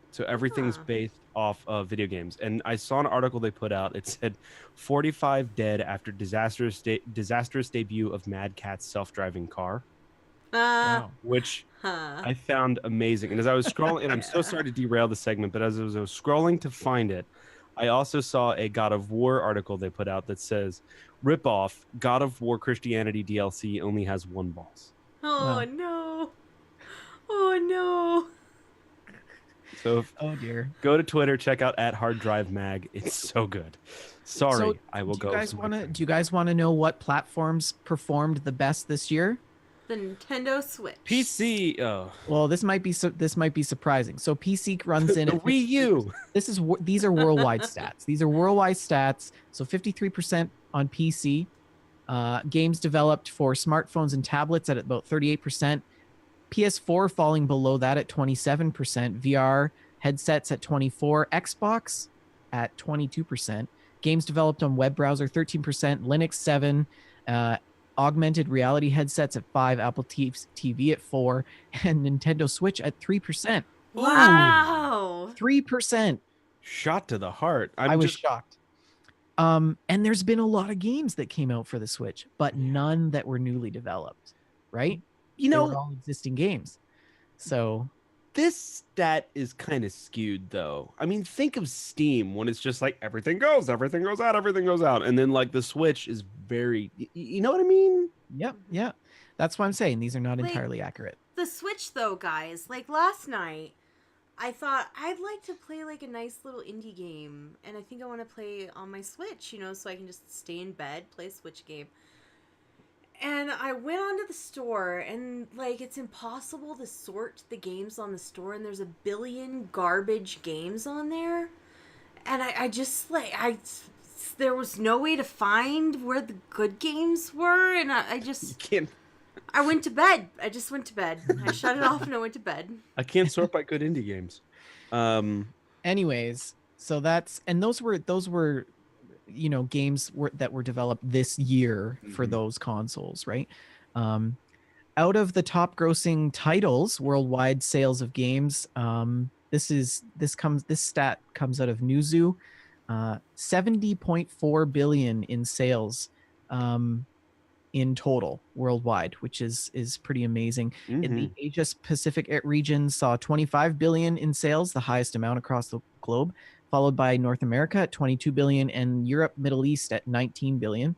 So everything's Huh. based off of video games. And I saw an article they put out. It said 45 dead after disastrous debut of Mad Cat's self-driving car, Wow. which Huh. I found amazing. And as I was scrolling, and I'm so sorry to derail the segment, but as I was scrolling to find it, I also saw a God of War article they put out that says, "Rip off God of War Christianity DLC only has one boss." Oh Wow. no. Oh no. So Oh dear. go to Twitter, check out @HardDriveMag. It's so good. Sorry, So, I will do go. you guys for my want to? thing. Do you guys want to know what platforms performed the best this year? The Nintendo Switch. PC. Oh, Well, this might be surprising. So PC runs in the at Wii U. these are worldwide stats. These are worldwide stats. So 53% on PC. Games developed for smartphones and tablets at about 38%. PS4 falling below that at 27%. VR headsets at 24%, Xbox at 22%, games developed on web browser 13%, Linux 7%, augmented reality headsets at 5%, Apple TV at 4%, and Nintendo Switch at 3%. Wow. 3%. Shot to the heart. I was shocked. And there's been a lot of games that came out for the Switch, but none that were newly developed, right? You They know, were all existing games. So this stat is kind of skewed, though. I mean, think of Steam when it's just like everything goes out, and then like the Switch is very, you know what I mean? Yep, yeah. That's why I'm saying these are not Like, entirely accurate. The Switch, though, guys, like last night, I thought I'd like to play like a nice little indie game, and I think I want to play on my Switch, you know, so I can just stay in bed, play a Switch game. And I went onto the store, and like it's impossible to sort the games on the store, and there's a billion garbage games on there, and I just like there was no way to find where the good games were, and I just You can't. I went to bed. I just went to bed. I shut it off and I went to bed. I can't sort by good indie games. Anyways, so those were games that were developed this year for those consoles, right? Out of the top grossing titles, worldwide sales of games, this stat comes out of Newzoo, 70.4 billion in sales in total worldwide, which is pretty amazing. In the Asia Pacific region saw 25 billion in sales, the highest amount across the globe, followed by North America at 22 billion and Europe, Middle East at 19 billion.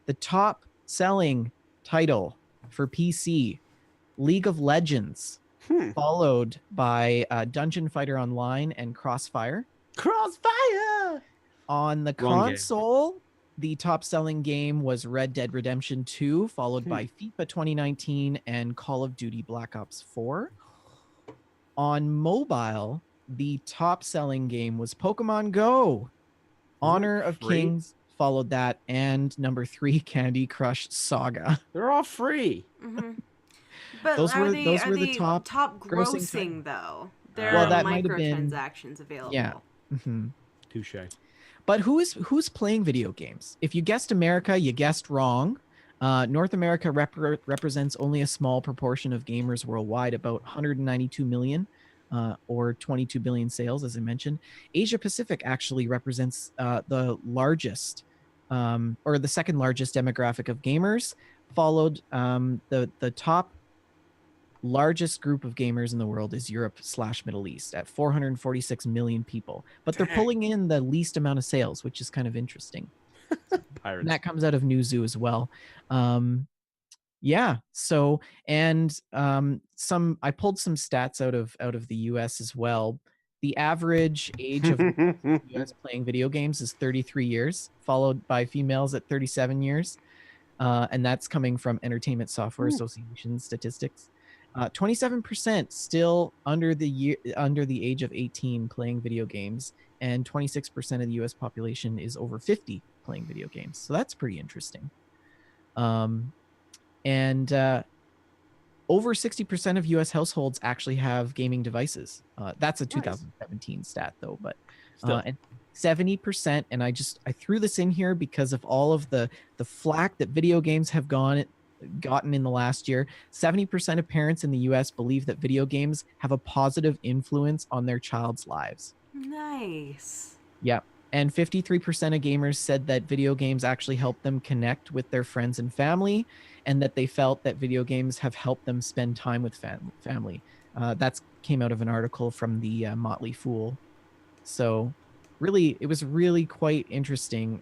The top selling title for PC, League of Legends, followed by Dungeon Fighter Online and Crossfire. On the console, the top selling game was Red Dead Redemption 2, followed by FIFA 2019 and Call of Duty Black Ops 4. On mobile, the top selling game was Pokemon Go. Honor of Kings followed that, and number 3, Candy Crush Saga. They're all free. But those were the top grossing though. There well, are that might have been microtransactions available. Yeah. Touche. But who's playing video games? If you guessed America, you guessed wrong. North America represents only a small proportion of gamers worldwide, about 192 million, or 22 billion sales, as I mentioned. Asia Pacific actually represents the largest, or the second largest demographic of gamers, followed the top largest group of gamers in the world is Europe/Middle East at 446 million people, but they're pulling in the least amount of sales, which is kind of interesting. And that comes out of Newzoo as well. So I pulled some stats out of the US as well. The average age of US playing video games is 33 years, followed by females at 37 years, and that's coming from Entertainment Software Association statistics. 27% still under the age of 18 playing video games, and 26% of the U.S. population is over 50 playing video games. So that's pretty interesting. And over 60% of U.S. households actually have gaming devices. That's a 2017 stat though, but and 70%. And I threw this in here because of all of the flack that video games have gotten in the last year. 70% of parents in the US believe that video games have a positive influence on their child's lives. Nice. Yep. And 53% of gamers said that video games actually help them connect with their friends and family, and that they felt that video games have helped them spend time with family. That came out of an article from the Motley Fool. So really, it was really quite interesting.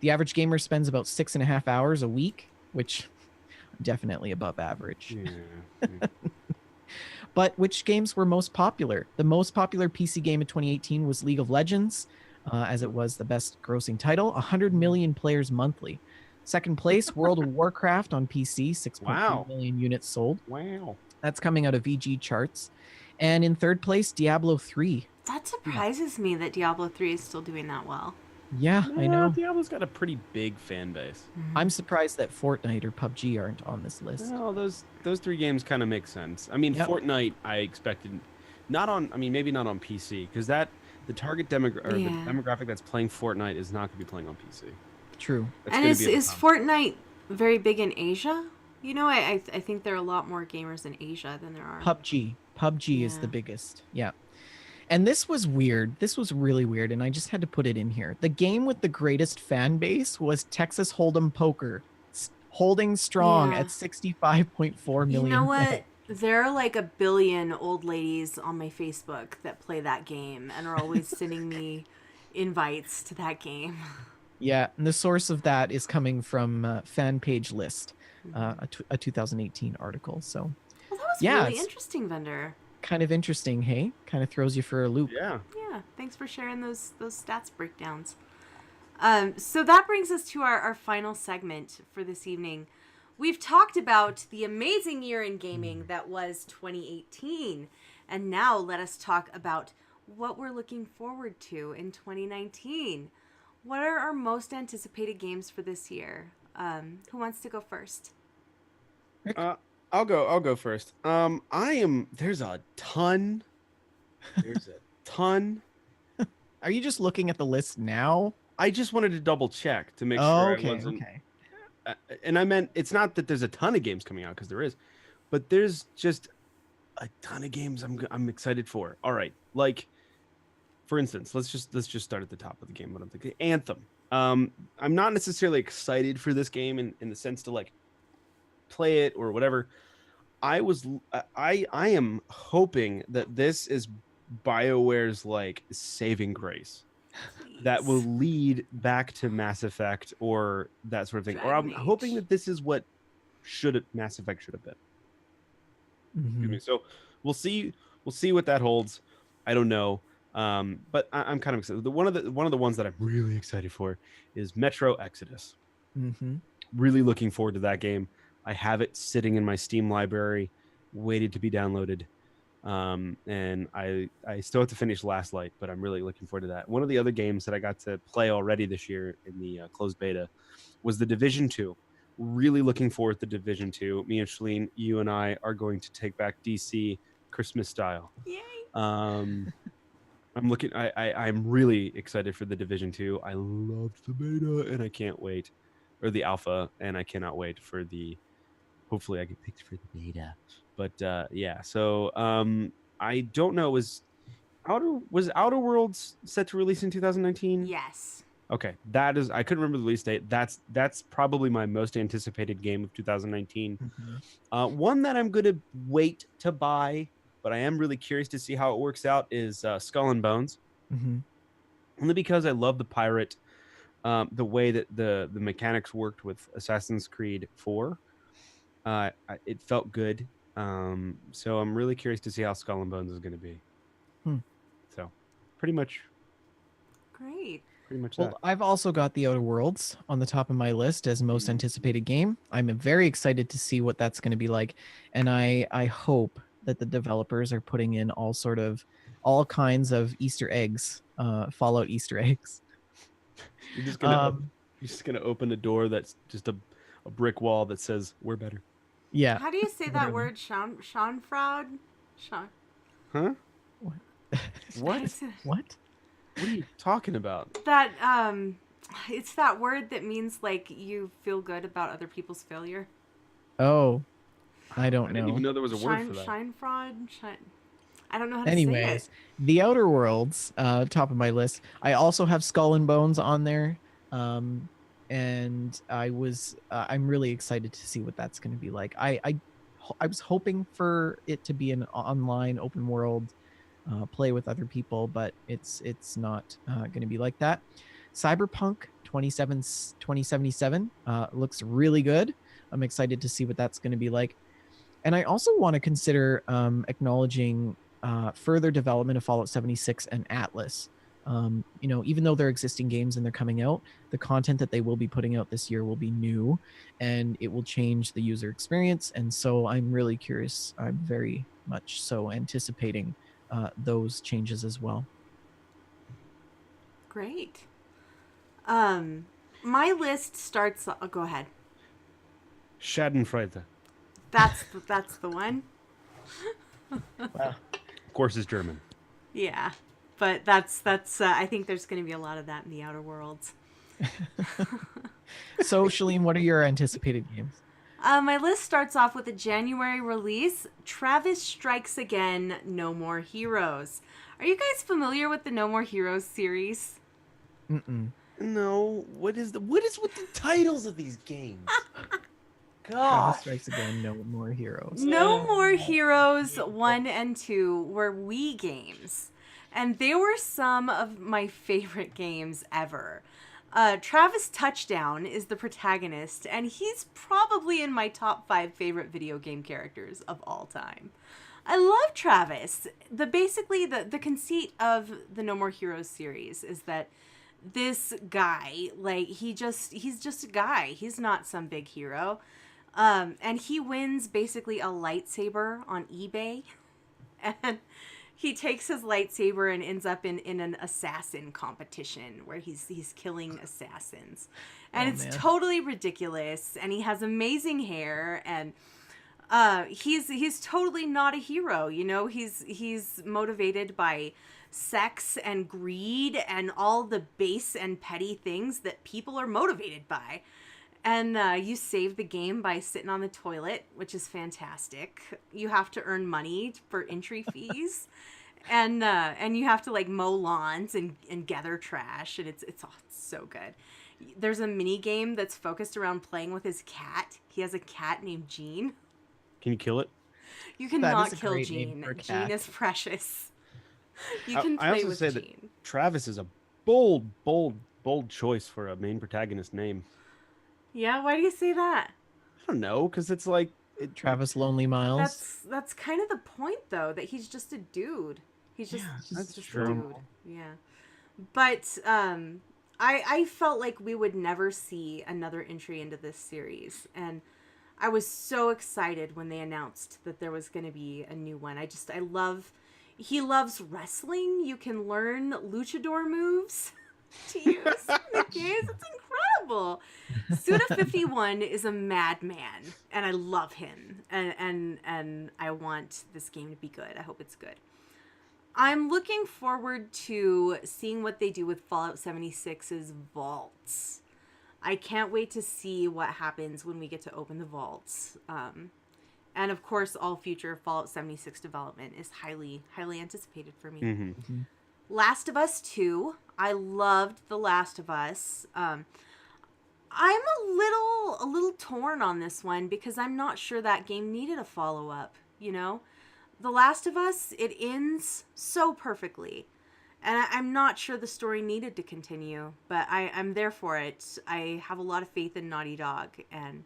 The average gamer spends about 6.5 hours a week, which definitely above average. But which games were most popular? The most popular PC game of 2018 was League of Legends, as it was the best grossing title, 100 million players monthly. Second place, World of Warcraft on PC, 6.3 million units sold. Wow. That's coming out of VG charts. And in third place, Diablo 3. That surprises me that Diablo 3 is still doing that well. Yeah, I know. Diablo's got a pretty big fan base. I'm surprised that Fortnite or PUBG aren't on this list. No, those 3 games kind of make sense. I mean, Fortnite, I expected Not on. I mean, maybe not on PC because the target the Yeah. demographic that's playing Fortnite is not going to be playing on PC. True. That's And going to is be on is console. Fortnite very big in Asia? You know, I think there are a lot more gamers in Asia than there are. PUBG is the Yeah. biggest. Yeah. And this was weird. This was really weird, and I just had to put it in here. The game with the greatest fan base was Texas Hold'em Poker, holding strong Yeah. at 65.4 You know million fans. what? There are like a billion old ladies on my Facebook that play that game and are always sending me invites to that game. Yeah, and the source of that is coming from Fan Page List, a 2018 article. So, Well, that was yeah, really it's interesting, Vendor. kind of interesting, hey? Kind of throws you for a loop. Yeah. Yeah, thanks for sharing those stats breakdowns. So that brings us to our final segment for this evening. We've talked about the amazing year in gaming that was 2018. And now let us talk about what we're looking forward to in 2019. What are our most anticipated games for this year? Who wants to go first? I'll go. I'll go first. I am. There's a ton. There's a ton. Are you just looking at the list now? I just wanted to double check to make Oh, sure I okay, wasn't. okay. And I meant it's not that there's a ton of games coming out because there is, but there's just a ton of games I'm excited for. All right, like for instance, let's just start at the top of the game. What I'm thinking, Anthem. I'm not necessarily excited for this game in the sense to like play it or whatever. I am hoping that this is BioWare's like saving grace that will Please. lead back to Mass Effect or that sort of thing. Or Dragon I'm hoping Age. that this is what Mass Effect should have been. Excuse Mhm. me. So we'll see. We'll see what that holds. I don't know. But I'm kind of excited. One of the ones that I'm really excited for is Metro Exodus. Mhm. Really looking forward to that game. I have it sitting in my Steam library, waited to be downloaded. And I still have to finish Last Light, but I'm really looking forward to that. One of the other games that I got to play already this year in the closed beta was the Division 2. Really looking forward to Division 2. Me and Shaline, you and I are going to take back DC Christmas style. Yay. Um, I'm really excited for the Division 2. I loved the beta and I can't wait, or the alpha, and I cannot wait for the. Hopefully, I get picked for the beta. But yeah, so I don't know. Was Outer Worlds set to release in 2019? Yes. Okay, that is. I couldn't remember the release date. That's probably my most anticipated game of 2019. Mhm. One that I'm gonna wait to buy, but I am really curious to see how it works out is Skull and Bones. Mhm. Only because I love the pirate, the way that the mechanics worked with Assassin's Creed 4. It felt good. So I'm really curious to see how Skull and Bones is going to be. Hmm. So pretty much Great. Well, that. I've also got the Outer Worlds on the top of my list as most anticipated game. I'm very excited to see what that's going to be like, and I hope that the developers are putting in all kinds of Easter eggs, Fallout Easter eggs. You're just gonna Um, you're just gonna open a door that's just a brick wall that says we're better. yeah. How do you say that literally. word? Schadenfreude? Schaden. Huh? What? What? What? What are you talking about? That it's that word that means like you feel good about other people's failure. Oh, I I don't didn't even know. know there was a word for that. Shine fraud. I don't know how to say Anyways, it. the Outer Worlds, top of my list. I also have Skull and Bones on there, and I'm really excited to see what that's going to be like. I was hoping for it to be an online open world, play with other people, but it's not going to be like that. Cyberpunk 2077 looks really good. I'm excited to see what that's going to be like. And I also want to consider acknowledging further development of Fallout 76 and Atlas. Even though they're existing games and they're coming out, the content that they will be putting out this year will be new and it will change the user experience. And so I'm really curious. I'm very much so anticipating those changes as well. Great. My list starts. Oh, go ahead. Schadenfreude. That's the one. Wow. course, is German. Yeah, but that's I think there's going to be a lot of that in the Outer Worlds. So, Shaline, what are your anticipated games? My list starts off with a January release, Travis Strikes Again, No More Heroes. Are you guys familiar with the No More Heroes series? Mm-mm. No, what is with the titles of these games? Travis Strikes Again, No More Heroes. No More Heroes 1 and 2 were Wii games, and they were some of my favorite games ever. Travis Touchdown is the protagonist, and he's probably in my top 5 favorite video game characters of all time. I love Travis. The conceit of the No More Heroes series is that this guy, like, he's just a guy. He's not some big hero. And he wins basically a lightsaber on eBay. And he takes his lightsaber and ends up in an assassin competition where he's killing assassins. And it's totally ridiculous. And he has amazing hair, and he's totally not a hero, you know. He's motivated by sex and greed and all the base and petty things that people are motivated by. And you save the game by sitting on the toilet, which is fantastic. You have to earn money for entry fees, and you have to like mow lawns and gather trash, and it's so good. There's a mini game that's focused around playing with his cat. He has a cat named Jean. Can you kill it? You cannot kill Jean. Jean is precious. You can play with Jean. That Travis is a bold choice for a main protagonist name. Yeah, why do you say that? I don't know, because it's like Travis Lonely Miles. That's kind of the point, though, that he's just a dude. He's just that's just true. a dude. Yeah, but I felt like we would never see another entry into this series, and I was so excited when they announced that there was going to be a new one. He loves wrestling. You can learn luchador moves to use in the games. It's incredible. Suda51 is a madman, and I love him, and I want this game to be good. I hope it's good. I'm looking forward to seeing what they do with Fallout 76's vaults. I can't wait to see what happens when we get to open the vaults. And of course, all future Fallout 76 development is highly anticipated for me. Mm-hmm. Mm-hmm. Last of Us 2. I loved The Last of Us. I'm a little torn on this one because I'm not sure that game needed a follow-up, you know? The Last of Us, it ends so perfectly. And I'm not sure the story needed to continue, but I'm there for it. I have a lot of faith in Naughty Dog, and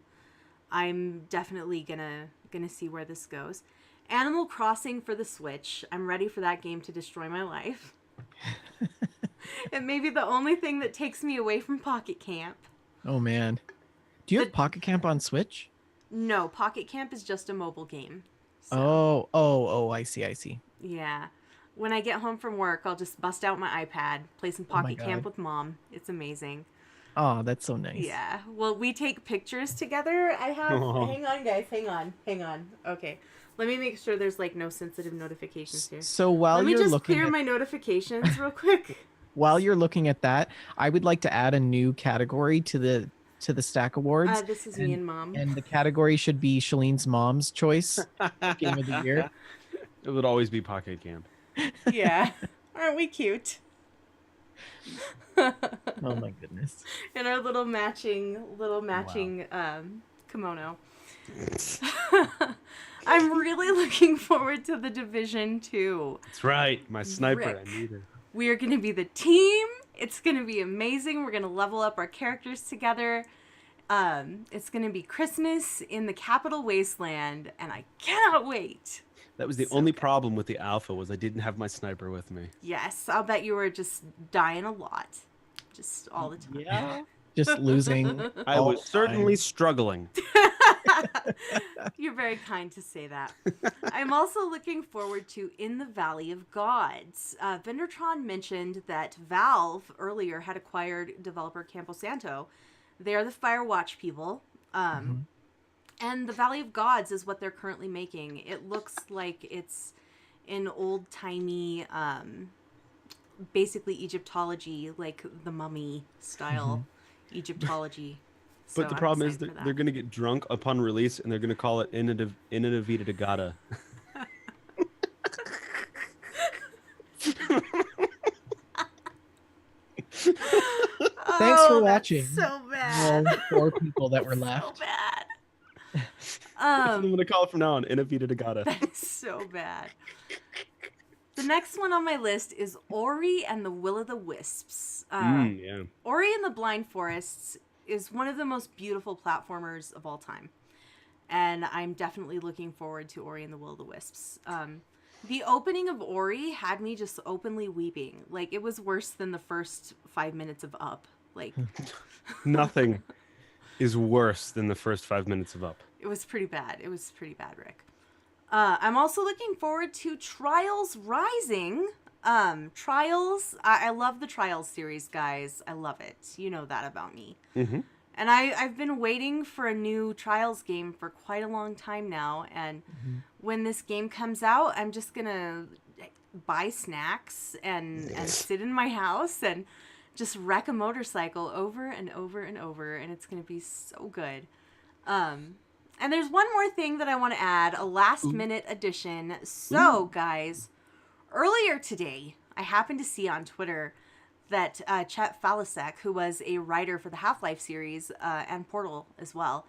I'm definitely gonna see where this goes. Animal Crossing for the Switch. I'm ready for that game to destroy my life. It may be the only thing that takes me away from Pocket Camp. Oh man. Do you have Pocket Camp on Switch? No, Pocket Camp is just a mobile game. So, I see. Yeah. When I get home from work, I'll just bust out my iPad, play some Pocket Camp with Mom. It's amazing. Oh, that's so nice. Yeah. Well, we take pictures together. I have... Oh. Hang on, guys. Hang on. Okay. Let me make sure there's, like, no sensitive notifications here. So while you're looking... Let me just clear my notifications real quick. While you're looking at that, I would like to add a new category to the Stack Awards. This is me and Mom. And the category should be Shalene's Mom's Choice Game of the Year. It would always be Pocket Camp. Yeah. Aren't we cute? Oh my goodness. And our little matching kimono. I'm really looking forward to The Division 2. That's right. My sniper, Rick. I need her. We are going to be the team. It's going to be amazing. We're going to level up our characters together. It's going to be Christmas in the Capital Wasteland, and I cannot wait. That was the only problem with the alpha was I didn't have my sniper with me. Yes, I'll bet you were just dying a lot. Just all the time. Yeah. Just losing. I was certainly struggling. You're very kind to say that. I'm also looking forward to In the Valley of Gods. Vendertron mentioned that Valve earlier had acquired developer Campo Santo. They are the Firewatch people. And the Valley of Gods is what they're currently making. It looks like it's in old-timey, basically Egyptology, like the mummy style Egyptology. So But the I'm problem is excited for they're that. going to get drunk upon release, and they're going to call it Innovative de Gata. Thanks for Oh, that's watching. so bad. All 4 people that were So left. bad. That's what I'm going to call it from now on. Innovative de Gata. That is so bad. The next one on my list is Ori and the Will o' the Wisps. Yeah. Ori and the Blind Forests is one of the most beautiful platformers of all time. And I'm definitely looking forward to Ori and the Will o' the Wisps. The opening of Ori had me just openly weeping. Like, it was worse than the first 5 minutes of Up. Like, Nothing is worse than the first 5 minutes of Up. it was pretty bad. It was pretty bad, Rick. I'm also looking forward to Trials Rising. Trials, I love the Trials series, guys. I love it. You know that about me. Mm-hmm. And I've been waiting for a new Trials game for quite a long time now. And when this game comes out, I'm just going to buy snacks and sit in my house and just wreck a motorcycle over and over and over. And it's going to be so good. And there's one more thing that I want to add, a last minute addition. So, guys, earlier today, I happened to see on Twitter that Chet Falasek, who was a writer for the Half-Life series and Portal as well,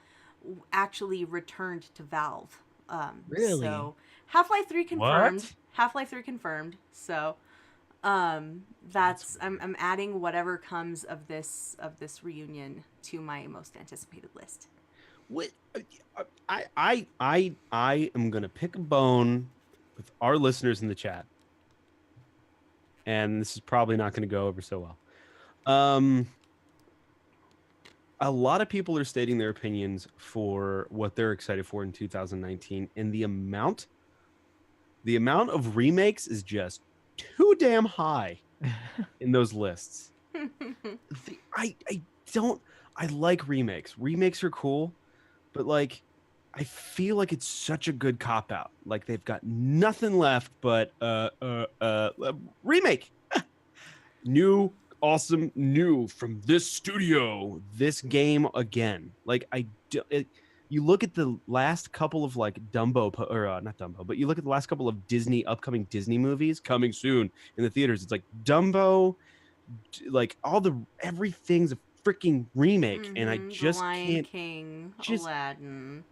actually returned to Valve. Really? So, Half-Life 3 confirmed. What? Half-Life 3 confirmed. So, that's I'm adding whatever comes of this reunion to my most anticipated list. What? I am gonna pick a bone with our listeners in the chat, and this is probably not going to go over so well. A lot of people are stating their opinions for what they're excited for in 2019, and the amount of remakes is just too damn high in those lists. I like remakes. Remakes are cool. But like, I feel like it's such a good cop out. Like they've got nothing left but remake. New, awesome, new from this studio, this game again. Like you look at the last couple of like Dumbo or not Dumbo, but you look at the last couple of upcoming Disney movies coming soon in the theaters. It's like Dumbo, like everything's a freaking remake, and I just The Lion can't. King, just- Aladdin.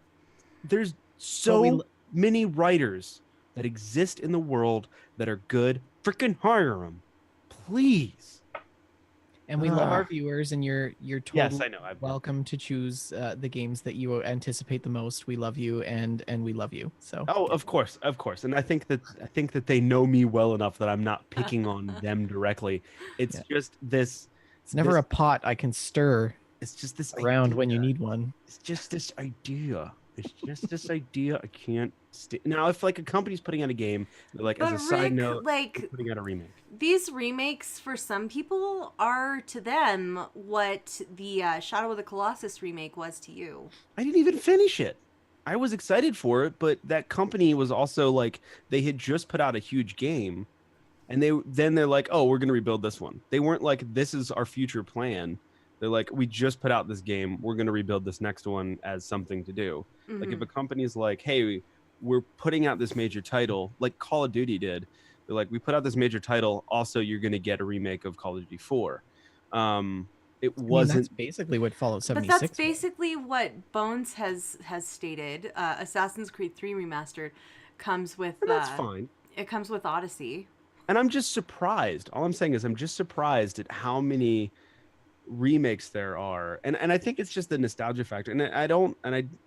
There's so many writers that exist in the world that are good. Freaking hire them, please. And we love our viewers, and you're totally Yes, I know. welcome to choose the games that you anticipate the most. We love you, and we love you. So Oh, of course, and I think that they know me well enough that I'm not picking on them directly. It's just this. it's never a pot I can stir It's just this around when you idea. need one. It's just this idea. I can't. Now, if like a company's putting out a game, they're like, as But a side Rick, note, we're like, putting out a remake. these remakes for some people are to them what the Shadow of the Colossus remake was to you. I didn't even finish it. I was excited for it, but that company was also like, they had just put out a huge game, and they're like, oh, we're gonna rebuild this one. They weren't like, this is our future plan. They're like, we just put out this game, we're gonna rebuild this next one as something to do. Mm-hmm. Like if a company's like, hey, we're putting out this major title, like Call of Duty did. They're like, we put out this major title, also you're gonna get a remake of Call of Duty 4. It wasn't. That's basically what Fallout 76 But that's was. basically what Bones has stated. Assassin's Creed 3 Remastered comes with. And that's fine. It comes with Odyssey. And I'm just surprised. All I'm saying is I'm just surprised at how many remakes there are. And I think it's just the nostalgia factor. And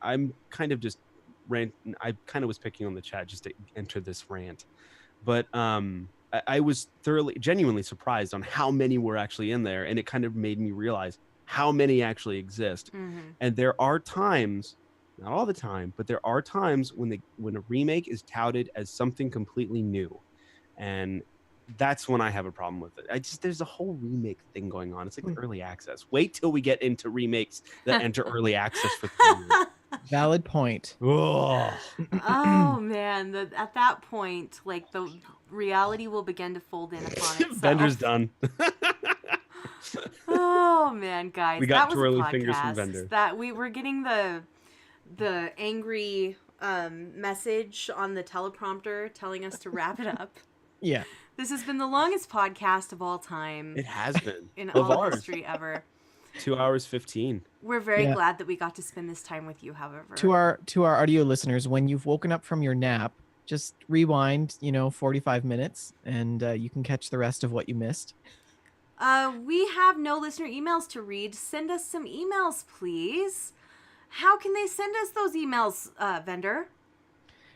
I'm kind of just I kind of was picking on the chat just to enter this rant. But I was genuinely surprised on how many were actually in there, and it kind of made me realize how many actually exist. Mm-hmm. And there are times, not all the time, but there are times when a remake is touted as something completely new, and that's when I have a problem with it. There's a whole remake thing going on. It's like the early access. Wait till we get into remakes that enter early access for 3 years. Valid point. Oh, Oh man, at that point, like the reality will begin to fold in upon itself. Vendor's done. Oh man, guys, We got that was a twirly fingers from podcast. Vendor. That we were getting the angry message on the teleprompter telling us to wrap it up. Yeah. This has been the longest podcast of all time It has been. in Of all ours. history ever. 2 hours 15. We're very Yeah. glad that we got to spend this time with you, however. To our audio listeners, when you've woken up from your nap, just rewind, 45 minutes, and you can catch the rest of what you missed. We have no listener emails to read. Send us some emails, please. How can they send us those emails, Vendor?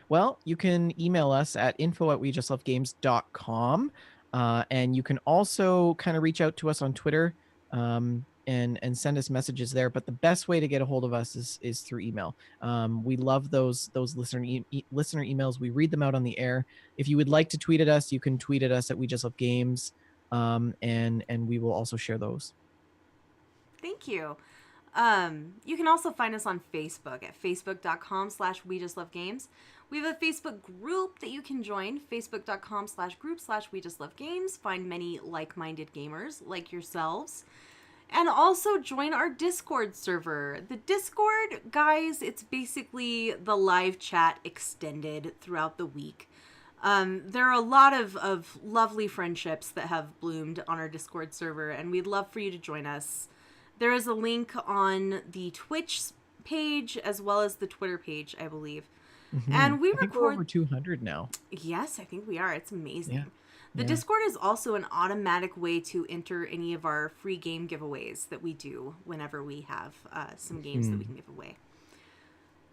Well, you can email us at info@wejustlovegames.com, and you can also kind of reach out to us on Twitter and send us messages there. But the best way to get a hold of us is through email. We love those listener emails. We read them out on the air. If you would like to tweet at us, you can tweet at us at We Just Love Games, and we will also share those. Thank you. You can also find us on Facebook at facebook.com/WeJustLoveGames. We have a Facebook group that you can join, facebook.com/group/WeJustLoveGames. Find many like-minded gamers like yourselves. And also join our Discord server. The Discord, guys, it's basically the live chat extended throughout the week. There are a lot of lovely friendships that have bloomed on our Discord server, and we'd love for you to join us. There is a link on the Twitch page as well as the Twitter page, I believe. Mm-hmm. And we I think we're record over 200 now. Yes, I think we are. It's amazing. Yeah. The Yeah. Discord is also an automatic way to enter any of our free game giveaways that we do whenever we have some games that we can give away.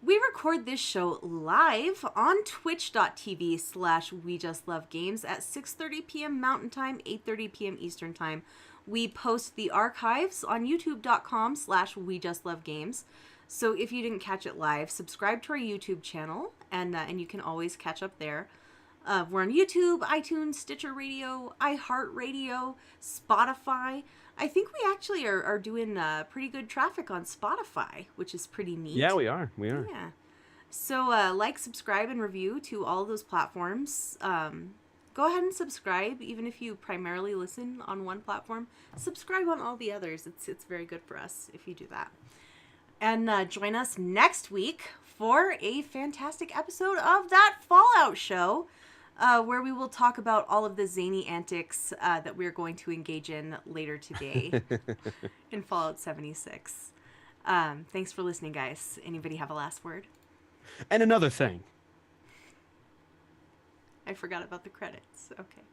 We record this show live on twitch.tv/WeJustLoveGames at 6:30 p.m. Mountain Time, 8:30 p.m. Eastern Time. We post the archives on youtube.com/WeJustLoveGames. So if you didn't catch it live, subscribe to our YouTube channel, and you can always catch up there. We're on YouTube, iTunes, Stitcher Radio, iHeartRadio, Spotify. I think we actually are doing pretty good traffic on Spotify, which is pretty neat. Yeah, we are. Yeah. So like, subscribe, and review to all of those platforms. Go ahead and subscribe, even if you primarily listen on one platform. Subscribe on all the others. It's very good for us if you do that. And join us next week for a fantastic episode of That Fallout Show, where we will talk about all of the zany antics that we're going to engage in later today in Fallout 76. Thanks for listening, guys. Anybody have a last word? And another thing. I forgot about the credits. Okay.